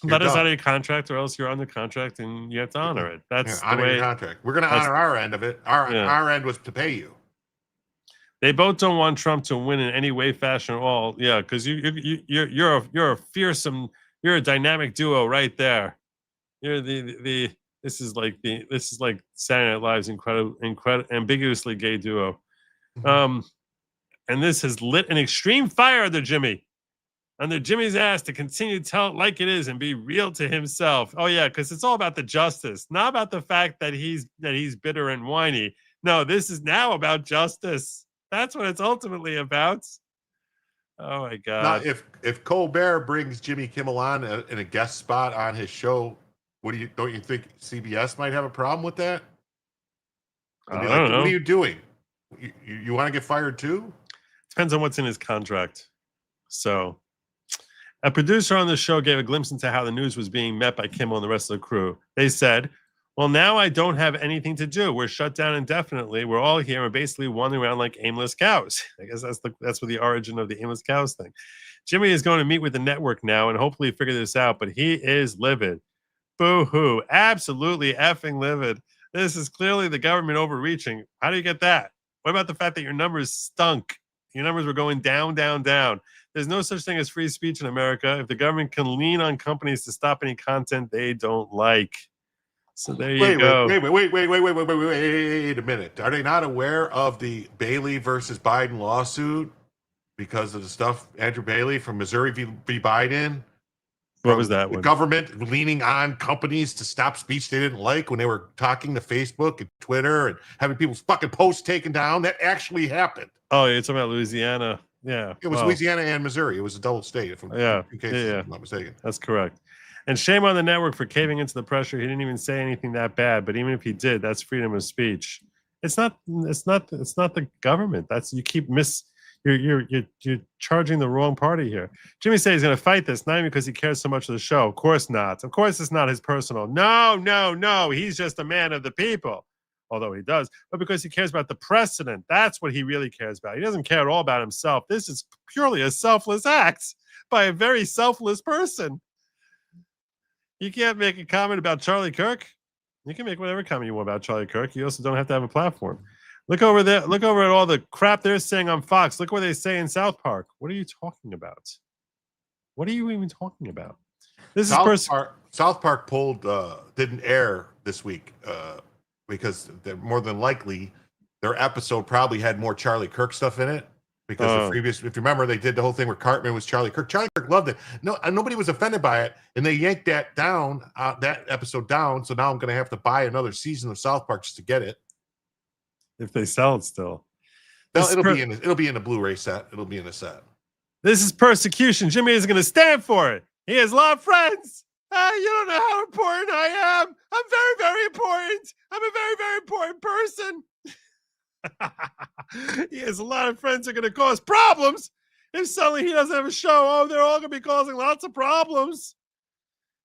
Let us out of your contract, or else you're under contract and you have to honor it. That's honor your contract. We're going to honor our end of it. Our end was to pay you. They both don't want Trump to win in any way, fashion, at all. Yeah, because you're a fearsome, you're a dynamic duo right there. You're this is like Saturday Night Live's incredible, ambiguously gay duo. And this has lit an extreme fire under Jimmy's ass to continue to tell it like it is and be real to himself. Oh yeah, because it's all about the justice, not about the fact that he's bitter and whiny. No, this is now about justice. That's what it's ultimately about. Oh my God! Now, if Colbert brings Jimmy Kimmel on in a guest spot on his show, don't you think CBS might have a problem with that? I don't know. What are you doing? You want to get fired too? Depends on what's in his contract. So, a producer on the show gave a glimpse into how the news was being met by Kimmel and the rest of the crew. They said, well, now I don't have anything to do. We're shut down indefinitely. We're all here. We're basically wandering around like aimless cows. I guess that's what the origin of the aimless cows thing. Jimmy is going to meet with the network now and hopefully figure this out, but he is livid. Boo-hoo. Absolutely effing livid. This is clearly the government overreaching. How do you get that? What about the fact that your numbers stunk? Your numbers were going down, down, down. There's no such thing as free speech in America if the government can lean on companies to stop any content they don't like. So there you go. Wait a minute. Are they not aware of the Bailey versus Biden lawsuit because of the stuff Andrew Bailey from Missouri v. Biden? What was that The one? government leaning on companies to stop speech they didn't like when they were talking to Facebook and Twitter and having people's fucking posts taken down. That actually happened. Oh, you're talking about Louisiana. Yeah. It was Louisiana and Missouri. It was a double state, if I'm not mistaken. That's correct. And shame on the network for caving into the pressure. He didn't even say anything that bad, but even if he did, that's freedom of speech. It's not the government. You keep You're charging the wrong party here. Jimmy said he's going to fight this, not even because he cares so much for the show. Of course not. Of course it's not his personal. No. He's just a man of the people, although he does. But because he cares about the precedent, that's what he really cares about. He doesn't care at all about himself. This is purely a selfless act by a very selfless person. You can't make a comment about Charlie Kirk. You can make whatever comment you want about Charlie Kirk. You also don't have to have a platform. Look over there. Look over at all the crap they're saying on Fox. Look what they say in South Park. What are you talking about? What are you even talking about? This South Park pulled didn't air this week because more than likely their episode probably had more Charlie Kirk stuff in it. Because the previous, if you remember, they did the whole thing where Cartman was Charlie Kirk. Charlie Kirk loved it. No, nobody was offended by it, and they yanked that down, that episode down. So now I'm going to have to buy another season of South Park just to get it. If they sell it still. No, it'll be in the Blu-ray set. It'll be in the set. This is persecution. Jimmy isn't going to stand for it. He has a lot of friends. You don't know how important I am. I'm very, very important. I'm a very, very important person. He has a lot of friends that are going to cause problems. If suddenly he doesn't have a show, they're all going to be causing lots of problems.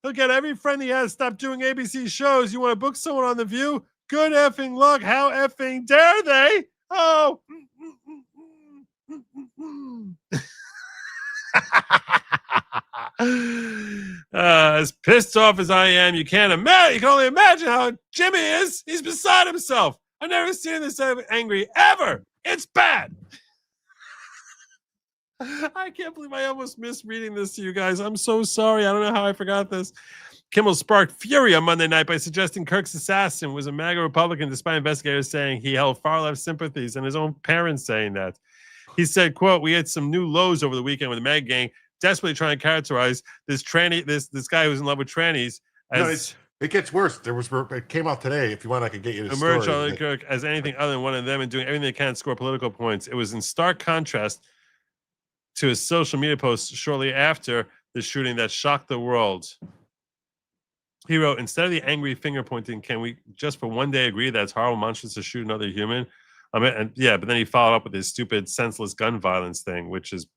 He'll get every friend he has to stop doing ABC shows. You want to book someone on The View? Good effing luck. How effing dare they? Oh. As pissed off as I am, you can't imagine. You can only imagine how Jimmy is. He's beside himself. I've never seen this angry ever. It's bad. I can't believe I almost missed reading this to you guys. I'm so sorry. I don't know how I forgot this. Kimmel sparked fury on Monday night by suggesting Kirk's assassin was a MAGA Republican, despite investigators saying he held far-left sympathies and his own parents saying that. He said, quote, "We had some new lows over the weekend with the MAGA gang, desperately trying to characterize this tranny, this guy who's in love with trannies as..." It gets worse. It came out today. If you want, I could get you the story. Charlie Kirk as anything other than one of them and doing everything they can to score political points. It was in stark contrast to his social media post shortly after the shooting that shocked the world. He wrote, "Instead of the angry finger pointing, can we just for one day agree that it's horrible monstrous to shoot another human?" But then he followed up with his stupid, senseless gun violence thing, which is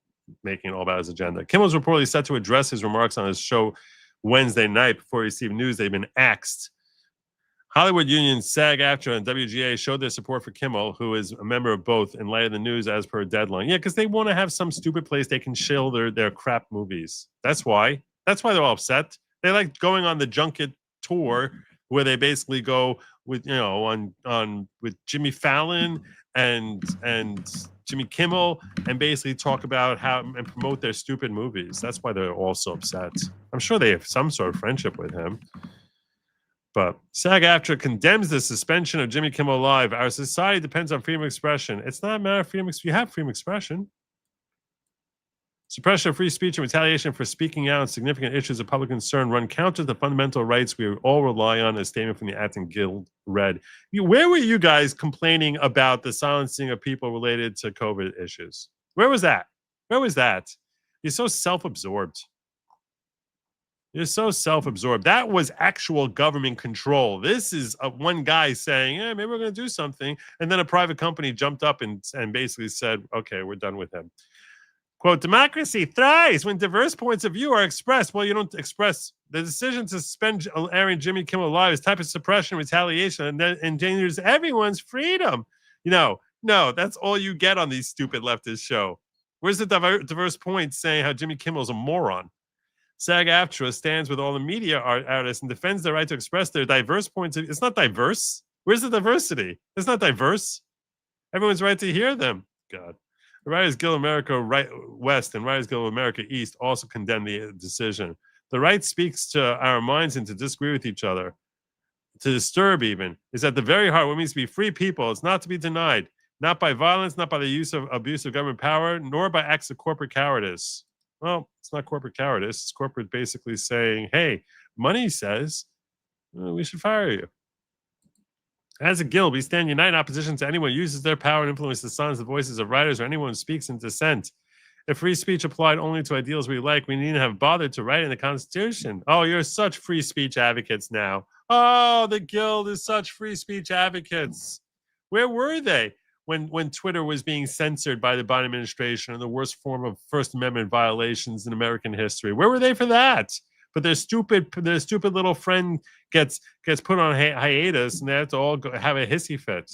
making it all about his agenda. Kimmel was reportedly set to address his remarks on his show Wednesday night before he received news they've been axed. Hollywood union SAG-AFTRA and WGA showed their support for Kimmel, who is a member of both, in light of the news as per a deadline. Yeah, because they want to have some stupid place they can shill their crap movies. That's why. That's why they're all upset. They like going on the junket tour where they basically go with, with Jimmy Fallon and Jimmy Kimmel and basically talk about how and promote their stupid movies. That's why they're all so upset. I'm sure they have some sort of friendship with him. But SAG-AFTRA condemns the suspension of Jimmy Kimmel Live. Our society depends on freedom of expression. It's not a matter of freedom. You have freedom of expression. Suppression of free speech and retaliation for speaking out on significant issues of public concern run counter to the fundamental rights we all rely on, a statement from the Acton Guild read. Where were you guys complaining about the silencing of people related to COVID issues? Where was that? Where was that? You're so self-absorbed. You're so self-absorbed. That was actual government control. This is one guy saying, maybe we're going to do something. And then a private company jumped up and basically said, okay, we're done with him. Quote, "Democracy thrives when diverse points of view are expressed." Well, you don't express. The decision to suspend airing Jimmy Kimmel Live is type of suppression, retaliation, and that endangers everyone's freedom. No, that's all you get on these stupid leftist show. Where's the diverse point saying how Jimmy Kimmel's a moron? SAG-AFTRA stands with all the media artists and defends their right to express their diverse points of view. It's not diverse. Where's the diversity? It's not diverse. Everyone's right to hear them. God. The Writers Guild of America West and Writers Guild of America East also condemned the decision. The right speaks to our minds and to disagree with each other, to disturb even, is at the very heart what it means to be free people. It's not to be denied, not by violence, not by the use of abuse of government power, nor by acts of corporate cowardice. Well, it's not corporate cowardice. It's corporate basically saying, hey, money says we should fire you. As a guild, we stand united in opposition to anyone who uses their power and influence to silence the voices of writers or anyone who speaks in dissent. If free speech applied only to ideals we like, we needn't have bothered to write in the Constitution. Oh, you're such free speech advocates now. Oh, the guild is such free speech advocates. Where were they? when Twitter was being censored by the Biden administration and the worst form of First Amendment violations in American history. Where were they for that? But their stupid little friend gets put on hiatus, and they have to all have a hissy fit.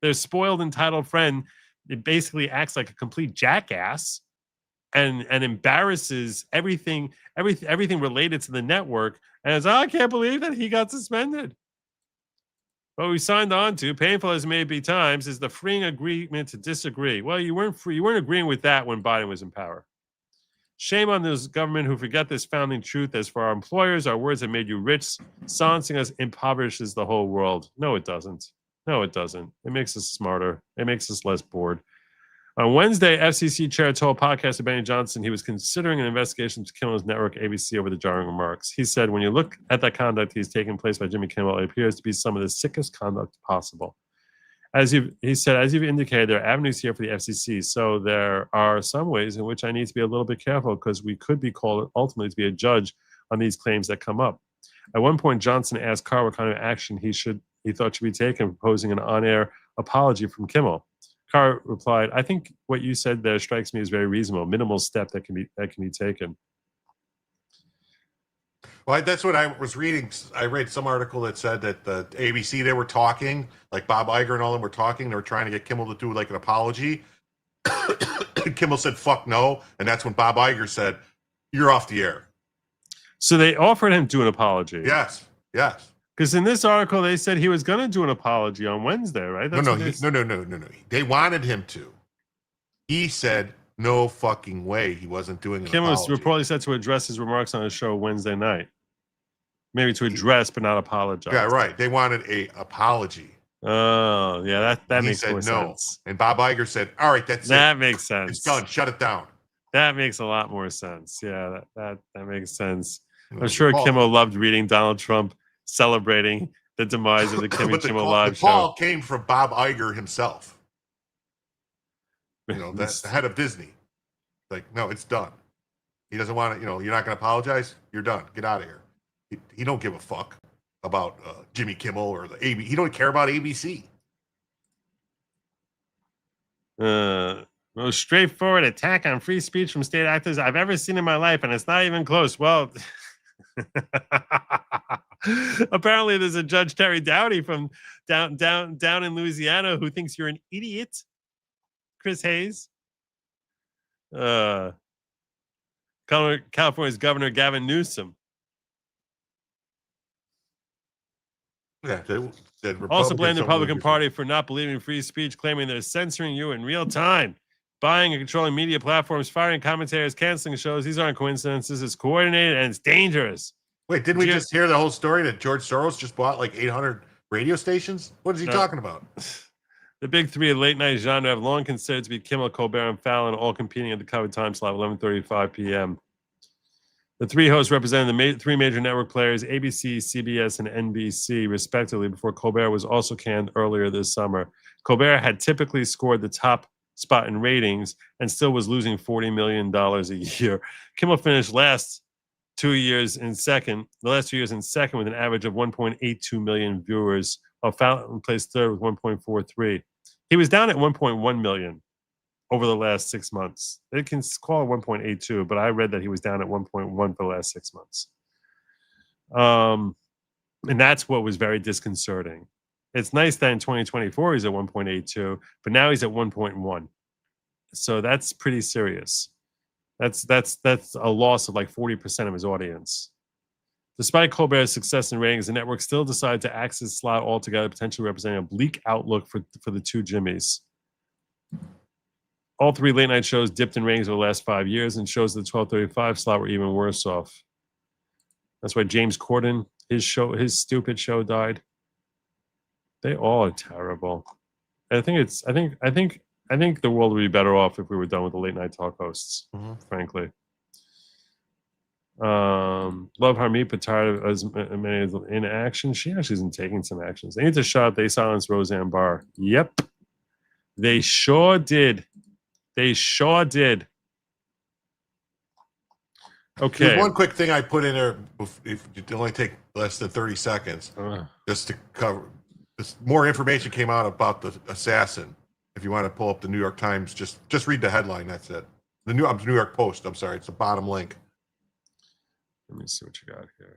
Their spoiled, entitled friend, it basically acts like a complete jackass and embarrasses everything related to the network. And it's, I can't believe that he got suspended. What we signed on to, painful as it may be times, is the freeing agreement to disagree. Well, you weren't agreeing with that when Biden was in power. Shame on this government who forget this founding truth. As for our employers, our words have made you rich. Silencing us impoverishes the whole world. No, it doesn't. No, it doesn't. It makes us smarter. It makes us less bored. On Wednesday, FCC chair told podcaster Benny Johnson he was considering an investigation to Kimmel's network ABC over the jarring remarks. He said, when you look at that conduct he's taking place by Jimmy Kimmel, it appears to be some of the sickest conduct possible. He said, as you've indicated, there are avenues here for the FCC, so there are some ways in which I need to be a little bit careful because we could be called ultimately to be a judge on these claims that come up. At one point, Johnson asked Carr what kind of action he thought should be taken, proposing an on-air apology from Kimmel. Carr replied, I think what you said there strikes me as very reasonable, minimal step that can be taken. Well, that's what I was reading. I read some article that said that the ABC, they were talking, like Bob Iger and all them were talking. They were trying to get Kimmel to do like an apology. Kimmel said, fuck no. And that's when Bob Iger said, you're off the air. So they offered him to do an apology. Yes. Because in this article, they said he was going to do an apology on Wednesday, right? No. They wanted him to. He said, no fucking way he wasn't doing an Kimmel was apology. reportedly set to address his remarks on his show Wednesday night. Maybe to address, but not apologize. Yeah, right. They wanted a apology. Oh, yeah, that makes more no. sense. And Bob Iger said, all right, that's that it. Makes sense. It's done. Shut it down. That makes a lot more sense. Yeah, that makes sense. I'm sure Kimmel loved reading Donald Trump celebrating the demise of the Kimmel Live show. The call came from Bob Iger himself. You know, that's the head of Disney. Like, no, it's done. He doesn't want to, you're not going to apologize. You're done. Get out of here. He don't give a fuck about Jimmy Kimmel or the ABC. He don't care about ABC. Most straightforward attack on free speech from state actors I've ever seen in my life, and it's not even close. Well, apparently there's a Judge Terry Dowdy from down in Louisiana who thinks you're an idiot, Chris Hayes. California's Governor Gavin Newsom. Yeah, Also blamed the Republican Party for not believing free speech, claiming they're censoring you in real time, buying and controlling media platforms, firing commentators, canceling shows. These aren't coincidences. It's coordinated and it's dangerous. Wait, didn't we just hear the whole story that George Soros just bought like 800 radio stations? What is he talking about? The big three of late night genre have long considered to be Kimmel, Colbert, and Fallon, all competing at the covered time slot, 11:35 p.m. The three hosts represented the three major network players, ABC, CBS, and NBC, respectively, before Colbert was also canned earlier this summer. Colbert had typically scored the top spot in ratings and still was losing $40 million a year. Kimmel finished the last 2 years in second with an average of 1.82 million viewers, while Fallon placed third with 1.43. He was down at 1.1 million over the last 6 months. They can call it 1.82, but I read that he was down at 1.1 for the last 6 months. And that's what was very disconcerting. It's nice that in 2024 he's at 1.82, but now he's at 1.1. So that's pretty serious. That's a loss of like 40% of his audience. Despite Colbert's success in ratings, the network still decided to axe his slot altogether, potentially representing a bleak outlook for the two Jimmys. All three late-night shows dipped in ratings over the last 5 years, and shows at the 12:35 slot were even worse off. That's why James Corden, his stupid show died. They all are terrible. I think the world would be better off if we were done with the late-night talk hosts, frankly. Love Harmeet, but tired of as many as in action. She actually isn't taking some actions. They need to shut up. They silenced Roseanne Barr. Yep. They sure did. They sure did. Okay. There's one quick thing I put in there, if it only take less than 30 seconds, just to cover more information came out about the assassin. If you want to pull up the New York Times, just read the headline. That's it. The New York Post. I'm sorry, it's the bottom link. Let me see what you got here.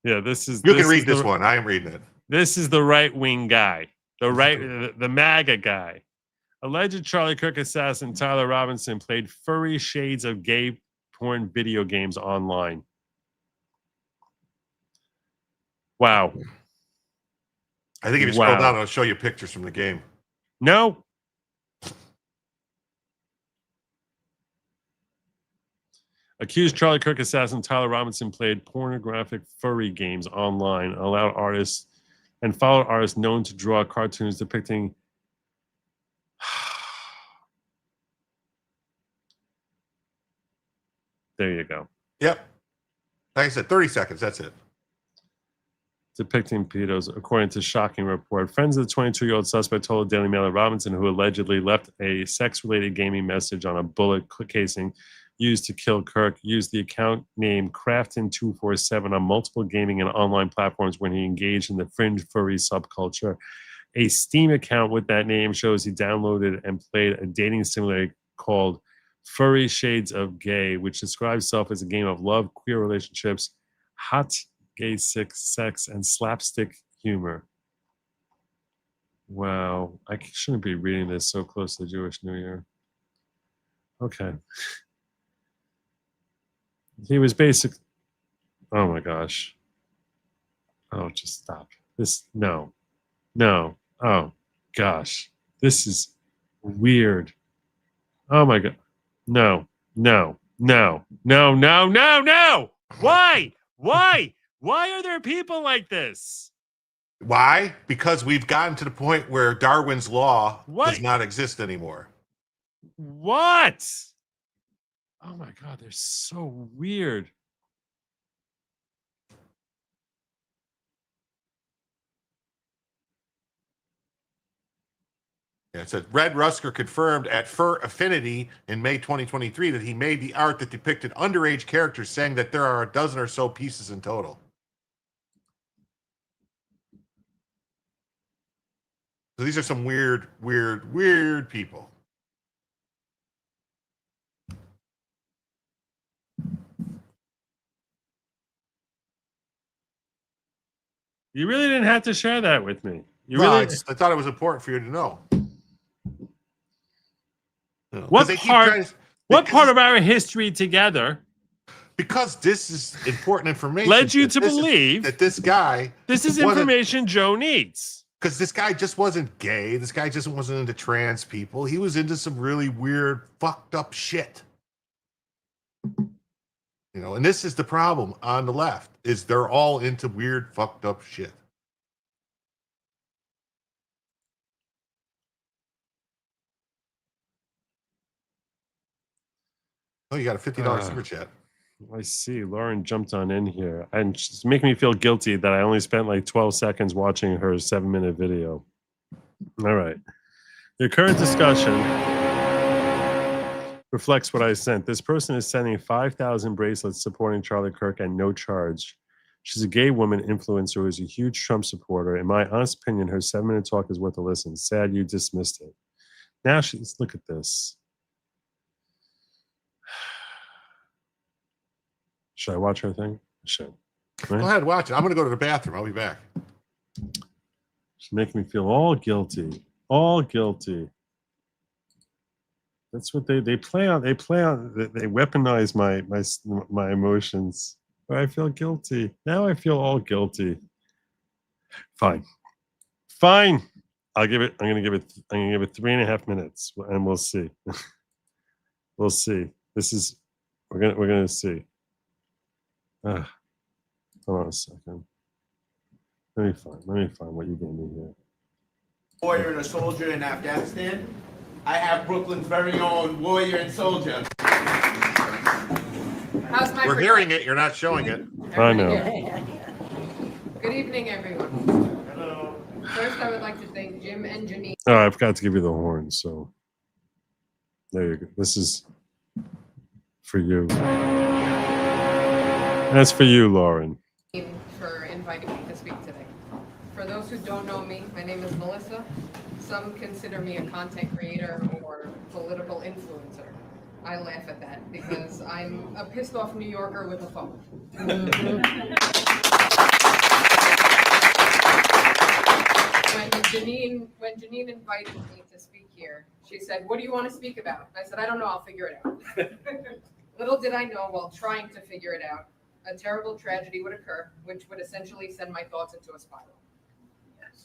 Yeah, this is. You can read this one. I am reading it. This is the right-wing guy, the MAGA guy. Alleged Charlie Kirk assassin Tyler Robinson played furry shades of gay porn video games online. Wow. I think if you scroll down, it'll show you pictures from the game. No. Accused Charlie Kirk assassin Tyler Robinson played pornographic furry games online, allowed artists and followed artists known to draw cartoons depicting there you go. Yep. Like I said, 30 seconds. That's it. Depicting pedos, according to shocking report. Friends of the 22-year-old suspect told Daily Mail that Robinson, who allegedly left a sex-related gaming message on a bullet casing used to kill Kirk, used the account name Crafton247 on multiple gaming and online platforms when he engaged in the fringe furry subculture. A Steam account with that name shows he downloaded and played a dating simulator called Furry Shades of Gay, which describes itself as a game of love, queer relationships, hot gay sex, and slapstick humor. Wow, I shouldn't be reading this so close to the Jewish New Year. Okay. He was basic. Oh my gosh. Oh, just stop. No. Oh gosh. This is weird. Oh my God. No. Why? Why are there people like this? Why? Because we've gotten to the point where Darwin's law does not exist anymore. What? Oh my God, they're so weird. Yeah, it said Red Rusker confirmed at Fur Affinity in May 2023 that he made the art that depicted underage characters, saying that there are a dozen or so pieces in total. So these are some weird people. You really didn't have to share that with me. I thought it was important for you to know. What part of our history together? Because this is important information. Led you to believe that this guy. This is information Joe needs. Because this guy just wasn't gay. This guy just wasn't into trans people. He was into some really weird, fucked up shit. You know, and this is the problem on the left, is they're all into weird, fucked up shit. Oh, you got a $50 super chat. I see. Lauren jumped on in here. And she's making me feel guilty that I only spent like 12 seconds watching her 7-minute video. All right. The current discussion reflects what I sent. This person is sending 5,000 bracelets supporting Charlie Kirk and no charge. She's a gay woman influencer who is a huge Trump supporter. In my honest opinion, her 7-minute talk is worth a listen. Sad you dismissed it. Now look at this. Should I watch her thing? I should. Right? Go ahead, watch it. I'm going to go to the bathroom. I'll be back. She's making me feel all guilty. All guilty. That's what they play on. They weaponize my emotions. I feel guilty. Now I feel all guilty. Fine. I'm gonna give it 3.5 minutes, and we'll see. We'll see. We're gonna see. Hold on a second. Let me find what you gave me here. Warrior and a soldier in Afghanistan. I have Brooklyn's very own warrior and soldier. How's my We're hearing it. You're not showing it. I know. Good evening, everyone. Hello. First, I would like to thank Jim and Janine. Oh, I forgot to give you the horn. So There you go. This is for you. That's for you, Lauren. For inviting me to speak today. For those who don't know me, my name is Melissa. Some consider me a content creator or political influencer. I laugh at that because I'm a pissed off New Yorker with a phone. When Janine invited me to speak here, she said, "What do you want to speak about?" I said, "I don't know, I'll figure it out." Little did I know, while trying to figure it out, a terrible tragedy would occur, which would essentially send my thoughts into a spiral.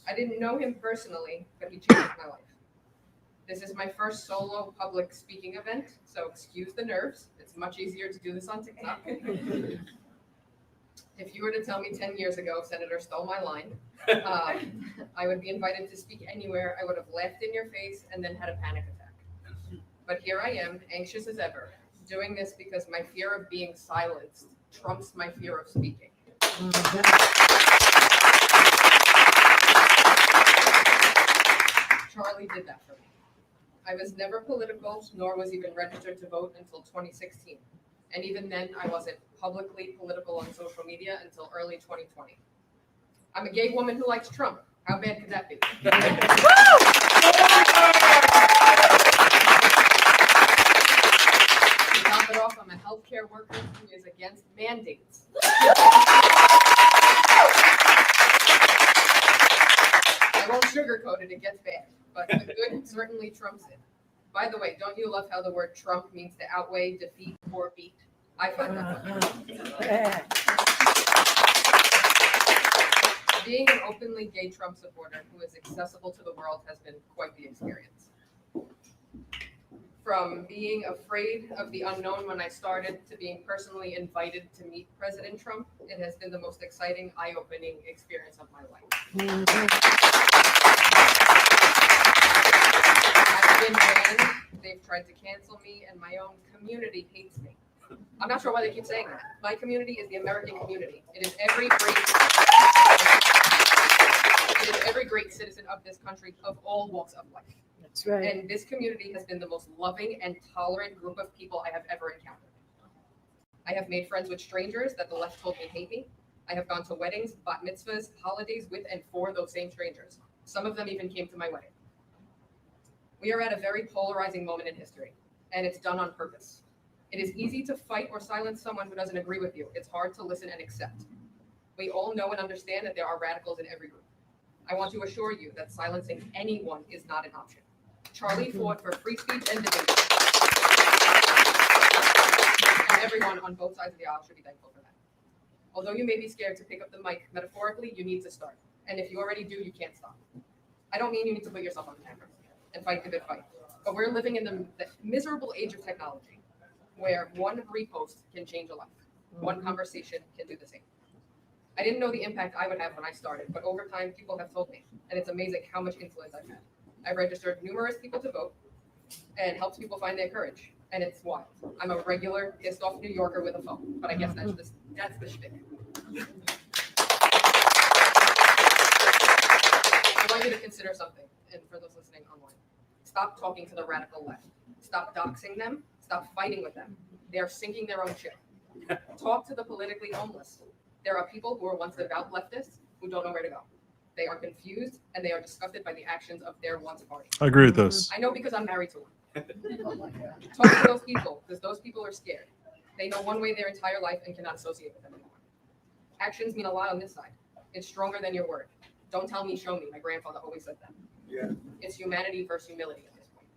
I didn't know him personally, but he changed my life. This is my first solo public speaking event, so excuse the nerves. It's much easier to do this on TikTok. If you were to tell me 10 years ago Senator stole my line, I would be invited to speak anywhere. I would have laughed in your face and then had a panic attack. But here I am, anxious as ever, doing this because my fear of being silenced trumps my fear of speaking. Charlie did that for me. I was never political, nor was even registered to vote until 2016. And even then, I wasn't publicly political on social media until early 2020. I'm a gay woman who likes Trump. How bad could that be? To top it off, I'm a healthcare worker who is against mandates. I won't sugarcoat it, it gets bad, but the good certainly trumps it. By the way, don't you love how the word Trump means to outweigh, defeat, or beat? I find that funny. Being an openly gay Trump supporter who is accessible to the world has been quite the experience. From being afraid of the unknown when I started to being personally invited to meet President Trump, it has been the most exciting, eye-opening experience of my life. I've been banned, they've tried to cancel me, and my own community hates me. I'm not sure why they keep saying that. My community is the American community. It is every great citizen of this country of all walks of life. That's right. And this community has been the most loving and tolerant group of people I have ever encountered. I have made friends with strangers that the left told me hate me. I have gone to weddings, bat mitzvahs, holidays with and for those same strangers. Some of them even came to my wedding. We are at a very polarizing moment in history, and it's done on purpose. It is easy to fight or silence someone who doesn't agree with you. It's hard to listen and accept. We all know and understand that there are radicals in every group. I want to assure you that silencing anyone is not an option. Charlie fought for free speech and debate. And everyone on both sides of the aisle should be thankful for that. Although you may be scared to pick up the mic, metaphorically, you need to start. And if you already do, you can't stop. I don't mean you need to put yourself on the camera and fight the good fight. But we're living in the miserable age of technology, where one repost can change a life. One conversation can do the same. I didn't know the impact I would have when I started, but over time, people have told me, and it's amazing how much influence I've had. I've registered numerous people to vote and helped people find their courage, and it's wild. I'm a regular pissed off New Yorker with a phone, but I guess that's the shtick. I want you to consider something, and for those listening online, stop talking to the radical left. Stop doxing them. Stop fighting with them. They are sinking their own ship. Talk to the politically homeless. There are people who are once devout leftists who don't know where to go. They are confused and they are disgusted by the actions of their once party. I agree with this. I know because I'm married to one. Talk to those people because those people are scared. They know one way their entire life and cannot associate with them anymore. Actions mean a lot on this side. It's stronger than your word. Don't tell me, show me. My grandfather always said that. Yeah. It's humanity versus humility at this point.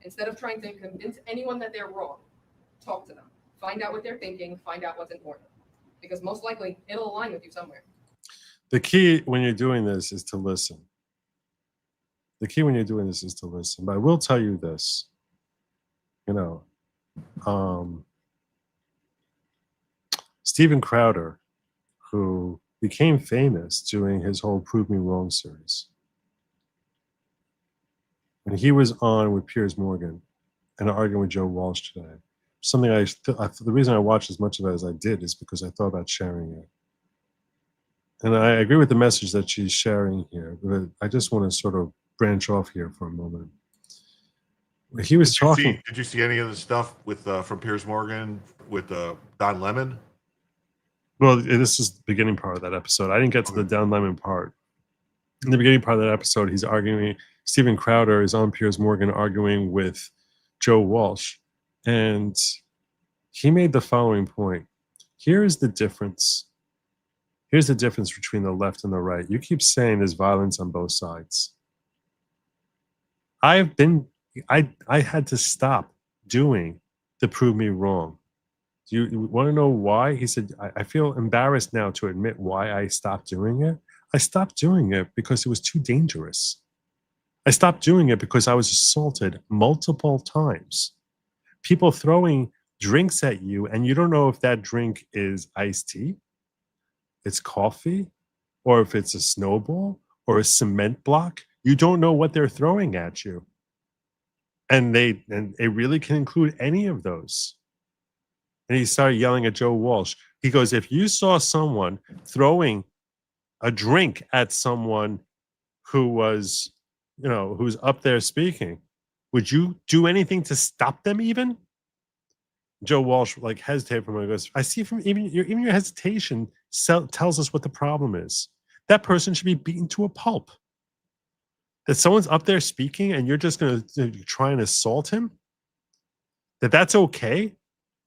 Instead of trying to convince anyone that they're wrong, talk to them. Find out what they're thinking. Find out what's important. Because most likely, it'll align with you somewhere. The key when you're doing this is to listen. But I will tell you this. Steven Crowder, who became famous doing his whole Prove Me Wrong series. And he was on with Piers Morgan and arguing with Joe Walsh today. Something the reason I watched as much of it as I did is because I thought about sharing it. And I agree with the message that she's sharing here, but I just want to sort of branch off here for a moment. he was talking. Did you see any of the stuff with from Piers Morgan with Don Lemon? Well, this is the beginning part of that episode. I didn't get to the Don Lemon part. In the beginning part of that episode, he's arguing. Steven Crowder is on Piers Morgan arguing with Joe Walsh, and he made the following point. Here is the difference. Here's the difference between the left and the right. You keep saying there's violence on both sides. I had to stop doing to prove me wrong. Do you want to know why? He said, I feel embarrassed now to admit why I stopped doing it. I stopped doing it because it was too dangerous. I stopped doing it because I was assaulted multiple times. People throwing drinks at you, and you don't know if that drink is iced tea, it's coffee, or if it's a snowball or a cement block. You don't know what they're throwing at you. And it really can include any of those. And he started yelling at Joe Walsh. He goes, if you saw someone throwing a drink at someone who was, who's up there speaking, would you do anything to stop them even? Joe Walsh hesitated for a moment. Goes, I see from even your hesitation tells us what the problem is. That person should be beaten to a pulp. That someone's up there speaking and you're just going to try and assault him? That's okay?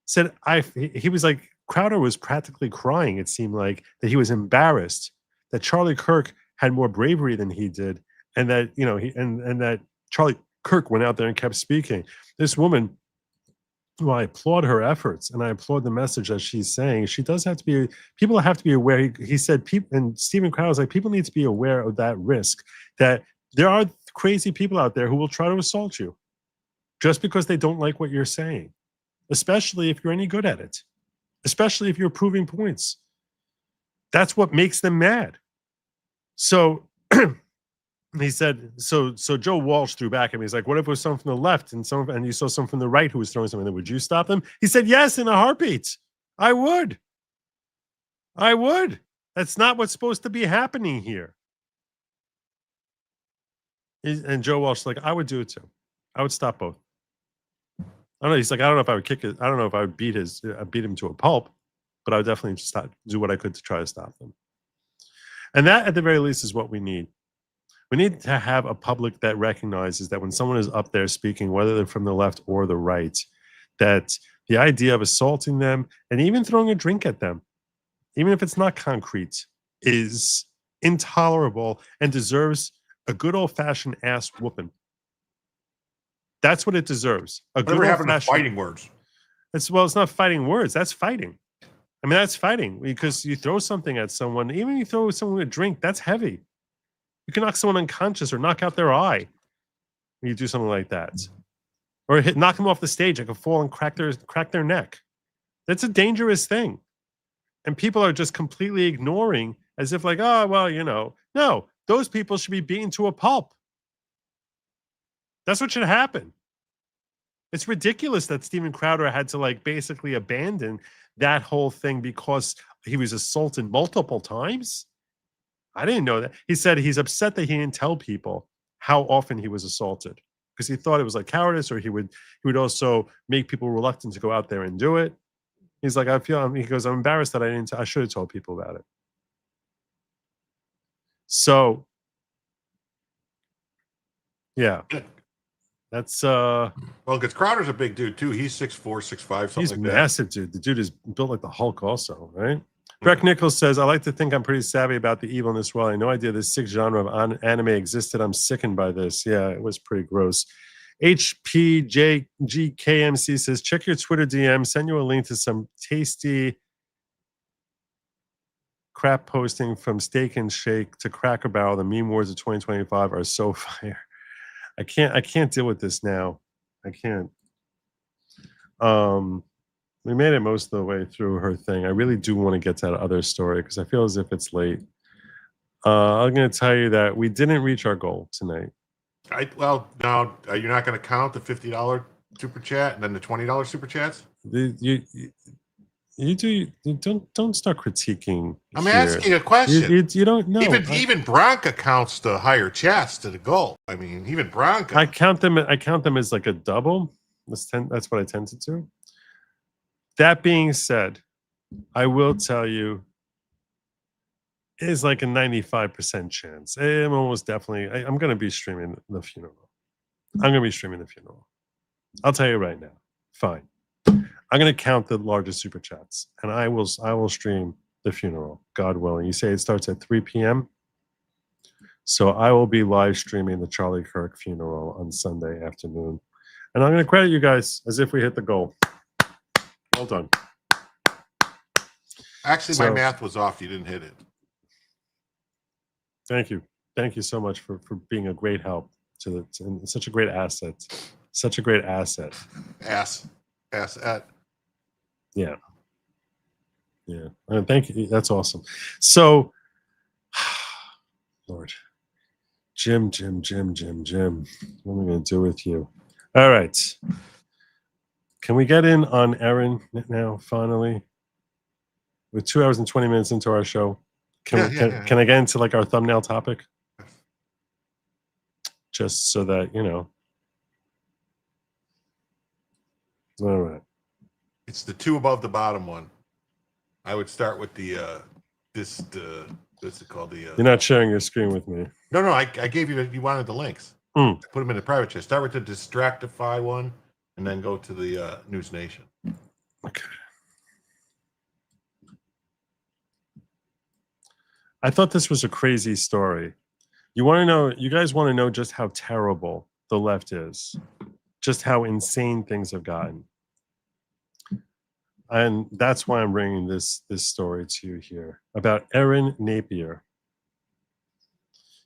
Said he was like, Crowder was practically crying. It seemed like that he was embarrassed that Charlie Kirk had more bravery than he did, and that and that Charlie Kirk went out there and kept speaking. This woman, well, I applaud her efforts and I applaud the message that she's saying. She does have to be, people have to be aware. He said, and Stephen Crowder was like, people need to be aware of that risk, that there are crazy people out there who will try to assault you just because they don't like what you're saying, especially if you're any good at it, especially if you're proving points. That's what makes them mad. So he said, so Joe Walsh threw back at me. He's like, what if it was someone from the left and you saw someone from the right who was throwing something? Would you stop them? He said, yes, in a heartbeat. I would. That's not what's supposed to be happening here. And Joe Walsh like, I would do it too. I would stop both. I don't know. He's like, I don't know if I would kick it. I don't know if I would beat him to a pulp, but I would definitely do what I could to try to stop them. And that, at the very least, is what we need. We need to have a public that recognizes that when someone is up there speaking, whether they're from the left or the right, that the idea of assaulting them and even throwing a drink at them, even if it's not concrete, is intolerable and deserves a good old-fashioned ass whooping. That's what it deserves. Whatever happened to fighting words? It's not fighting words. That's fighting. I mean, that's fighting, because you throw something at someone, even if you throw someone a drink, that's heavy. You can knock someone unconscious or knock out their eye when you do something like that. Or knock them off the stage. They could fall and crack their neck. That's a dangerous thing. And people are just completely ignoring as if like, oh, well, no, those people should be beaten to a pulp. That's what should happen. It's ridiculous that Steven Crowder had to basically abandon that whole thing because he was assaulted multiple times. I didn't know that. He said he's upset that he didn't tell people how often he was assaulted because he thought it was cowardice, or he would also make people reluctant to go out there and do it. He's like, he goes, I'm embarrassed that I should have told people about it. So, yeah. That's well, because Crowder's a big dude too. He's 6'4", 6'5", something he's like massive, dude. The dude is built like the Hulk also, right? Breck Nichols says, I like to think I'm pretty savvy about the evil in this world. I had no idea this sick genre of anime existed. I'm sickened by this. Yeah, it was pretty gross. HPJGKMC says, check your Twitter DM, send you a link to some tasty crap posting from Steak and Shake to Cracker Barrel. The meme wars of 2025 are so fire. I can't deal with this now. I can't. We made it most of the way through her thing. I really do want to get to that other story because I feel as if it's late. I'm going to tell you that we didn't reach our goal tonight. Now you're not going to count the $50 super chat and then the $20 super chats? You don't start critiquing. I'm here. asking a question. You don't know. Even Bronca counts the higher chats to the goal. I mean, even Bronca. I count them as like a double. That's what I tend to do. That being said, I will tell you, it is like a 95% chance. I'm almost definitely. I'm going to be streaming the funeral. I'll tell you right now. Fine. I'm going to count the largest super chats, and I will stream the funeral, God willing. You say it starts at 3 p.m. So I will be live streaming the Charlie Kirk funeral on Sunday afternoon. And I'm going to credit you guys as if we hit the goal. Well done. Actually, my math was off. You didn't hit it. Thank you. Thank you so much for being a great help to and such a great asset. Such a great asset. Asset. Yeah. Yeah. Thank you. That's awesome. So, Lord. Jim. What am I going to do with you? All right. Can we get in on Erin now, finally? We're 2 hours and 20 minutes into our show. Can I get into like our thumbnail topic? Just so that, you know. All right. It's the two above the bottom one. I would start with the what's it called? You're not sharing your screen with me. No, I gave you wanted the links. Mm. Put them in the private chat. Start with the Distractify one, and then go to the News Nation. Okay. I thought this was a crazy story. You guys want to know just how terrible the left is, just how insane things have gotten. And that's why I'm bringing this story to you here about Erin Napier.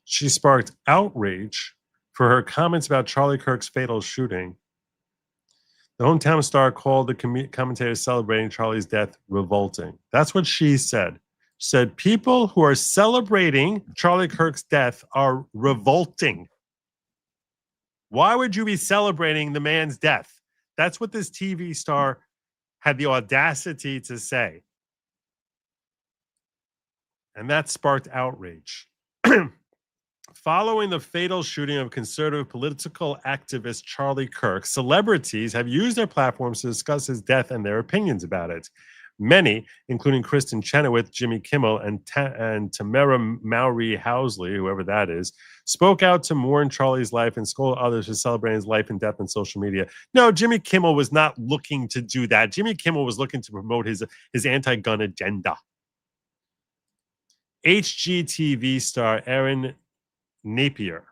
She sparked outrage for her comments about Charlie Kirk's fatal shooting. The hometown star called the commentators celebrating Charlie's death revolting. That's what she said. She said, people who are celebrating Charlie Kirk's death are revolting. Why would you be celebrating the man's death? That's what this TV star had the audacity to say. And that sparked outrage. Following the fatal shooting of conservative political activist Charlie Kirk, celebrities have used their platforms to discuss his death and their opinions about it. Many, including Kristen Chenoweth, Jimmy Kimmel, and Tamara Mowry Housley, whoever that is, spoke out to mourn Charlie's life and scold others for celebrating his life and death on social media. No, Jimmy Kimmel was not looking to do that. Jimmy Kimmel was looking to promote his anti-gun agenda. HGTV star Erin Napier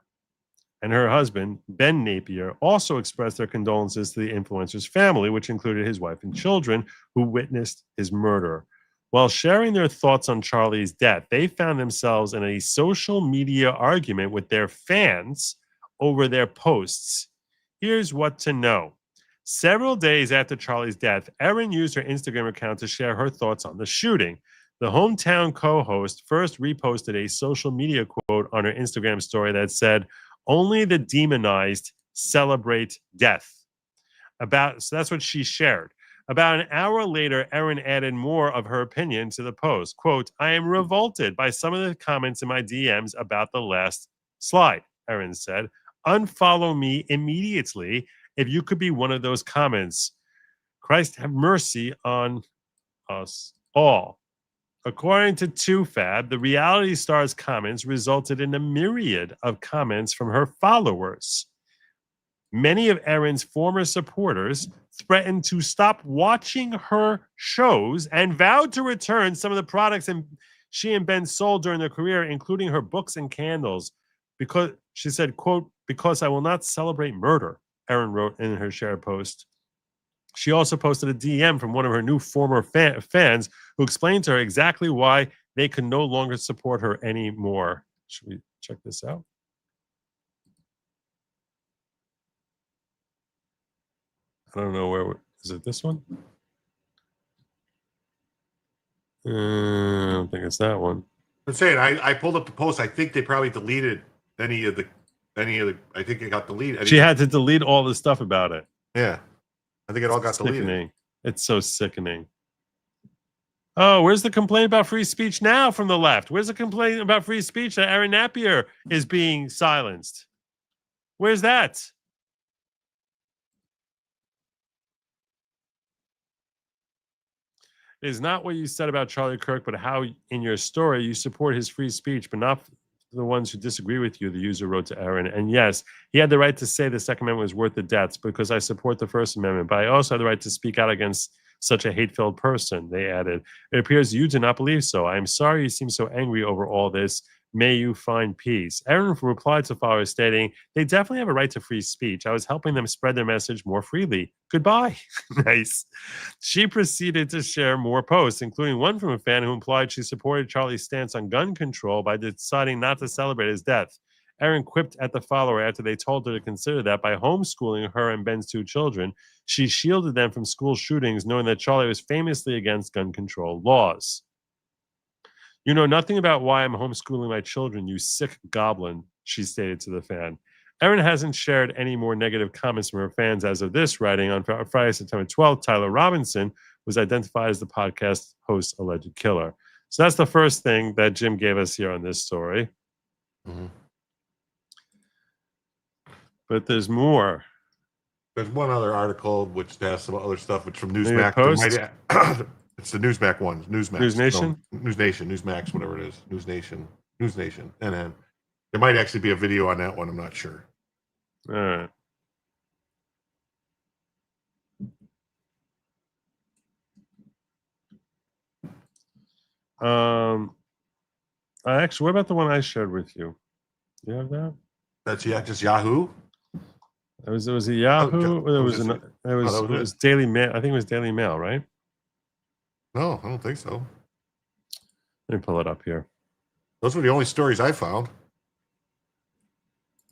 and her husband, Ben Napier, also expressed their condolences to the influencer's family, which included his wife and children, who witnessed his murder. While sharing their thoughts on Charlie's death, they found themselves in a social media argument with their fans over their posts. Here's what to know. Several days after Charlie's death, Erin used her Instagram account to share her thoughts on the shooting. The hometown co-host first reposted a social media quote on her Instagram story that said, "Only the demonized celebrate death." So that's what she shared. About an hour later, Erin added more of her opinion to the post. Quote, "I am revolted by some of the comments in my DMs about the last slide," Erin said. "Unfollow me immediately if you could be one of those comments. Christ have mercy on us all." According to 2Fab, the reality star's comments resulted in a myriad of comments from her followers. Many of Erin's former supporters threatened to stop watching her shows and vowed to return some of the products she and Ben sold during their career, including her books and candles, because she said, quote, "Because I will not celebrate murder," Erin wrote in her shared post. She also posted a DM from one of her new former fans who explained to her exactly why they could no longer support her anymore. Should we check this out? I don't know is it this one? I don't think it's that one. I'm saying I pulled up the post. I think they probably deleted any of the. I think it got deleted. She had to delete all the stuff about it. Yeah. I think it all got deleted. Sickening. It's so sickening. Oh, where's the complaint about free speech now from the left? Where's the complaint about free speech that Erin Napier is being silenced? Where's that? It is not what you said about Charlie Kirk, but how in your story you support his free speech, but not the ones who disagree with you, the user wrote to Erin. And yes, he had the right to say the Second Amendment was worth the deaths because I support the First Amendment, but I also had the right to speak out against such a hate-filled person, they added. It appears you do not believe so. I am sorry you seem so angry over all this. May you find peace. Erin replied to followers stating, they definitely have a right to free speech. I was helping them spread their message more freely. Goodbye. Nice. She proceeded to share more posts, including one from a fan who implied she supported Charlie's stance on gun control by deciding not to celebrate his death. Erin quipped at the follower after they told her to consider that by homeschooling her and Ben's 2 children, she shielded them from school shootings, knowing that Charlie was famously against gun control laws. You know nothing about why I'm homeschooling my children, you sick goblin, she stated to the fan. Erin hasn't shared any more negative comments from her fans as of this writing. On Friday, September 12th, Tyler Robinson was identified as the podcast host's alleged killer. So that's the first thing that Jim gave us here on this story. Mm-hmm. But there's more. There's one other article which has some other stuff, which from Newsmax. It's the Newsmax one. Newsmax. News Nation? No, News Nation. Newsmax, whatever it is. News Nation. And then there might actually be a video on that one. I'm not sure. All right. Actually, what about the one I shared with you? You have that? That's just Yahoo. It was a Yahoo. It was Daily Mail. I think it was Daily Mail, right? No, I don't think so. Let me pull it up here. Those were the only stories I found.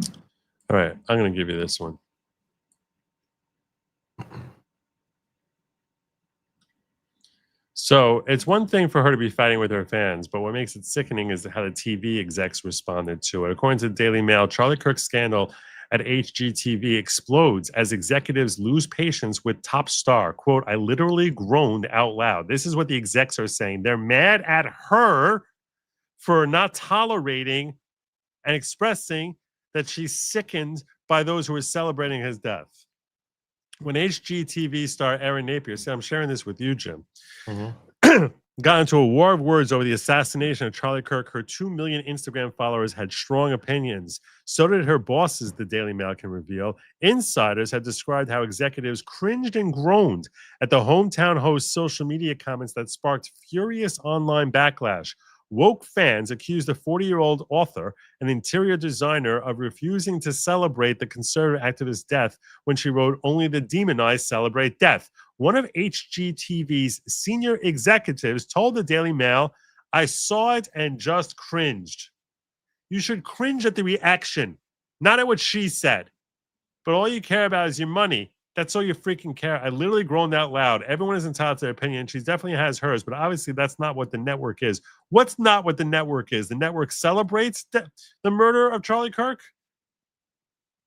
All right, I'm going to give you this one. So it's one thing for her to be fighting with her fans, but what makes it sickening is how the TV execs responded to it. According to the Daily Mail, Charlie Kirk's scandal at HGTV explodes as executives lose patience with top star. Quote, I literally groaned out loud. This is what the execs are saying. They're mad at her for not tolerating and expressing that she's sickened by those who are celebrating his death. When HGTV star Erin Napier, see, I'm sharing this with you, Jim, got into a war of words over the assassination of Charlie Kirk, her 2 million Instagram followers had strong opinions. So did her bosses, the Daily Mail can reveal. Insiders have described how executives cringed and groaned at the hometown host's social media comments that sparked furious online backlash. Woke fans accused the 40-year-old author and interior designer of refusing to celebrate the conservative activist's death when she wrote, only the demonized celebrate death. One of HGTV's senior executives told the Daily Mail, I saw it and just cringed. You should cringe at the reaction, not at what she said. But all you care about is your money. That's all you freaking care. I literally groaned out loud. Everyone is entitled to their opinion. She definitely has hers, but obviously that's not what the network is. What's not what the network is? The network celebrates the murder of Charlie Kirk?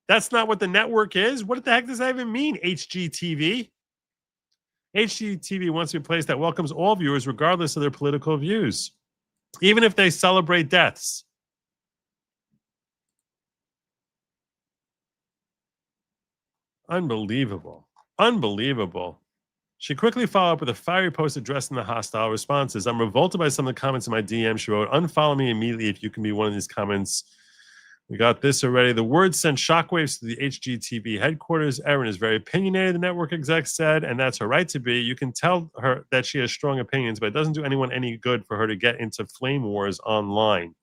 That's not what the network is? What the heck does that even mean, HGTV? HGTV wants to be a place that welcomes all viewers regardless of their political views, even if they celebrate deaths. Unbelievable. Unbelievable. She quickly followed up with a fiery post addressing the hostile responses. I'm revolted by some of the comments in my DM. She wrote, unfollow me immediately if you can be one of these comments. We got this already. The words sent shockwaves to the HGTV headquarters. Erin is very opinionated, the network exec said, and that's her right to be. You can tell her that she has strong opinions, but it doesn't do anyone any good for her to get into flame wars online.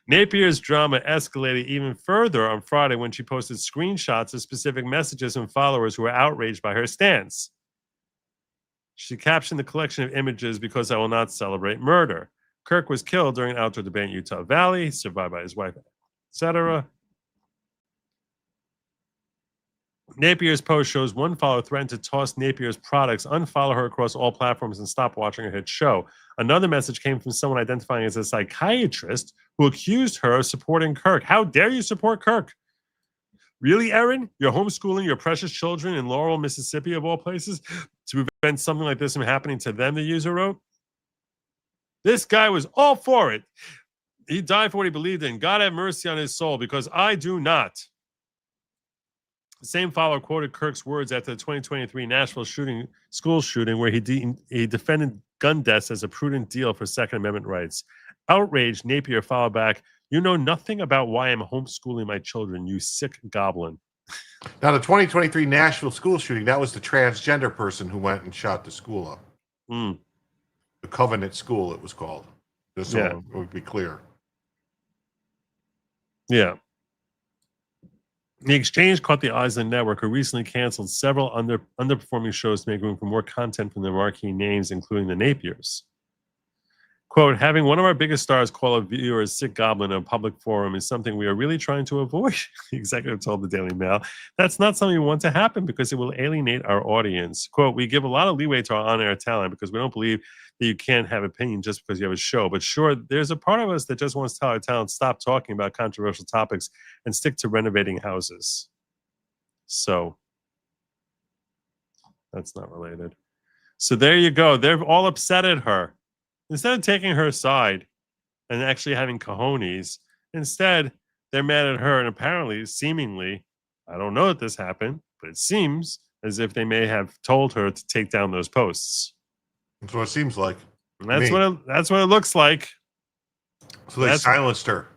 Napier's drama escalated even further on Friday when she posted screenshots of specific messages from followers who were outraged by her stance. She captioned the collection of images, because I will not celebrate murder. Kirk was killed during an outdoor debate in Utah Valley, survived by his wife, etc. Napier's post shows one follower threatened to toss Napier's products, unfollow her across all platforms, and stop watching her hit show. Another message came from someone identifying as a psychiatrist who accused her of supporting Kirk. How dare you support Kirk? Really, Erin? You're homeschooling your precious children in Laurel, Mississippi, of all places, to prevent something like this from happening to them, the user wrote. This guy was all for it. He died for what he believed in. God have mercy on his soul, because I do not. The same follower quoted Kirk's words after the 2023 Nashville school shooting, where he defended gun deaths as a prudent deal for Second Amendment rights. Outraged, Napier followed back, "You know nothing about why I'm homeschooling my children, you sick goblin." Now, the 2023 Nashville school shooting, that was the transgender person who went and shot the school up. The Covenant School, it was called. Just so it would be clear. Yeah. The exchange caught the eyes of the network, who recently canceled several underperforming shows to make room for more content from their marquee names, including the Napiers. Quote, "Having one of our biggest stars call a viewer a sick goblin in a public forum is something we are really trying to avoid," the executive told the Daily Mail. "That's not something we want to happen because it will alienate our audience." Quote, "We give a lot of leeway to our on-air talent because we don't believe that you can't have opinion just because you have a show. But sure, there's a part of us that just wants to tell our talent, stop talking about controversial topics and stick to renovating houses." So that's not related. So there you go. They're all upset at her. Instead of taking her side and actually having cojones, instead they're mad at her, and apparently, seemingly, I don't know that this happened, but it seems as if they may have told her to take down those posts. That's what it seems like. That's what it looks like. So they silenced her.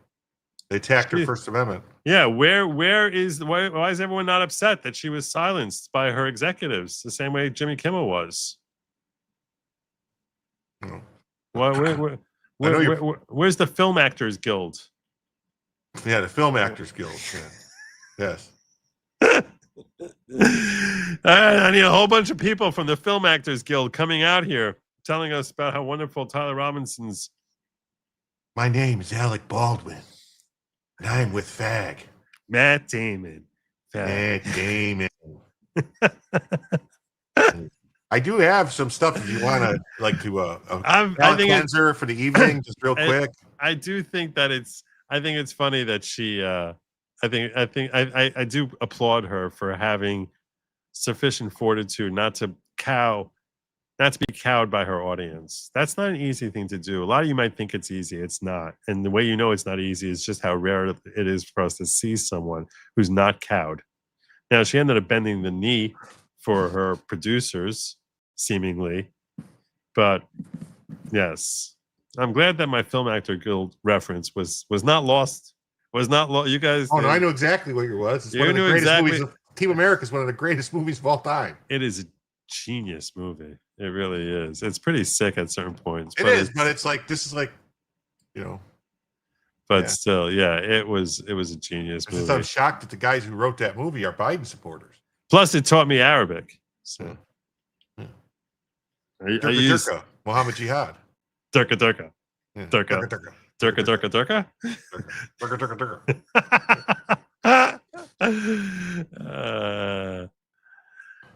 They attacked her First Amendment. Yeah, why is everyone not upset that she was silenced by her executives the same way Jimmy Kimmel was? Where's the Film Actors Guild? Yeah, the Film Actors Guild. Yeah. Yes. I need a whole bunch of people from the Film Actors Guild coming out here telling us about how wonderful Tyler Robinson's. "My name is Alec Baldwin, and I'm with FAG." Matt Damon. Matt Damon. I do have some stuff if you want to, like, to a cleanser for the evening, just real quick. I do think that I think it's funny that she. I do applaud her for having sufficient fortitude not to be cowed by her audience. That's not an easy thing to do. A lot of you might think it's easy. It's not. And the way you know it's not easy is just how rare it is for us to see someone who's not cowed. Now, she ended up bending the knee for her producers, seemingly. But yes, I'm glad that my Film Actor Guild reference was not lost. You guys. Oh, no, I know exactly what it was. It's one of the greatest movies. Team America is one of the greatest movies of all time. It is a genius movie. It really is. It's pretty sick at certain points. But it's like, this is like, you know. But still, yeah, it was a genius movie. I'm shocked that the guys who wrote that movie are Biden supporters. Plus, it taught me Arabic. So, Turka, Muhammad Jihad. Turka. Turka.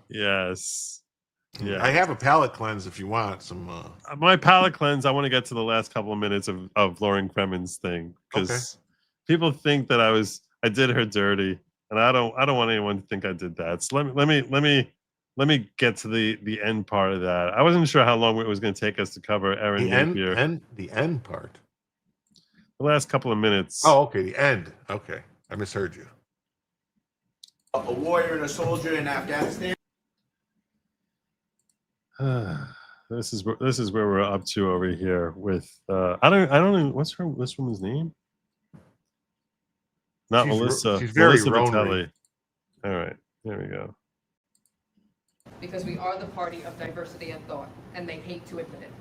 Yes. Yeah. I have a palate cleanse if you want some. My palate cleanse. I want to get to the last couple of minutes of Lauren Kremen's thing, because people think that I did her dirty, and I don't want anyone to think I did that. So let me get to the end part of that. I wasn't sure how long it was going to take us to cover Erin Napier. The end part. The last couple of minutes. Oh, okay. The end. Okay, I misheard you. A warrior and a soldier in Afghanistan. This is where we're up to over here with I don't know what's this woman's name. Not Melissa. She's very Melissa Ronery. Vitelli. All right, there we go. Because we are the party of diversity and thought, and they hate to admit it.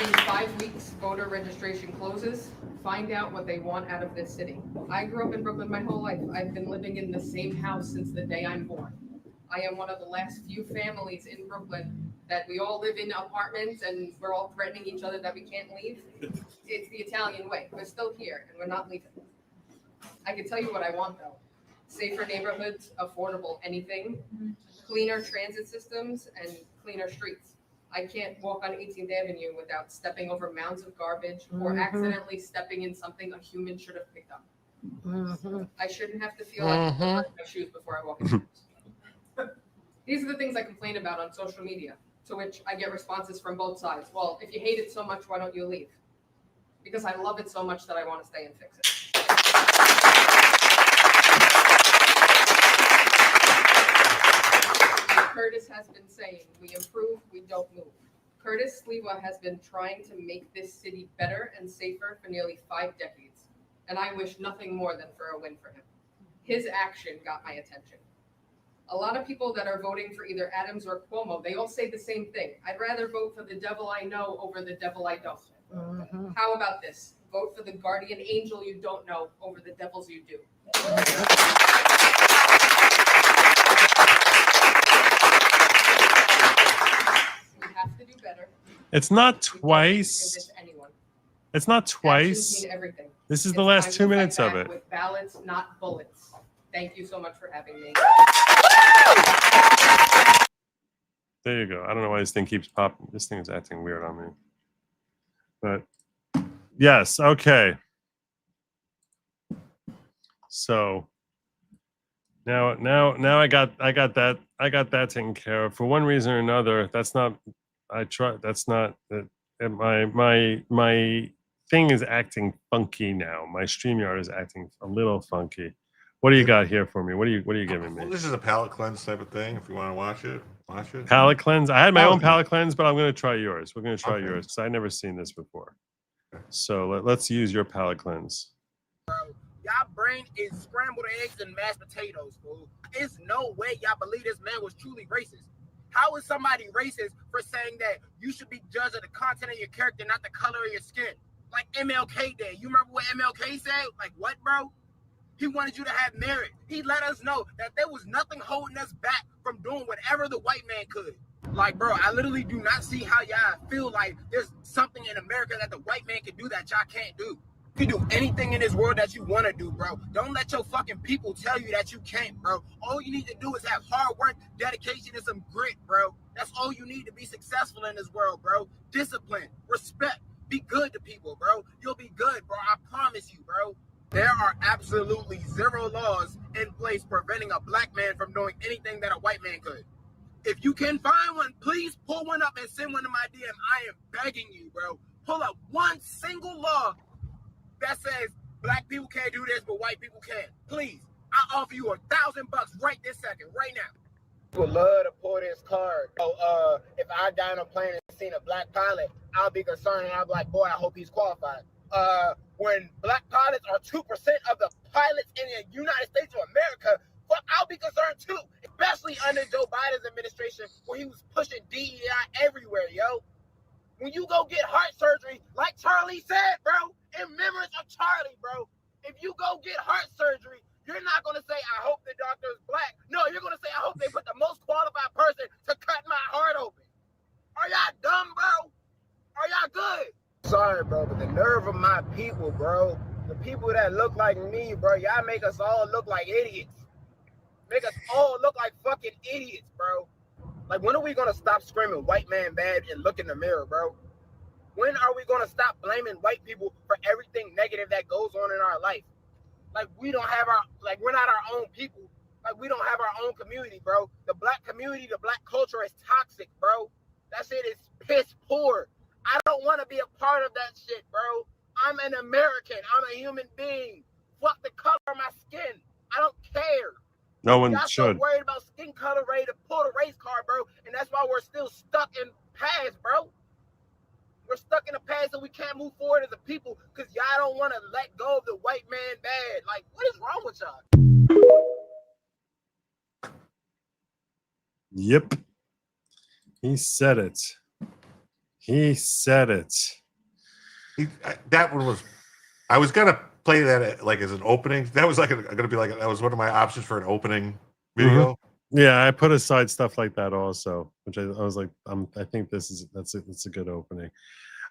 In 5 weeks, voter registration closes. Find out what they want out of this city. I grew up in Brooklyn my whole life. I've been living in the same house since the day I'm born. I am one of the last few families in Brooklyn that we all live in apartments and we're all threatening each other that we can't leave. It's the Italian way. We're still here and we're not leaving. I can tell you what I want though. Safer neighborhoods, affordable anything, cleaner transit systems, and cleaner streets. I can't walk on 18th Avenue without stepping over mounds of garbage or accidentally stepping in something a human should have picked up. I shouldn't have to feel like I have to burn my shoes before I walk in the house. These are the things I complain about on social media, to which I get responses from both sides. Well, if you hate it so much, why don't you leave? Because I love it so much that I want to stay and fix it. Curtis has been saying, we improve, we don't move. Curtis Sliwa has been trying to make this city better and safer for nearly 5 decades, and I wish nothing more than for a win for him. His action got my attention. A lot of people that are voting for either Adams or Cuomo, they all say the same thing. I'd rather vote for the devil I know over the devil I don't. How about this? Vote for the guardian angel you don't know over the devils you do. Have to do better. It's not twice. It's not twice. Mean everything. This is It's the last time 2 to fight minutes of back it. With ballots, not bullets. Thank you so much for having me. There you go. I don't know why this thing keeps popping. This thing is acting weird on me. But yes, okay. So now I got that taken care of. For one reason or another, that's not my thing is acting funky now. My StreamYard is acting a little funky. What do you got here for me? What are you giving me? Well, this is a palate cleanse type of thing. If you want to watch it, watch it. Palate cleanse. I had my own palate cleanse, but I'm going to try yours. We're going to try Okay. yours because I've never seen this before. So let's use your palate cleanse. Y'all brain is scrambled eggs and mashed potatoes, fool. There's no way y'all believe this man was truly racist. How is somebody racist for saying that you should be judged of the content of your character, not the color of your skin? Like MLK did. You remember what MLK said? Like what, bro? He wanted you to have merit. He let us know that there was nothing holding us back from doing whatever the white man could. Like, bro, I literally do not see how y'all feel like there's something in America that the white man can do that y'all can't do. You can do anything in this world that you want to do, bro. Don't let your fucking people tell you that you can't, bro. All you need to do is have hard work, dedication, and some grit, bro. That's all you need to be successful in this world, bro. Discipline, respect, be good to people, bro. You'll be good, bro. I promise you, bro. There are absolutely 0 laws in place preventing a black man from doing anything that a white man could. If you can find one, please pull one up and send one to my DM. I am begging you, bro. Pull up one single law that says black people can't do this, but white people can. Please, I offer you $1,000 right this second, right now. Would love to pull this card. So, if I got on a plane and seen a black pilot, I'll be concerned and I'll be like, boy, I hope he's qualified. When black pilots are 2% of the pilots in the United States of America, fuck, I'll be concerned too. Especially under Joe Biden's administration, where he was pushing DEI everywhere, yo. When you go get heart surgery, like Charlie said, bro, in remembrance of Charlie, bro, if you go get heart surgery, you're not going to say, I hope the doctor is black. No, you're going to say, I hope they put the most qualified person to cut my heart open. Are y'all dumb, bro? Are y'all good? Sorry, bro, but the nerve of my people, bro, the people that look like me, bro, y'all make us all look like idiots. Make us all look like fucking idiots, bro. Like, when are we going to stop screaming white man bad and look in the mirror, bro? When are we going to stop blaming white people for everything negative that goes on in our life? Like, we don't have we're not our own people. Like, we don't have our own community, bro. The black community, the black culture is toxic, bro. That shit is piss poor. I don't want to be a part of that shit, bro. I'm an American. I'm a human being. Fuck the color of my skin. I don't care. No one Y'all should. so worried about skin color, ready to pull the race card, bro. And that's why we're still stuck in past, bro. We're stuck in the past and we can't move forward as a people because y'all don't want to let go of the white man bad. Like, what is wrong with y'all? Yep. He said it. He said it. That one was. I was gonna play that like as an opening. That was gonna be that was one of my options for an opening video. Yeah, I put aside stuff like that also, which I was like, I think that's a good opening.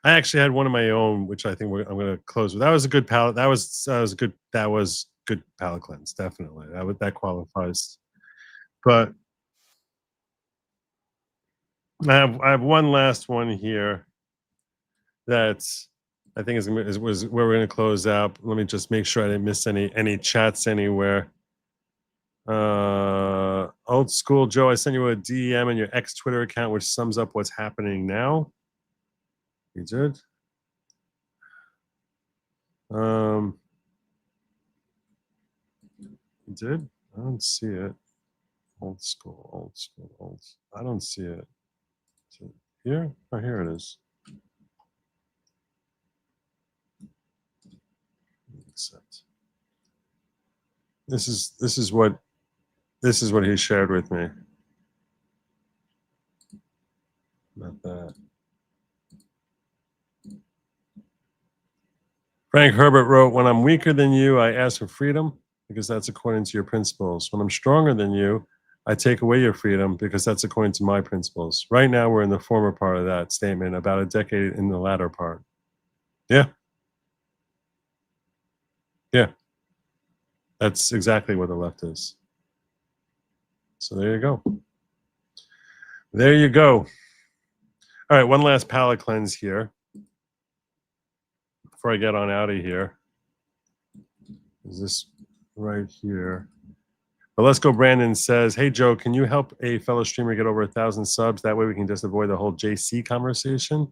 I actually had one of my own, which I think I'm going to close with. That was a good palette. That was good. That was good palette cleanse, definitely. That qualifies. But I have one last one here that's I think was where we're going to close out. Let me just make sure I didn't miss any chats anywhere. Old school Joe, I sent you a DM in your ex Twitter account which sums up what's happening now. You did? You did? I don't see it. Old school. I don't see it. Is it here? Oh, here it is. Accept. This is what he shared with me. Not that. Frank Herbert wrote, when I'm weaker than you, I ask for freedom because that's according to your principles. When I'm stronger than you, I take away your freedom because that's according to my principles. Right now, we're in the former part of that statement, about a decade in the latter part. Yeah. Yeah. That's exactly what the left is. So there you go. There you go. All right, one last palate cleanse here before I get on out of here. Is this right here? But Let's Go Brandon says, hey, Joe, can you help a fellow streamer get over 1,000 subs? That way we can just avoid the whole JC conversation.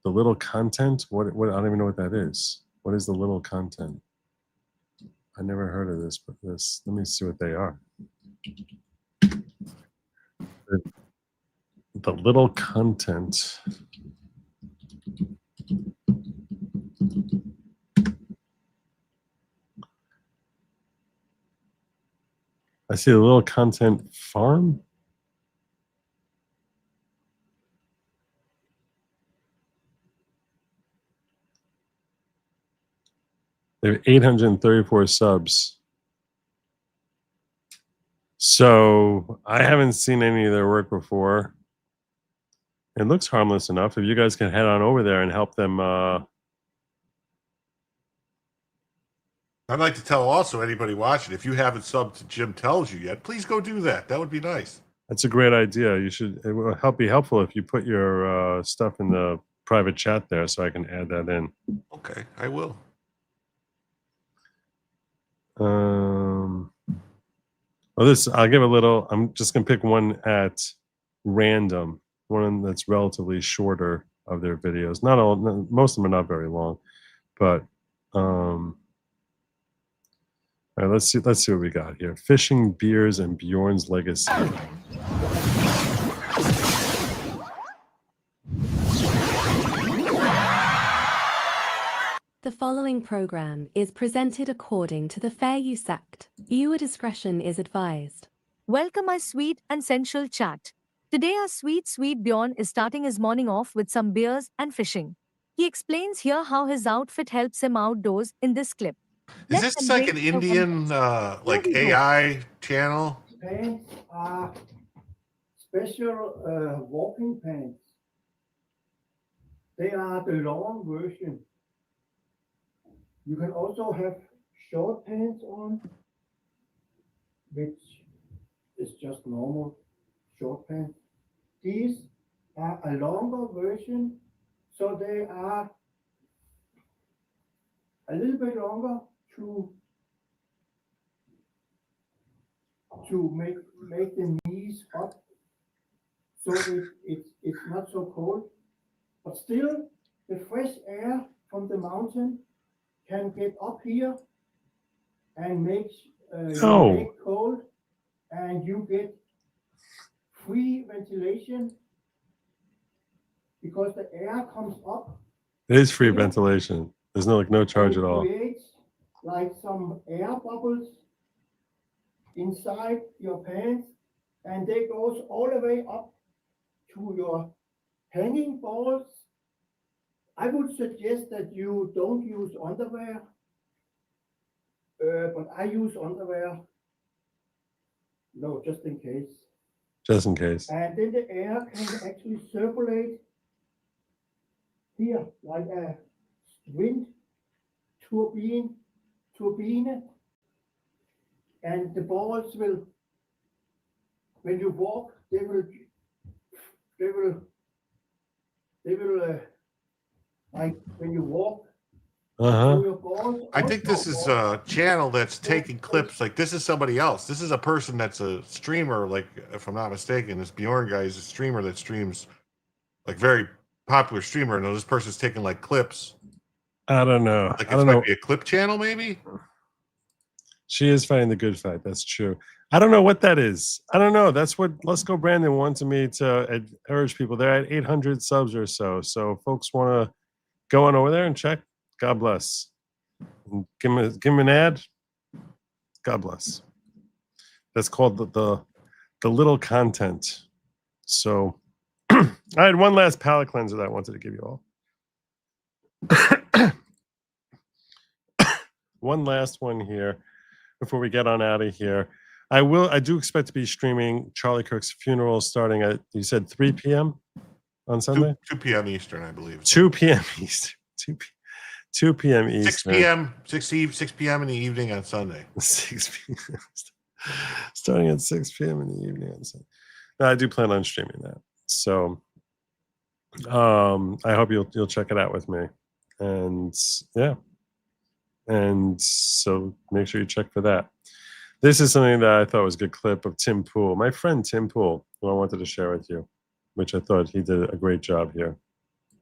The little content? What? I don't even know what that is. What is the little content? I never heard of this, but let me see what they are. The little content. I see a little content farm. They have 834 subs. So I haven't seen any of their work before. It looks harmless enough. If you guys can head on over there and help them. I'd like to tell also anybody watching, if you haven't subbed to Jim Tells You yet, please go do that. That would be nice. That's a great idea. You should. It will be helpful if you put your stuff in the private chat there, so I can add that in. Okay, I will. Well, I'll give a little. I'm just gonna pick one at random. One that's relatively shorter of their videos. Not all. Most of them are not very long, but. All right, let's see what we got here. Fishing, beers, and Bjorn's legacy. The following program is presented according to the Fair Use Act. Viewer discretion is advised. Welcome our sweet and sensual chat. Today our sweet Bjorn is starting his morning off with some beers and fishing. He explains here how his outfit helps him outdoors in this clip. Is this like an Indian like AI channel? Pants are special walking pants. They are the long version. You can also have short pants on, which is just normal short pants. These are a longer version, so they are a little bit longer to make the knees up, so it's not so cold, but still the fresh air from the mountain can get up here and make your leg cold, and you get free ventilation because the air comes up. It is free ventilation. There's no charge at all. It creates like some air bubbles inside your pants, and they goes all the way up to your hanging balls. I would suggest that you don't use underwear, but I use underwear. No, just in case. Just in case. And then the air can actually circulate here like a wind turbine, and the balls will, when you walk, they will they will like when you walk. Uh-huh. Your balls I think this is a channel that's taking clips. Like, this is somebody else. This is a person that's a streamer. Like, if I'm not mistaken, this Bjorn guy is a streamer that streams, like, very popular streamer. And this person's taking like clips. I don't know. Like, I this don't might know. be a clip channel, maybe. She is fighting the good fight. That's true. I don't know what that is. I don't know. That's what Let's Go Brandon wanted me to urge people. They're at 800 subs or so. So if folks want to go on over there and check, God bless. And give him an ad. God bless. That's called the little content. So I had one last palate cleanser that I wanted to give you all. One last one here before we get on out of here. I do expect to be streaming Charlie Kirk's funeral starting at, you said 3 p.m. on Sunday? 2 p.m. Eastern, I believe. 2 p.m. Eastern. 2 p.m. Eastern. 6 p.m. in the evening on Sunday. 6 p.m. Starting at 6 p.m. in the evening on Sunday. No, I do plan on streaming that. So I hope you'll check it out with me. And yeah. And so make sure you check for that. This is something that I thought was a good clip of Tim Pool, my friend Tim Pool, who I wanted to share with you, which I thought he did a great job here.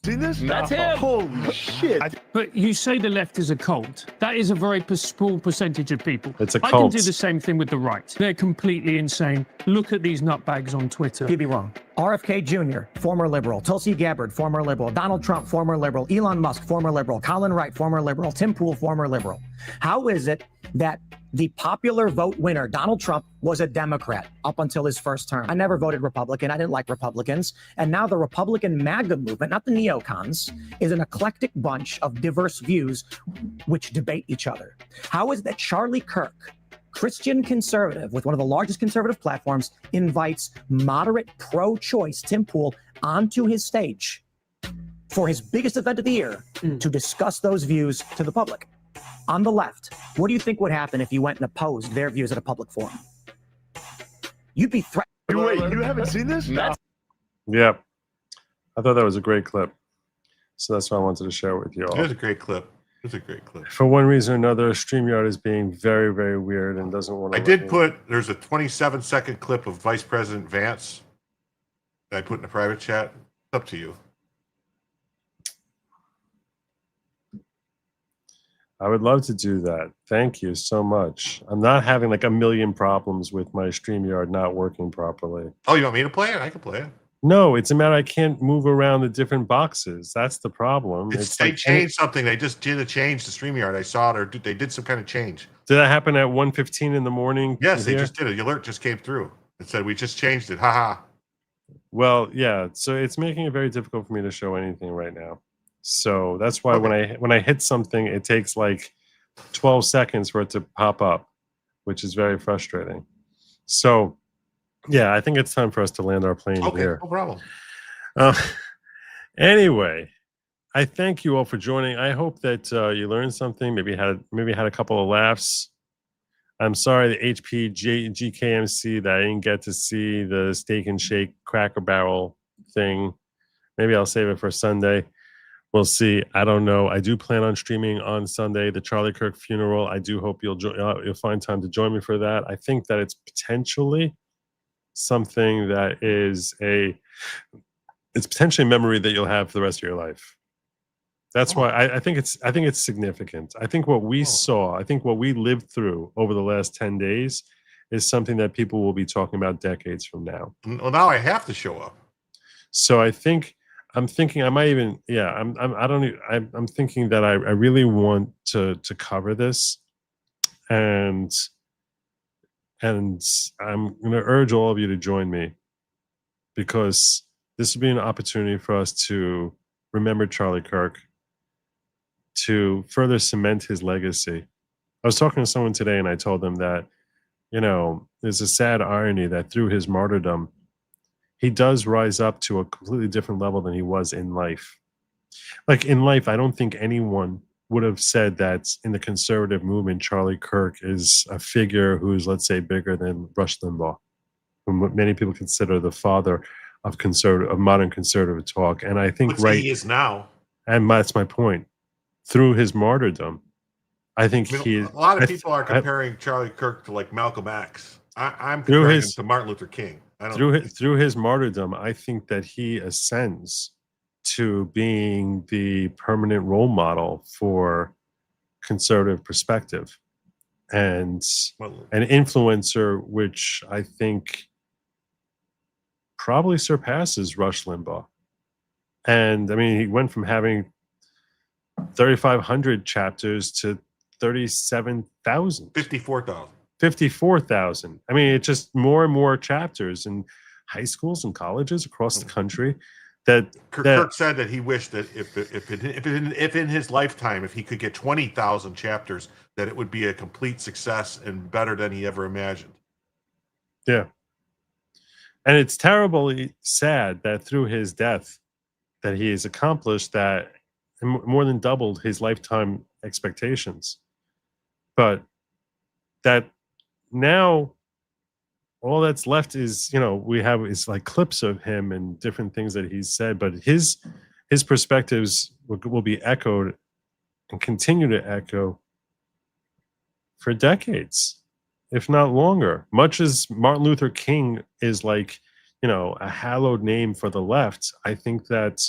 Seen this? That's him. Holy shit. But you say the left is a cult. That is a very small percentage of people. It's a I can cult. do the same thing with the right. They're completely insane. Look at these nutbags on Twitter. You'd be wrong. RFK Jr., former liberal. Tulsi Gabbard, former liberal. Donald Trump, former liberal. Elon Musk, former liberal. Colin Wright, former liberal. Tim Pool, former liberal. How is it that the popular vote winner, Donald Trump, was a Democrat up until his first term? I never voted Republican. I didn't like Republicans. And now the Republican MAGA movement, not the neocons, is an eclectic bunch of diverse views which debate each other. How is it that Charlie Kirk, Christian conservative with one of the largest conservative platforms, invites moderate pro-choice Tim Pool onto his stage for his biggest event of the year to discuss those views to the public? On the left, what do you think would happen if you went and opposed their views at a public forum? You'd be threatened. Wait, you haven't seen this? No. Yep. I thought that was a great clip. So that's why I wanted to share it with you all. It was a great clip. It was a great clip. For one reason or another, StreamYard is being very, very weird and doesn't want to. There's a 27-second clip of Vice President Vance that I put in a private chat. It's up to you. I would love to do that. Thank you so much. I'm not having like a million problems with my StreamYard not working properly. Oh, you want me to play it? I can play it. No, it's a matter I can't move around the different boxes. That's the problem. They changed something. They just did a change to StreamYard. I saw it, or they did some kind of change. Did that happen at 1:15 in the morning? Yes, they here? just did it. The alert just came through. It said, we just changed it. Haha. Well, yeah. So it's making it very difficult for me to show anything right now. So that's why when I hit something, it takes like 12 seconds for it to pop up, which is very frustrating. So yeah, I think it's time for us to land our plane here. No problem. Anyway, I thank you all for joining. I hope that you learned something. Maybe had a couple of laughs. I'm sorry the GKMC that I didn't get to see the Steak and Shake Cracker Barrel thing. Maybe I'll save it for Sunday. We'll see. I don't know. I do plan on streaming on Sunday, the Charlie Kirk funeral. I do hope you'll find time to join me for that. I think that it's potentially something that is it's potentially a memory that you'll have for the rest of your life. That's why I think it's significant. I think what we saw, I think what we lived through over the last 10 days is something that people will be talking about decades from now. Well, now I have to show up. So I'm thinking I might even, I'm thinking that I really want to cover this, and I'm going to urge all of you to join me, because this would be an opportunity for us to remember Charlie Kirk, to further cement his legacy. I was talking to someone today and I told them that, there's a sad irony that through his martyrdom, he does rise up to a completely different level than he was in life. Like in life, I don't think anyone would have said that in the conservative movement, Charlie Kirk is a figure who's, let's say, bigger than Rush Limbaugh, whom many people consider the father of modern conservative talk. And I think he is now. And that's my point. Through his martyrdom, I think a lot of people are comparing Charlie Kirk to like Malcolm X. I'm comparing him to Martin Luther King. Through his martyrdom, I think that he ascends to being the permanent role model for conservative perspective and an influencer, which I think probably surpasses Rush Limbaugh. And I mean, he went from having 3,500 chapters to 37,000. 54,000. 54,000. I mean, it's just more and more chapters in high schools and colleges across the country. Kirk said that he wished that if in his lifetime, if he could get 20,000 chapters, that it would be a complete success and better than he ever imagined. Yeah. And it's terribly sad that through his death that he has accomplished that and more than doubled his lifetime expectations. But that now all that's left is, we have is like clips of him and different things that he's said, but his perspectives will be echoed and continue to echo for decades, if not longer. Much as Martin Luther King is like, a hallowed name for the left, I think that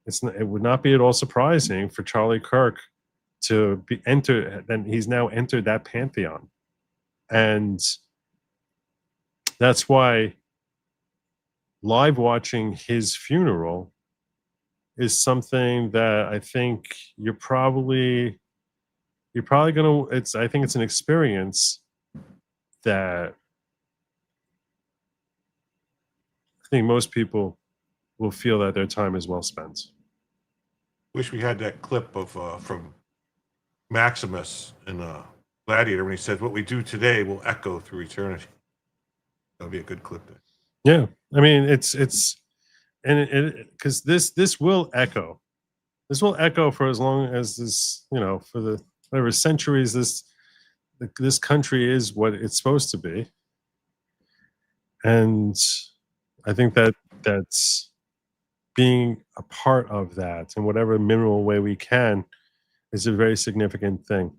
it would not be at all surprising for Charlie Kirk to then he's now entered that pantheon. And that's why live watching his funeral is something that I think you're probably gonna, I think it's an experience that I think most people will feel that their time is well spent. Wish we had that clip of from Maximus in Gladiator when he said, "What we do today will echo through eternity." That'll be a good clip there. Yeah, I mean, it's because this will echo. This will echo for as long as this, for the whatever centuries this country is what it's supposed to be. And I think that's being a part of that in whatever minimal way we can is a very significant thing.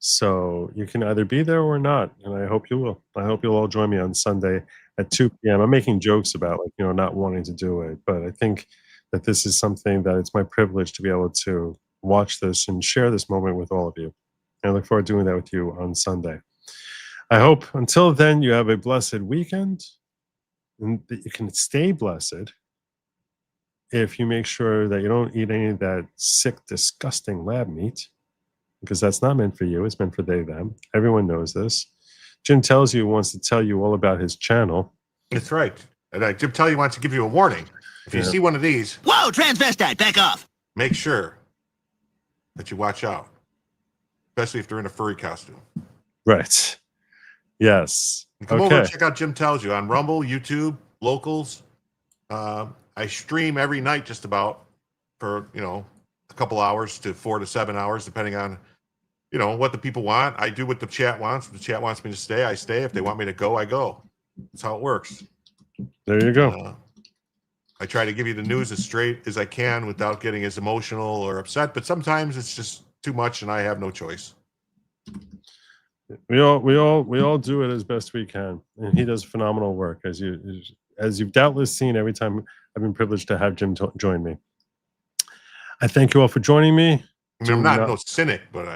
So you can either be there or not, and I hope you will. I hope you'll all join me on Sunday at 2 p.m. I'm making jokes about not wanting to do it, but I think that this is something that it's my privilege to be able to watch this and share this moment with all of you. And I look forward to doing that with you on Sunday. I hope until then you have a blessed weekend and that you can stay blessed if you make sure that you don't eat any of that sick, disgusting lab meat, because that's not meant for you. It's meant for they, them. Everyone knows this. Jim Tells You wants to tell you all about his channel. That's right. And Jim Tells You wants to give you a warning. If you see one of these, whoa, transvestite, back off. Make sure that you watch out, especially if they're in a furry costume. Right. Yes. Come over and check out Jim Tells You on Rumble, YouTube, Locals. I stream every night just about for, a couple hours to 4 to 7 hours, depending on, what the people want. I do what the chat wants. If the chat wants me to stay, I stay. If they want me to go, I go. That's how it works. There you go. I try to give you the news as straight as I can without getting as emotional or upset, but sometimes it's just too much and I have no choice. We all do it as best we can, and he does phenomenal work, as you've doubtless seen every time I've been privileged to have Jim join me. I thank you all for joining me. I mean, I'm not no cynic, but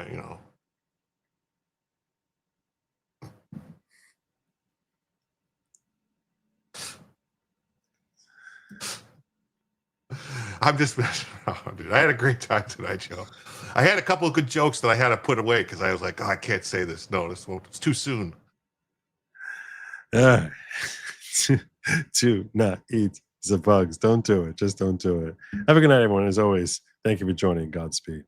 I'm just messing around, dude. I had a great time tonight, Joe. I had a couple of good jokes that I had to put away because I was like, I can't say this. No, it's too soon. To not eat the bugs. Don't do it. Just don't do it. Have a good night, everyone. As always, thank you for joining. Godspeed.